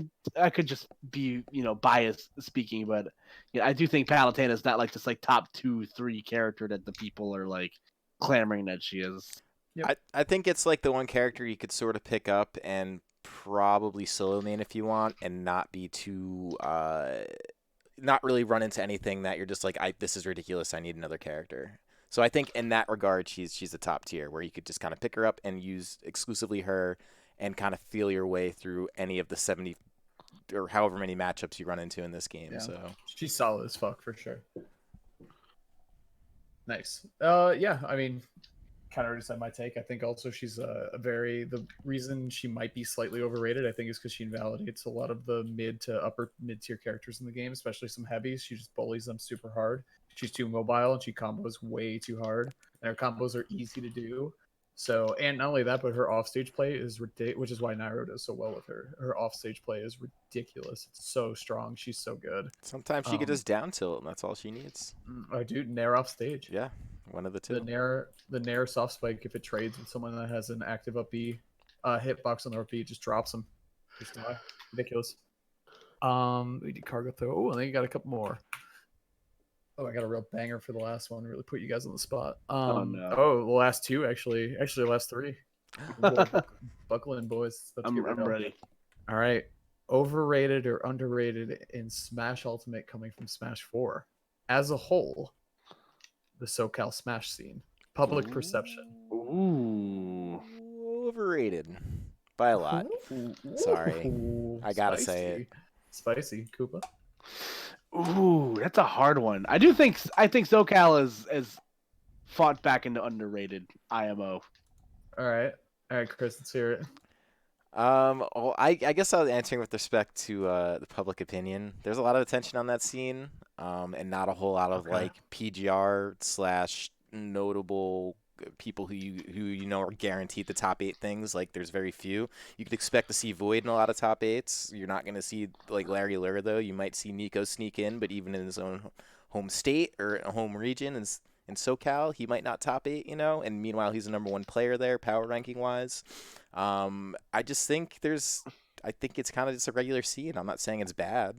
could just be, you know, biased speaking, but yeah, I do think Palutena is not like this like top 2-3 character that the people are like clamoring that she is. Yep. I think it's like the one character you could sort of pick up and probably solo main if you want, and not be too not really run into anything that you're just like, this is ridiculous, I need another character. So I think in that regard she's a top tier, where you could just kind of pick her up and use exclusively her and kind of feel your way through any of the 70 or however many matchups you run into in this game. Yeah. So she's solid as fuck for sure. Nice. Yeah, I mean, kind of already said my take. I think also she's the reason she might be slightly overrated, I think, is because she invalidates a lot of the mid tier characters in the game, especially some heavies. She just bullies them super hard. She's too mobile and she combos way too hard, and her combos are easy to do. So, and not only that, but her offstage play is ridiculous, which is why Nairo does so well with her. Her offstage play is ridiculous. It's so strong. She's so good. Sometimes she could just down tilt, and that's all she needs. Oh, dude, Nair off stage. Yeah, one of the two. The Nair soft spike, if it trades with someone that has an active up B, hitbox on the up B, just drops them. Just ridiculous. We did cargo throw. Oh, and then you got a couple more. Oh, I got a real banger for the last one. Really put you guys on the spot. The last two actually the last three. Buckle in, boys. I'm ready. All right. Overrated or underrated in Smash Ultimate coming from Smash 4 as a whole. The SoCal Smash scene. Public perception. Ooh. Overrated by a lot. Sorry. I gotta say it. Spicy. Koopa. Ooh, that's a hard one. I think SoCal is fought back into underrated IMO. All right, Chris, let's hear it. Well, I guess I was answering with respect to the public opinion. There's a lot of attention on that scene, and not a whole lot of like PGR / notable people who you know are guaranteed the top 8 things. Like, there's very few. You could expect to see Void in a lot of top 8s. You're not going to see like Larry Lure, though. You might see Nico sneak in, but even in his own home state or home region in SoCal, he might not top 8, you know. And meanwhile, he's the #1 player there, power ranking wise. I just think I think it's kind of just a regular scene. I'm not saying it's bad,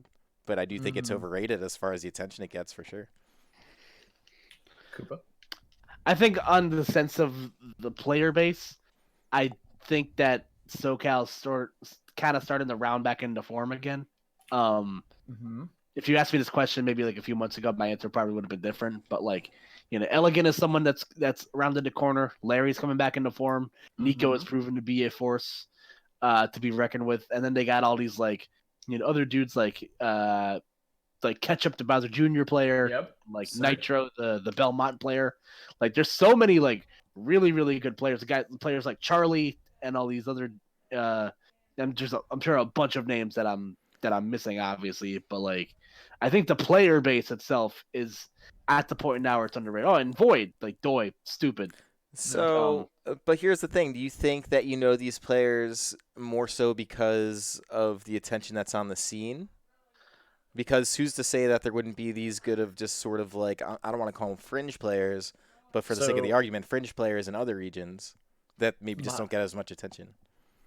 but I do think it's overrated as far as the attention it gets, for sure. Koopa? I think on the sense of the player base, I think that SoCal kind of starting to round back into form again. If you asked me this question maybe like a few months ago, my answer probably would have been different. But like, Elegant is someone that's rounded the corner. Larry's coming back into form. Nico has proven to be a force to be reckoned with. And then they got all these other dudes like Ketchup, the Bowser Jr. player, Yep. like Sick. Nitro, the Belmont player. Like there's so many really really good players. Players like Charlie and all these other. I'm sure a bunch of names that I'm missing, obviously, but I think the player base itself is at the point now where it's underrated. Oh, and Void, Doi, stupid. So, but here's the thing: do you think that these players more so because of the attention that's on the scene? Because who's to say that there wouldn't be these good of just sort of I don't want to call them fringe players, but for the sake of the argument, fringe players in other regions that maybe just don't get as much attention.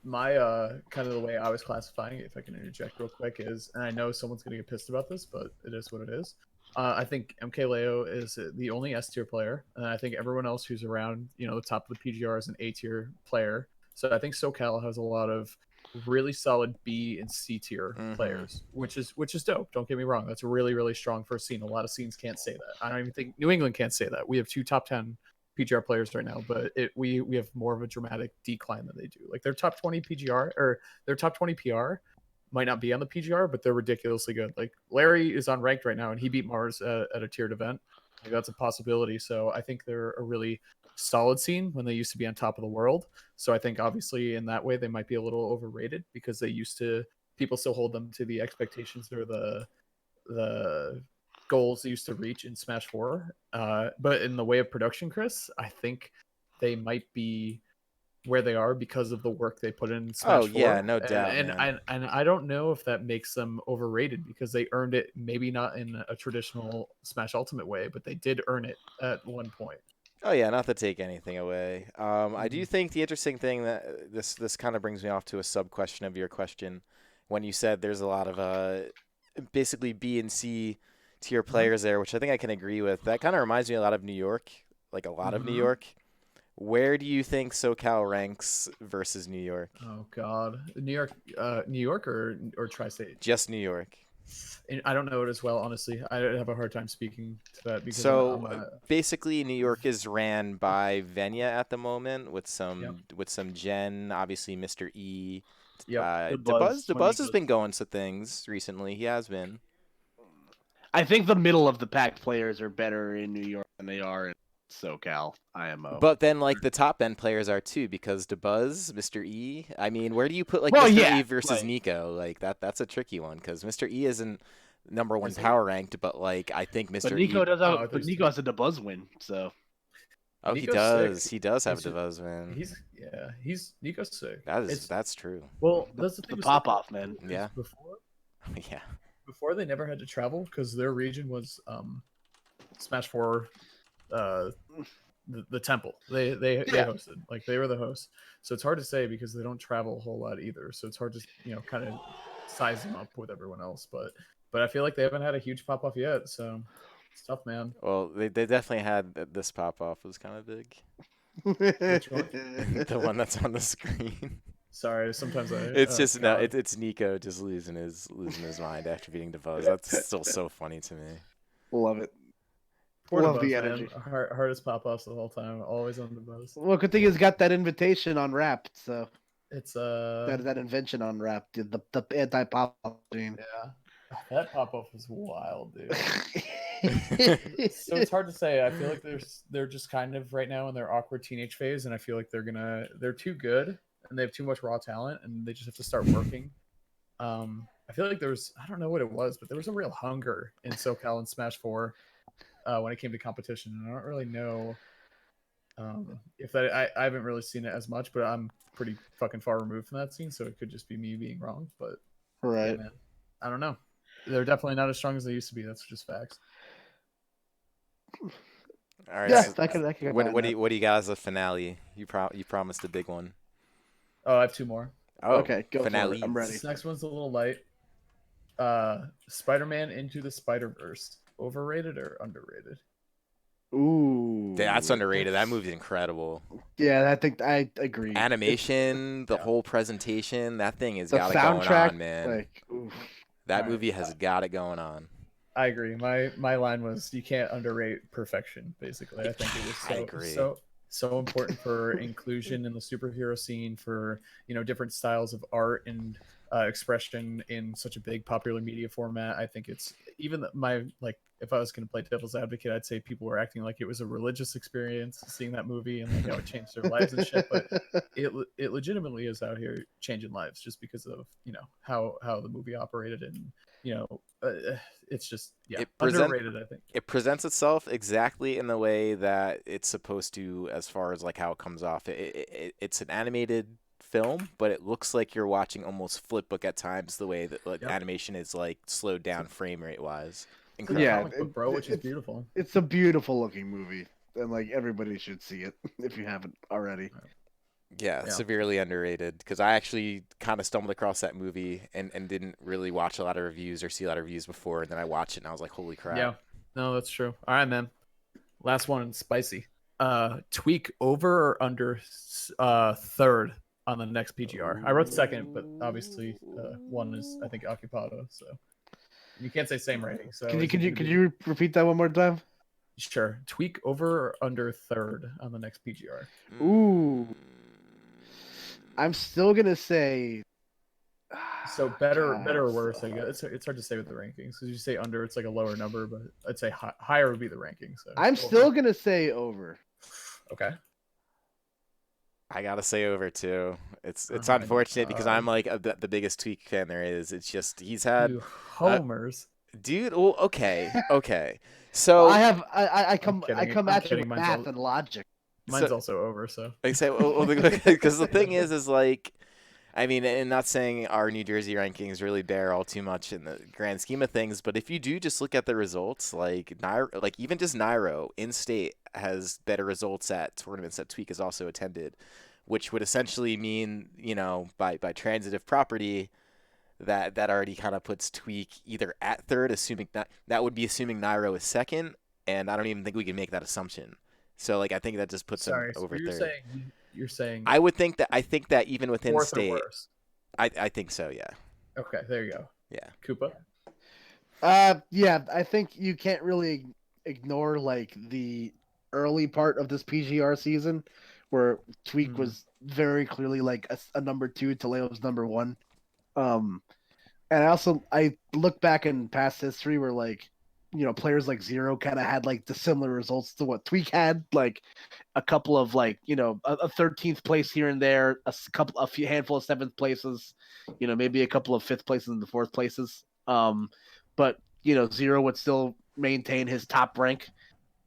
My kind of the way I was classifying it, if I can interject real quick, is, and I know someone's gonna get pissed about this, but it is what it is. I think MKLeo is the only S tier player, and I think everyone else who's around, the top of the PGR is an A tier player. So I think SoCal has a lot of really solid B and C tier players, which is dope. Don't get me wrong, that's really really strong for a scene. A lot of scenes can't say that. I don't even think New England can't say that. We have 2 top 10 PGR players right now, but we have more of a dramatic decline than they do. Like their top 20 PGR or their top 20 PR might not be on the PGR, but they're ridiculously good. Like Larry is on ranked right now, and he beat Mars at a tiered event. Like that's a possibility. So I think they're a really solid scene when they used to be on top of the world. So I think obviously in that way they might be a little overrated because people still hold them to the expectations or the goals they used to reach in Smash 4. But in the way of production, Chris, I think they might be where they are because of the work they put in Smash 4. Yeah, no doubt. And I don't know if that makes them overrated because they earned it, maybe not in a traditional Smash Ultimate way, but they did earn it at one point. Oh yeah, not to take anything away. I do think the interesting thing that this kind of brings me off to a sub question of your question, when you said there's a lot of basically B and C tier players there, which I think I can agree with. That kind of reminds me a lot of New York, of New York. Where do you think SoCal ranks versus New York? Oh God, New York or Tri-State? Just New York. I don't know it as well, honestly. I have a hard time speaking to that because basically New York is ran by Venya at the moment with some Gen, obviously Mr. E. Yep. The Buzz has been going some things recently. He has been. I think the middle of the pack players are better in New York than they are in SoCal IMO. But then the top end players are too, because DeBuzz, Mr. E. I mean, where do you put Mr. E versus Nico? That's a tricky one because Mr. E isn't number 1 power ranked, but I think Mr. Nico E. Nico has a DeBuzz win, so. Oh, Nico's he does. sick. He does have a DeBuzz win. He's Nico's sick. That's true. Well, that's the thing. The pop off, man. Yeah. Yeah. Before they never had to travel because their region was Smash 4 the temple. They hosted, they were the hosts. So it's hard to say because they don't travel a whole lot either. So it's hard to kind of size them up with everyone else. But I feel like they haven't had a huge pop off yet. So it's tough, man. Well, they definitely had this pop off was kind of big. Which one? The one that's on the screen. Sorry, sometimes it's Nico just losing his mind after beating DeBuzz. That's still so funny to me. Love it. Love the energy. Hardest pop offs the whole time. Always on DeBuzz. Well, good thing he's got that invitation on Wrapped, so it's that invention on Wrapped, the anti pop off machine. Yeah. That pop off was wild, dude. So it's hard to say. I feel like they're just kind of right now in their awkward teenage phase, and I feel like they're too good and they have too much raw talent, and they just have to start working. I feel like I don't know what it was, but there was a real hunger in SoCal and Smash 4 when it came to competition, and I don't really know if that. I haven't really seen it as much, but I'm pretty fucking far removed from that scene, so it could just be me being wrong. But right, yeah, man, I don't know. They're definitely not as strong as they used to be. That's just facts. All right. Yeah, so that could what do you got as a finale? You promised a big one. Oh, I have 2 more. Oh, okay, go finale. For it. I'm ready. This next one's a little light. Spider-Man Into the Spider-Verse. Overrated or underrated? Ooh, That's underrated. That movie's incredible. Yeah, I think I agree. Animation, the whole presentation, that thing has The got it going soundtrack, on, man. oof. That movie has got it going on. I agree. My line was you can't underrate perfection. Basically, I think it I was agree. so important for inclusion in the superhero scene, for different styles of art and expression in such a big popular media format. I think it's even my like if I was going to play devil's advocate, I'd say people were acting like it was a religious experience seeing that movie and like how it changed their lives and shit. But it legitimately is out here changing lives just because of how the movie operated and it's just underrated. I think it presents itself exactly in the way that it's supposed to, as far as like how it comes off. It's an animated film, but it looks like you're watching almost flipbook at times, the way that like animation is like slowed down frame rate wise. Incredible. Yeah, comic book, bro, which is beautiful. It's a beautiful looking movie, and like everybody should see it if you haven't already. Yeah, severely underrated, because I actually kind of stumbled across that movie and didn't really watch a lot of reviews or see a lot of reviews before, and then I watched it and I was like, holy crap. Yeah, no, that's true. All right, man. Last one, spicy. Tweak over or under third on the next PGR. I wrote second, but obviously one is I think Occupado, so you can't say same rating. So Could you repeat that one more time? Sure. Tweak over or under third on the next PGR. Ooh. I'm still gonna say. So better or worse? I guess it's hard to say with the rankings because you say under, it's like a lower number, but I'd say higher would be the ranking. So I'm still gonna say over. Okay. I gotta say over too. It's unfortunate because I'm like the biggest Tweak fan there is. It's just he's had homers. Dude, well, okay. So I come at you with math and logic. Mine's also over, so. I say, because the thing is like, I mean, and not saying our New Jersey rankings really bear all too much in the grand scheme of things, but if you do just look at the results, like even just Nairo in-state has better results at tournaments that Tweak has also attended, which would essentially mean, by transitive property, that already kind of puts Tweak either at third, assuming that would be assuming Nairo is second, and I don't even think we can make that assumption. So like I think that just puts him over third. You're saying I think that even within state, I think so. Yeah. Okay, there you go. Yeah. Koopa. Yeah, I think you can't really ignore like the early part of this PGR season, where Tweak was very clearly like a number 2 to Leo's number 1. And I look back in past history where like players like Zero kind of had like the similar results to what Tweak had, like a couple of like a 13th place here and there, a few handful of 7th places, maybe a couple of 5th places and the 4th places. But Zero would still maintain his top rank,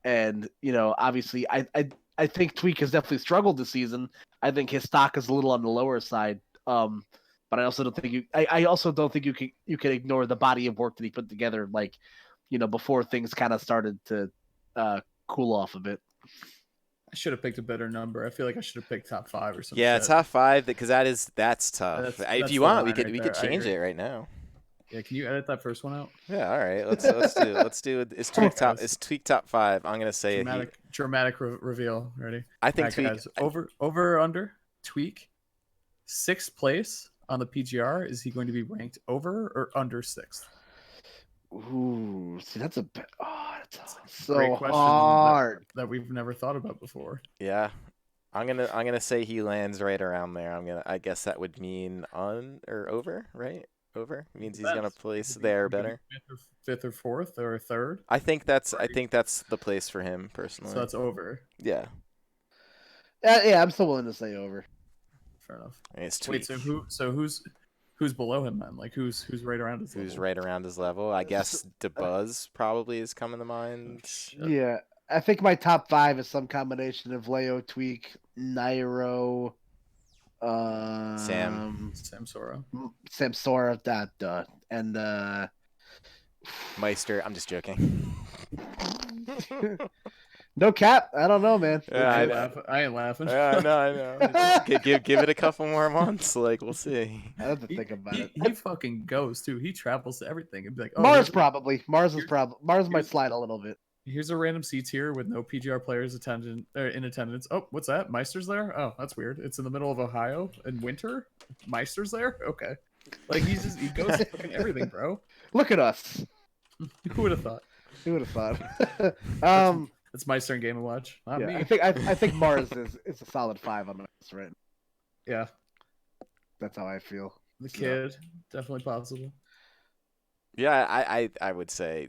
and obviously I think Tweak has definitely struggled this season. I think his stock is a little on the lower side. But I also don't think I also don't think you can ignore the body of work that he put together, like before things kind of started to cool off a bit. I should have picked a better number. I feel like I should have picked top 5 or something. Yeah, top 5, because that's tough. If you want, we could change it right now. Yeah, can you edit that first one out? Yeah, all right. Let's do it. It's Tweak top 5. I'm gonna say dramatic reveal. Ready? I think Tweak guys, over or under Tweak 6th place on the PGR. Is he going to be ranked over or under 6th? Ooh, see, that's so great question hard that we've never thought about before. Yeah, I'm gonna say he lands right around there. I guess that would mean on or over, right? Over means he's gonna place there better. 5th or 4th or 3rd. I think that's the place for him personally. So that's over. Yeah. Yeah, I'm still willing to say over. Fair enough. It's Wait, so who's below him then? Like who's right around his level? Who's right around his level? I guess DeBuzz probably is coming to mind. Yeah, I think my top 5 is some combination of Leo, Tweak, Nairo, Samsora, and Meister. I'm just joking. No cap. I don't know, man. Yeah, I ain't laughing. I know. Give it a couple more months. Like we'll see. I have to think about it. He fucking goes too. He travels to everything and be like, Mars probably. Mars might slide a little bit. Here's a random C tier with no PGR players in attendance. Oh, what's that? Meister's there? Oh, that's weird. It's in the middle of Ohio in winter. Meister's there? Okay. Like he goes to fucking everything, bro. Look at us. Who would have thought? Who would have thought? It's my turn. Game and Watch. Not Yeah, me. I think Mars is a solid 5 on my list, right? Yeah, That's how I feel. the So, kid, definitely possible. Yeah, I would say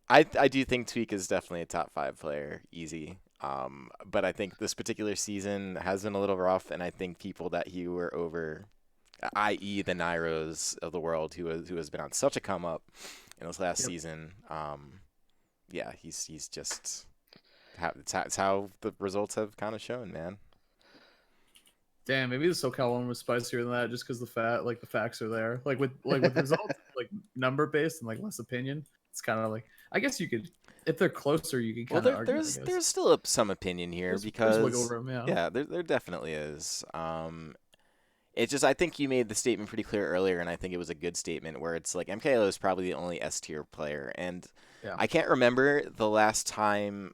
I do think Tweak is definitely a top 5 player, easy. But I think this particular season has been a little rough, and I think people that he were over, i.e. the Nairos of the world, who has been on such a come up in this last season. Yeah, he's just it's how the results have kind of shown, man. Damn, maybe the SoCal one was spicier than that, just because the facts are there. Like with results, like number based and like less opinion. It's kind of like, I guess you could, if they're closer, you can kind of argue. There's still some opinion here because there's wiggle room, yeah, there definitely is. It's just I think you made the statement pretty clear earlier, and I think it was a good statement where it's like MKLeo is probably the only S tier player, and I can't remember the last time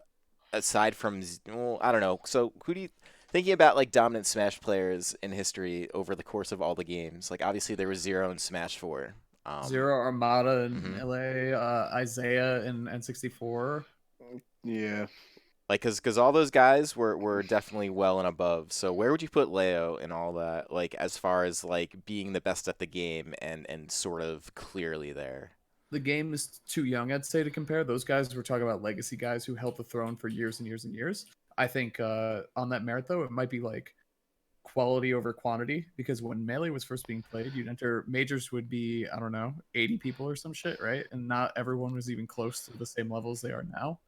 aside from I don't know. So who do you thinking about like dominant Smash players in history over the course of all the games? Like obviously there was Zero in Smash 4. Zero, Armada in LA, Isaiah in N64. Yeah. Like, cause all those guys were definitely well and above. So where would you put Leo in all that? Like as far as like being the best at the game and sort of clearly there. The game is too young, I'd say, to compare. Those guys, we're talking about legacy guys who held the throne for years and years and years. I think on that merit, though, it might be like quality over quantity, because when Melee was first being played, you'd enter majors would be, I don't know, 80 people or some shit, right? And not everyone was even close to the same levels they are now.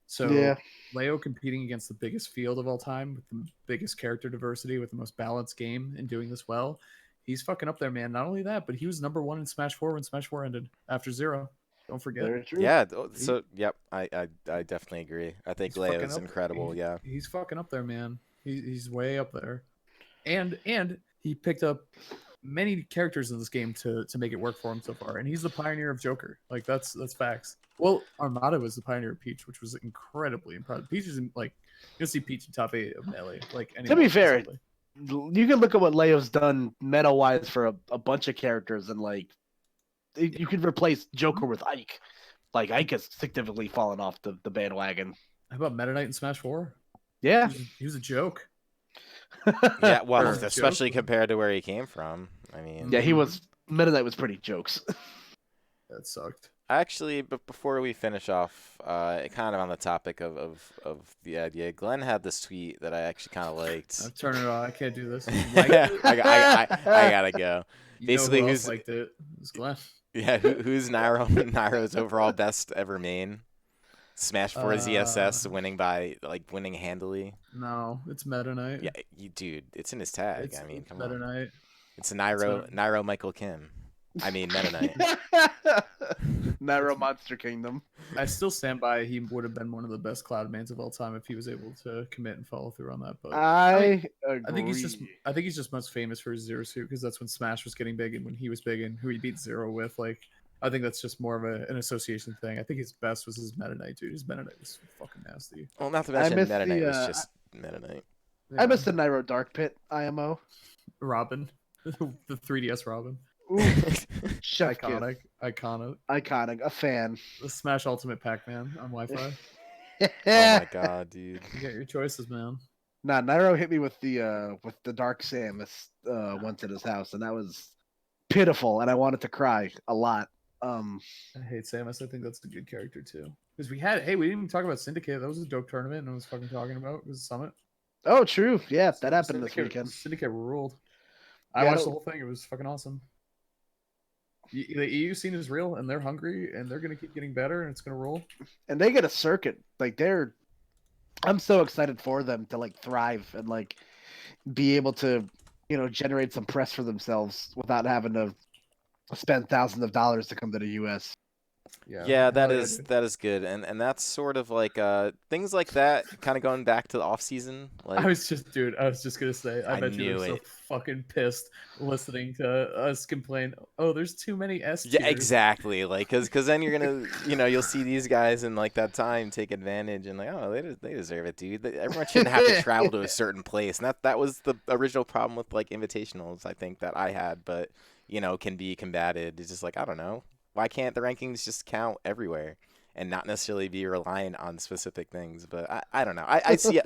So Leo competing against the biggest field of all time, with the biggest character diversity, with the most balanced game, and doing this well, he's fucking up there, man. Not only that, but he was number 1 in Smash 4 when Smash 4 ended after Zero. Don't forget. Very true. Yeah. So yep, I definitely agree. I think Leo is incredible. Yeah. He's fucking up there, man. He's way up there, and he picked up many characters in this game to make it work for him so far. And he's the pioneer of Joker. Like that's facts. Well, Armada was the pioneer of Peach, which was incredibly impressive. Peach is like, you'll see Peach in top 8 of Melee. Like to be fair, you can look at what Leo's done meta wise for a bunch of characters, and like you could replace Joker with Ike. Like Ike has significantly fallen off the bandwagon. How about Meta Knight in Smash 4? Yeah, he was a joke. Yeah, well, especially compared to where he came from. I mean, yeah, he was. Meta Knight was pretty jokes. That sucked. Actually, but before we finish off, kind of on the topic of the idea, Glenn had this tweet that I actually kind of liked. I'm turning it on. I can't do this. I gotta go. Basically, who's liked it? It was Glenn. Yeah, who's Nairo's overall best ever main? Smash 4 ZSS winning handily. No, it's Meta Knight. Yeah, dude, it's in his tag. I mean, come on. Meta Knight. It's Nairo Michael Kim. I mean, Meta Knight. Nairo Monster Kingdom. I still stand by he would have been one of the best Cloud mains of all time if he was able to commit and follow through on that. But I think he's just most famous for his Zero Suit, because that's when Smash was getting big and when he was big and who he beat Zero with. Like, I think that's just more of an association thing. I think his best was his Meta Knight, dude. His Meta Knight was fucking nasty. Well, not to mention Meta Knight was just Meta Knight. Yeah. I missed the Nairo Dark Pit IMO. Robin. The 3DS Robin. Iconic. A fan. The Smash Ultimate Pac-Man on Wi-Fi. Oh my god, dude! You get your choices, man. Nah, Nairo hit me with the Dark Samus once at his house, and that was pitiful, and I wanted to cry a lot. I hate Samus. I think that's a good character too. Because we didn't even talk about Syndicate. That was a dope tournament, and I was fucking talking about it was a Summit. Oh, true. Yeah, that happened this weekend. Syndicate ruled. I watched the whole thing. It was fucking awesome. The EU scene is real, and they're hungry, and they're gonna keep getting better, and it's gonna roll. And they get a circuit. Like I'm so excited for them to like thrive and like be able to, generate some press for themselves without having to spend thousands of dollars to come to the US. Yeah, that is good, and that's sort of like things like that, kind of going back to the off season. Like I was just gonna say, I bet you were so fucking pissed listening to us complain. Oh, there's too many S tiers. Yeah, exactly. Like, cause then you're gonna, you'll see these guys in like that time take advantage and like, oh, they deserve it, dude. Everyone shouldn't have to travel to a certain place, and that was the original problem with like invitationals. I think that I had, but can be combated. It's just like, I don't know. why can't the rankings just count everywhere and not necessarily be reliant on specific things? But I don't know. I see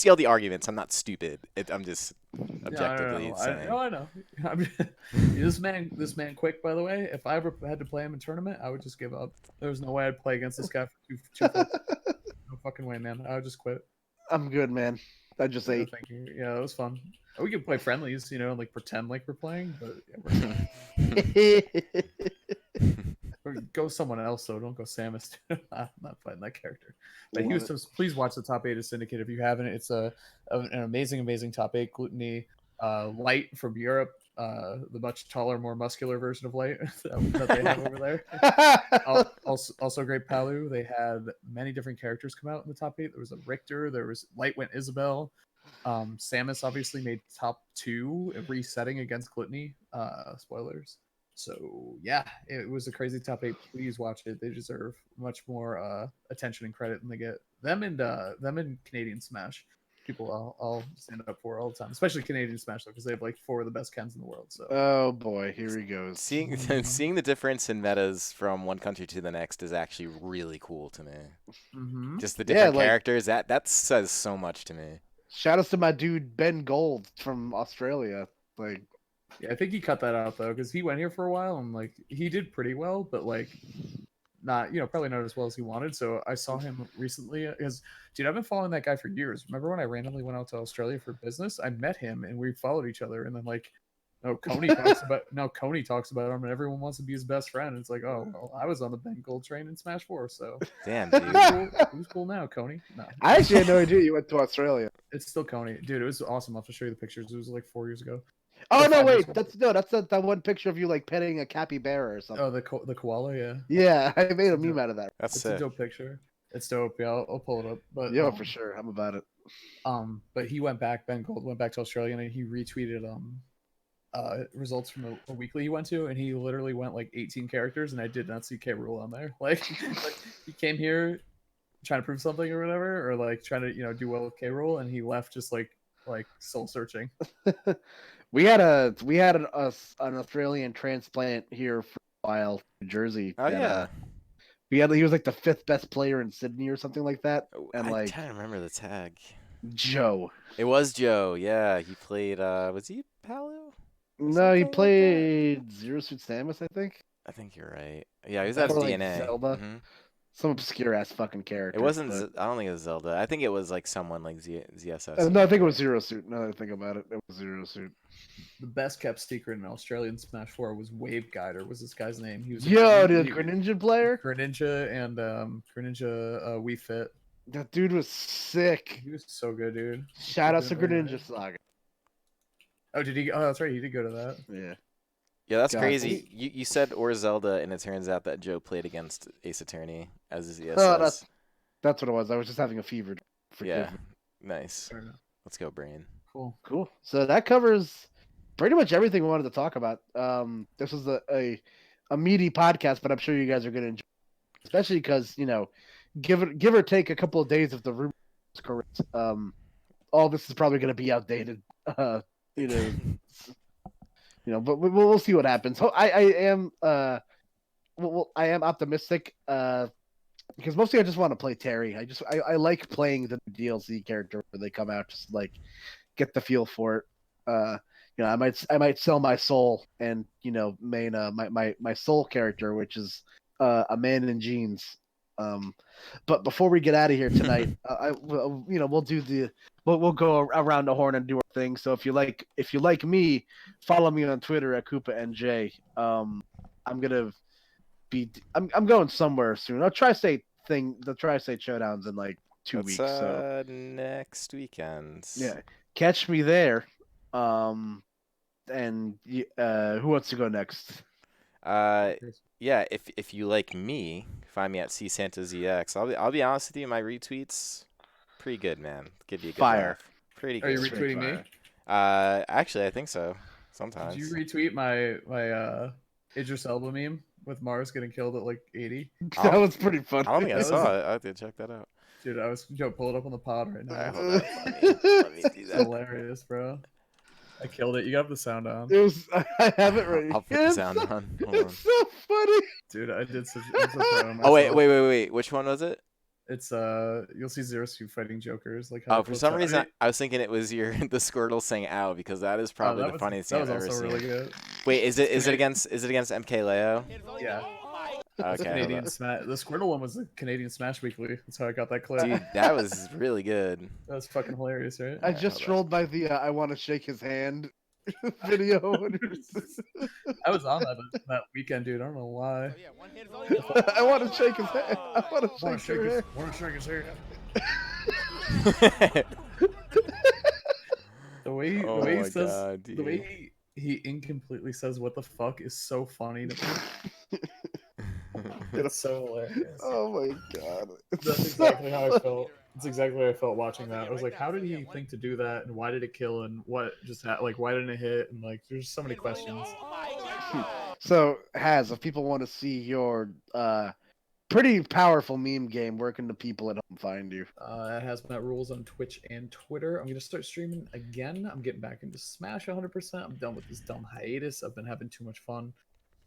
all the arguments. I'm not stupid. I'm just objectively saying. I know. This man quick, by the way. If I ever had to play him in tournament, I would just give up. There's no way I'd play against this guy for two full. No fucking way, man. I would just quit. I'm good, man. I just ate. Thank you. Yeah, it was fun. We could play friendlies, and like pretend like we're playing, but yeah, or go with someone else though. Don't go Samus. I'm not fighting that character. But please watch the top 8 of Syndicate if you haven't. It's an amazing top 8. Gluttony, Light from Europe, the much taller, more muscular version of Light that they have over there. Also great Palu. They had many different characters come out in the top 8. There was a Richter. There was Light went Isabel. Samus obviously made top 2, resetting against Gluttony. Spoilers. So yeah, it was a crazy top 8. Please watch it. They deserve much more attention and credit than they get. Them and Canadian Smash. People I'll stand up for all the time, especially Canadian Smash though, because they have like 4 of the best Kens in the world. So oh boy, here he goes. Seeing the difference in metas from one country to the next is actually really cool to me. Mm-hmm. Just the different characters that says so much to me. Shout outs to my dude Ben Gold from Australia. Like, yeah, I think he cut that out though, because he went here for a while and like he did pretty well, but like not, probably not as well as he wanted. So I saw him recently because, dude, I've been following that guy for years. Remember when I randomly went out to Australia for business? I met him and we followed each other, and then like, Coney talks about him, and everyone wants to be his best friend. It's like, oh, well, I was on the Ben Gold train in Smash 4, so damn, dude. Who's cool now, Coney? No, I actually had no idea you went to Australia. It's still Coney, dude. It was awesome. I'll have to show you the pictures. It was like 4 years ago. Oh no, wait, that's that one picture of you like petting a capybara or something. Oh, the koala, yeah. Yeah, I made a meme out of that. That's it's a dope picture. It's dope. Yeah, I'll pull it up. But yeah, for sure, I'm about it. But he went back. Ben Gold went back to Australia, and he retweeted results from a weekly he went to, and he literally went like 18 characters, and I did not see K. Rool on there. Like he came here trying to prove something or whatever, or like trying to do well with K. Rool, and he left just like soul searching. We had an Australian transplant here for a while, New Jersey. Oh yeah. He was like the 5th best player in Sydney or something like that. And I can't remember the tag. Joe. It was Joe. Yeah, he played. Was he Palu? No, he played Zero Suit Samus, I think. I think you're right. Yeah, he was at DNA. Zelda. Mm-hmm. Some obscure ass fucking character. It wasn't. I don't think it was Zelda. I think it was like someone like ZSS. No, I think it was Zero Suit. Now that I think about it, it was Zero Suit. The best kept secret in Australian Smash 4 was Wave Guider. Was this guy's name? He was the Greninja player. Greninja and Greninja Wii Fit. That dude was sick. He was so good, dude. Shout out to Greninja Saga. Oh, did he? Oh, that's right. He did go to that. Yeah. Yeah, that's crazy. You said or Zelda, and it turns out that Joe played against Ace Attorney as his ESS. Oh, that's what it was. I was just having a fever. Yeah, nice. Let's go, Brain. Cool. So that covers pretty much everything we wanted to talk about. This was a meaty podcast, but I'm sure you guys are going to enjoy it, especially because, give or take a couple of days if the rumor is correct. All this is probably going to be outdated. But we'll see what happens. So I am optimistic because mostly I just want to play Terry. I like playing the DLC character when they come out, just like get the feel for it. I might sell my soul and main my soul character, which is a man in jeans. But before we get out of here tonight, we'll go around the horn and do our thing. So if you like me, follow me on Twitter at KoopaNJ. I'm going somewhere soon. The Tri-State Showdown's in like 2 weeks. So next weekend. Yeah, catch me there. And who wants to go next? Yeah, if you like me, find me at CSantaZX. I'll be honest with you, my retweets pretty good, man. Give you a good fire. laugh. Pretty good. Are you retweeting me? Actually, I think so. Sometimes. Did you retweet my Idris Elba meme with Mars getting killed at like 80? That was pretty funny. I don't think I saw it. I have to check that out. Dude, pull it up on the pod right now. All right, hold on. Let me do It's that. hilarious, bro. I killed it. You got the sound on, It was. I have it ready. I'll put the sound on. Hold on. It's so funny. dude. I'm so proud of myself. Oh wait. Which one was it? It's you'll see Zero Suit fighting Jokers. Like Oh, for some reason I was thinking it was the Squirtle saying "ow" because that is probably the funniest thing I've ever seen. That was also really good. Wait, is it against MK Leo? Yeah. Okay. Canadian Smash. The Squirtle one was the Canadian Smash Weekly. That's how I got that clip. Dude, that was really good. That was fucking hilarious, right? I just trolled by the "I want to shake his hand" video. I was on that weekend, dude. I don't know why. I want to shake his hand. I want to shake your hand. Want to shake his hand. The way he says, God, the way he incompletely says "what the fuck" is so funny to me. It's so hilarious. Oh my god. That's exactly how I felt. That's exactly how I felt watching that. I was like, how did he think to do that, and why did it kill, and what just like why didn't it hit, and like there's so many questions. So, Haz, if people want to see your pretty powerful meme game, where can the people at home find you? It has Matt Rules on Twitch and Twitter. I'm gonna start streaming again. I'm getting back into Smash 100%. I'm done with this dumb hiatus. I've been having too much fun.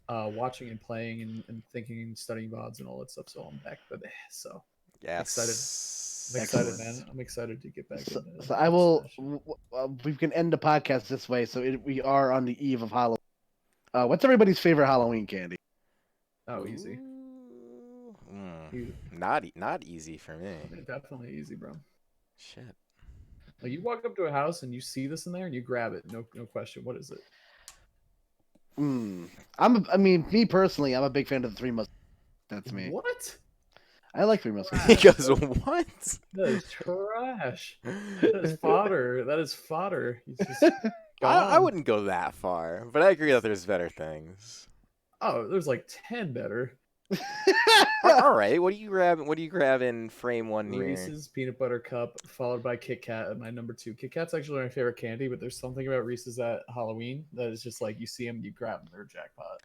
Watching and playing and thinking and studying VODs and all that stuff. So I'm back, baby. So Yes. I'm excited, man. I'm excited to get back. So I will. We can end the podcast this way. So we are on the eve of Halloween. What's everybody's favorite Halloween candy? Oh, easy. Easy. Not easy for me. Definitely easy, bro. Shit. Like you walk up to a house and you see this in there and you grab it. No question. What is it? Me personally, I'm a big fan of the Three Musketeers. That's me. What? I like Three Musketeers. He goes, what? That is trash. That is fodder. That is fodder. He's just I wouldn't go that far, but I agree that there's better things. Oh, there's like 10 better. All right, what do you grab in frame one near? Reese's Peanut Butter Cup, followed by Kit Kat at my number 2. Kit Kat's actually my favorite candy, but there's something about Reese's at Halloween that is just like you see them, you grab them, they're a jackpot.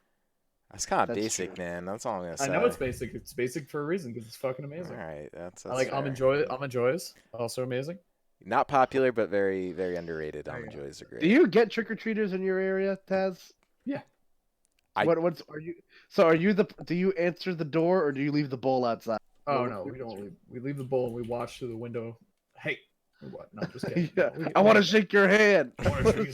That's kind of That's basic, true. man. That's all I'm gonna say. I know it's basic. It's basic for a reason because it's fucking amazing. All right, that's I like fair. Almond Joys, also amazing. Not popular, but very, very underrated. Almond Joys are great. Do you get trick or treaters in your area, Taz? Yeah. Do you answer the door or do you leave the bowl outside? Oh no, we don't. We leave the bowl and we watch through the window. Hey, or what? No, just kidding. Yeah, No, I want to shake your hand. I want to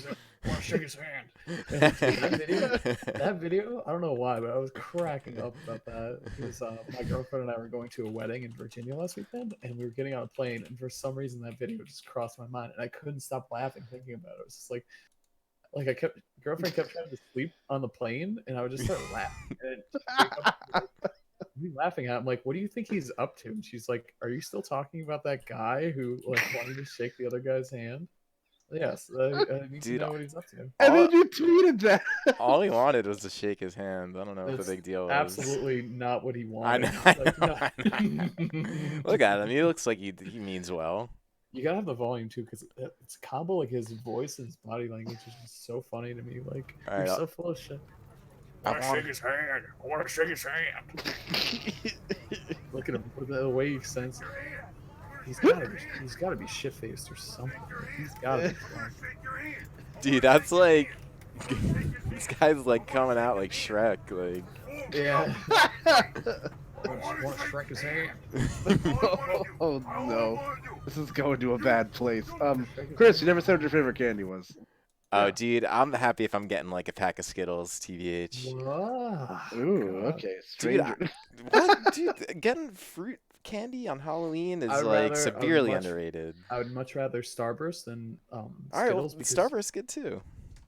shake his hand. That video, I don't know why, but I was cracking up about that because my girlfriend and I were going to a wedding in Virginia last weekend, and we were getting on a plane, and for some reason that video just crossed my mind, and I couldn't stop laughing thinking about it. It was just like girlfriend kept trying to sleep on the plane, and I would just start laughing. And me laughing at him, like, what do you think he's up to? And she's like, are you still talking about that guy who like wanted to shake the other guy's hand? Yes, I need to know what he's up to. And then you tweeted that. All he wanted was to shake his hand. I don't know what the big deal was. Absolutely not what he wanted. I know. Look at him. He looks like he means well. You gotta have the volume too, because it's a combo. Like his voice and his body language is just so funny to me. Like you're so full of shit. I want to shake his hand. I want to shake his hand. Look at him. The way he says. He's gotta be shit faced or something. He's gotta be drunk. Dude, that's like this guy's like coming out like Shrek, like. Yeah. Want to Shrek his hand. Oh no, this is going to a bad place. Chris, you never said what your favorite candy was. Oh, dude, I'm happy if I'm getting like a pack of Skittles, TBH. Wow. Ooh, okay, stranger. Dude, what? Dude, getting fruit candy on Halloween is like severely underrated. I would much rather Starburst than All right, well, Skittles. Starburst good too.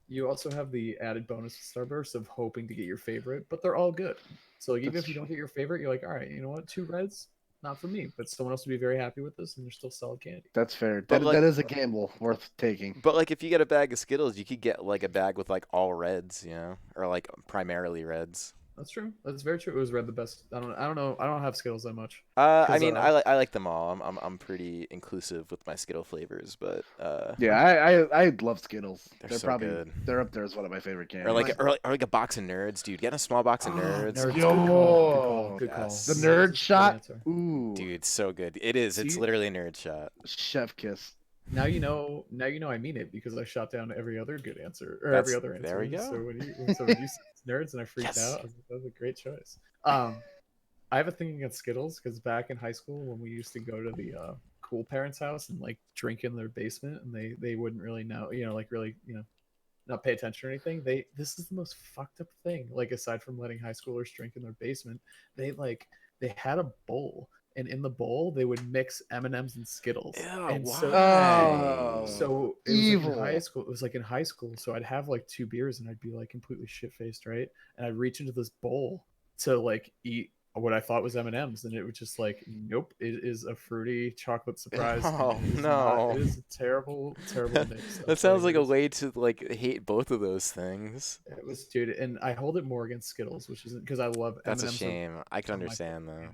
You also have the added bonus of Starburst of hoping to get your favorite, but they're all good. So like, even if you don't get your favorite, you're like, all right, you know what? 2 reds, not for me, but someone else would be very happy with this, and they're still solid candy. That's fair. But That is a gamble worth taking. But like, if you get a bag of Skittles, you could get like a bag with like all reds, you know, or like primarily reds. That's true. That's very true. It was red the best. I don't know. I don't have Skittles that much. I mean, I like them all. I'm pretty inclusive with my Skittle flavors, but yeah, I love Skittles. They're so probably good. They're up there as one of my favorite candies. Or like a box of Nerds, dude. Get a small box of Nerds. Nerds. Yo, Good call. Yes. the nerd shot. Ooh, Dude, so good. It is. It's literally a nerd shot. Chef kiss. Now you know. Now you know I mean it because I shot down every other good answer or every That's other there we answer. go. So when you said nerds and I freaked Yes. out, I was like, that was a great choice. I have a thing against Skittles because back in high school when we used to go to the cool parents' house and like drink in their basement and they wouldn't really know, like really, not pay attention or anything. This is the most fucked up thing. Like aside from letting high schoolers drink in their basement, they had a bowl and in the bowl they would mix M&Ms and Skittles. Ew, And so why? so it was like in high Evil. school. It was like in high school. So I'd have like 2 beers and I'd be like completely shit faced, right? And I'd reach into this bowl to like eat what I thought was M&Ms, and it was just like, nope, it is a fruity chocolate surprise. And Oh it is not. no. It is a terrible, terrible mix of That sounds like a flavors. way to like hate both of those things. It was, dude, and I hold it more against Skittles, which isn't because I love That's a M&Ms. shame. I can Are my understand though.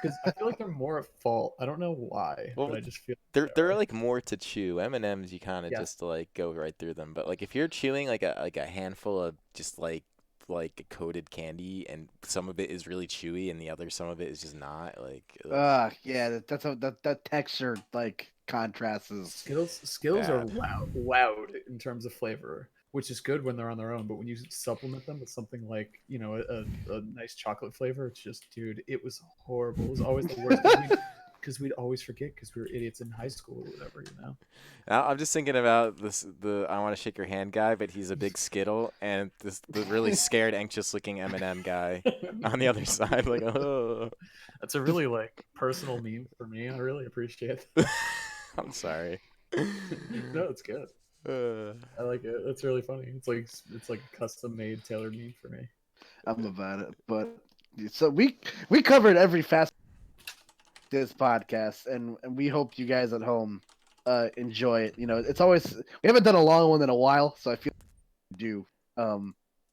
because I feel like they're more at fault. I don't know why, Well, but I just feel they're like more to chew. M&Ms you kind of yes. just like go right through them. But like if you're chewing like a handful of just like coated candy and some of it is really chewy and the other some of it is just not like ugh, Yeah, that's how that texture like contrasts is Skittles are bad. loud in terms of flavor, which is good when they're on their own. But when you supplement them with something like a nice chocolate flavor, it's just, dude, it was horrible. It was always the worst because we'd always forget because we were idiots in high school or whatever. Now, I'm just thinking about the I want to shake your hand guy, but he's a big Skittle, and the really scared, anxious looking M&M guy on the other side, like oh. That's a really like personal meme for me. I really appreciate it. I'm sorry. No, it's good. I like it. It's really funny. It's like a custom made tailored meme for me. I'm about it. But so we covered every facet of this podcast, and we hope you guys at home enjoy it. It's always we haven't done a long one in a while, so I feel like we do.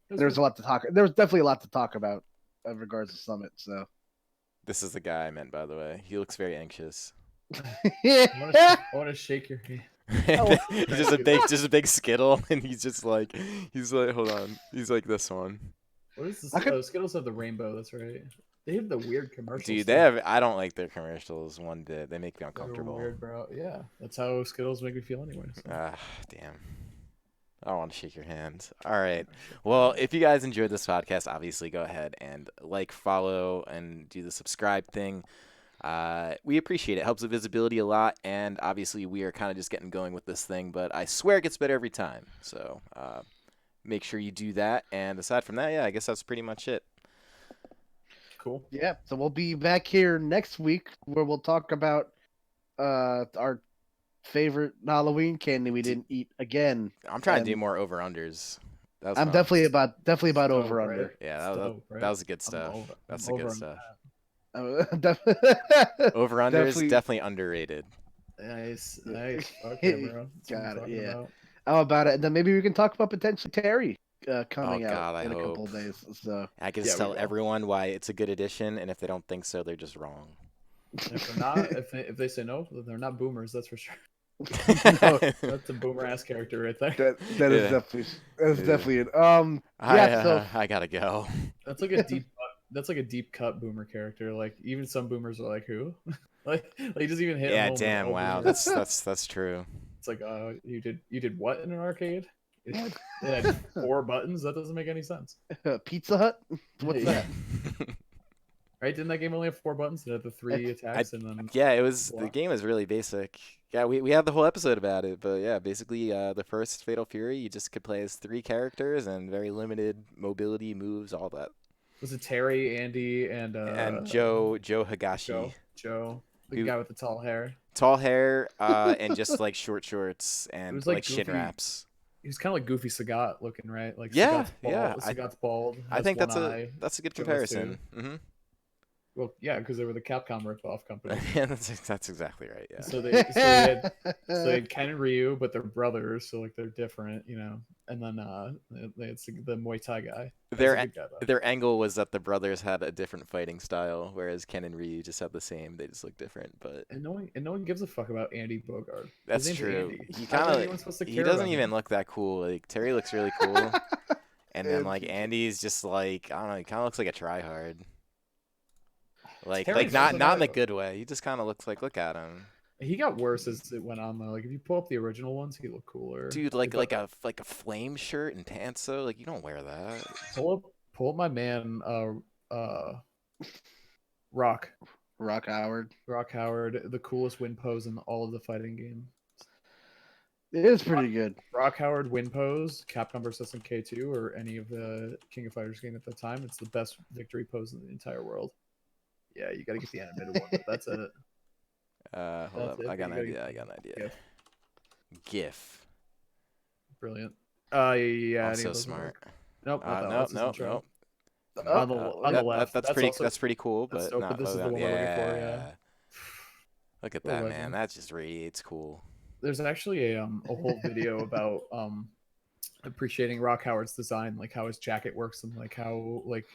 There's a lot to talk. There's definitely a lot to talk about in regards to Summit. So This is the guy I meant, by the way. He looks very anxious. I want to shake your hand. He's just a big Skittle, and he's like, hold on, he's like this one. What is this? I could- Oh, Skittles have the rainbow. That's right. They have the weird commercials. Dude, too. I don't like their commercials one bit. They make me They're uncomfortable. weird, bro. Yeah, that's how Skittles make me feel, anyways. Ah, damn. I don't want to shake your hand. All right. Well, if you guys enjoyed this podcast, obviously go ahead and like, follow, and do the subscribe thing. We appreciate it. Helps the visibility a lot, and obviously we are kind of just getting going with this thing, but I swear it gets better every time. So make sure you do that. And aside from that, yeah, I guess that's pretty much it. Cool. Yeah, so we'll be back here next week where we'll talk about our favorite Halloween candy we didn't eat again. I'm trying to do And more over-unders. That was I'm fun. definitely about Stove, over right? under. Yeah, Stove, right? that was the good stuff. over- That's I'm the good over on stuff. Over-unders, Definitely- definitely underrated. Nice. Okay, bro. That's what I'm Got it. talking Yeah. about. How about it? And then maybe we can talk about potentially Terry coming God, out I in a couple hope. of days. So I can Yeah, just we tell will. everyone why it's a good addition, and if they don't think so, they're just wrong. And if they're not, if they say no, then they're not boomers. That's for sure. No. That's a boomer ass character right there. that is Yeah. definitely it. I gotta go. That's like a deep. That's like a deep cut boomer character. Like even some boomers are like, who? like he doesn't even hit. Yeah, home damn. with Wow, boomers. that's true. It's like, you did what in an arcade? It had 4 buttons. That doesn't make any sense. Pizza Hut. What's Yeah. that? Right? Didn't that game only have 4 buttons? It had the 3 attacks and then Yeah, it was. The block? game is really basic. Yeah, we had the whole episode about it, but yeah, basically, the first Fatal Fury, you just could play as 3 characters and very limited mobility, moves, all that. Was it Terry, Andy, and Joe Higashi, Joe, the Who- guy with the tall hair. tall hair, and just like short shorts and was, like, like shin goofy. wraps. He was kind of like Goofy Sagat looking, right? Like Yeah, Sagat's bald, yeah, Sagat's bald. I has think one that's eye. a good Joe has comparison. Mm-hmm. Well, yeah, because they were the Capcom ripoff company. Yeah, that's exactly right. Yeah. So they had Ken and Ryu, but they're brothers, so like they're different, And then they had the Muay Thai guy. That's a Their good guy, though. their angle was that the brothers had a different fighting style, whereas Ken and Ryu just have the same. They just look different, but And no one gives a fuck about Andy Bogard. His that's name's true. Andy. He How's kind anyone supposed to of he care doesn't about even him? look that cool. Like Terry looks really cool, and then And- like Andy's just like, I don't know. He kind of looks like a tryhard. Like Terry's not also in the not- good way. He just kind of looks like, look at him. He got worse as it went on though. Like if you pull up the original ones, he looked cooler. Dude, like a flame shirt and pants though. Like you don't wear that. Pull up my man. Rock Howard. Howard, the coolest win pose in all of the fighting game. It is pretty good. Rock Howard win pose, Capcom vs SNK2, or any of the King of Fighters game at the time. It's the best victory pose in the entire world. Yeah, you got to get the animated one, but that's it. Hold up. I got an idea. GIF. Brilliant. Yeah. Also smart. Nope. Not nope. On the left. That's pretty cool, but dope, not. but this is the one we're looking for. Yeah. Look at that, man. That just radiates cool. There's actually a whole video about appreciating Rock Howard's design, like how his jacket works and like how like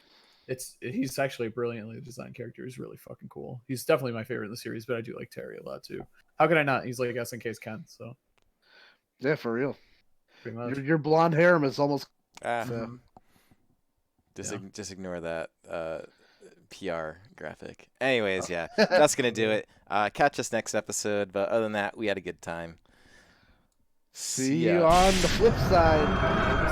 he's actually a brilliantly designed character. He's really fucking cool. He's definitely my favorite in the series, but I do like Terry a lot too. How could I not? He's like SNK's Ken, so yeah, for real. Pretty much. Your blonde hair is almost. Just ignore that PR graphic. Anyways, yeah, that's gonna do it. Catch us next episode. But other than that, we had a good time. See you on the flip side.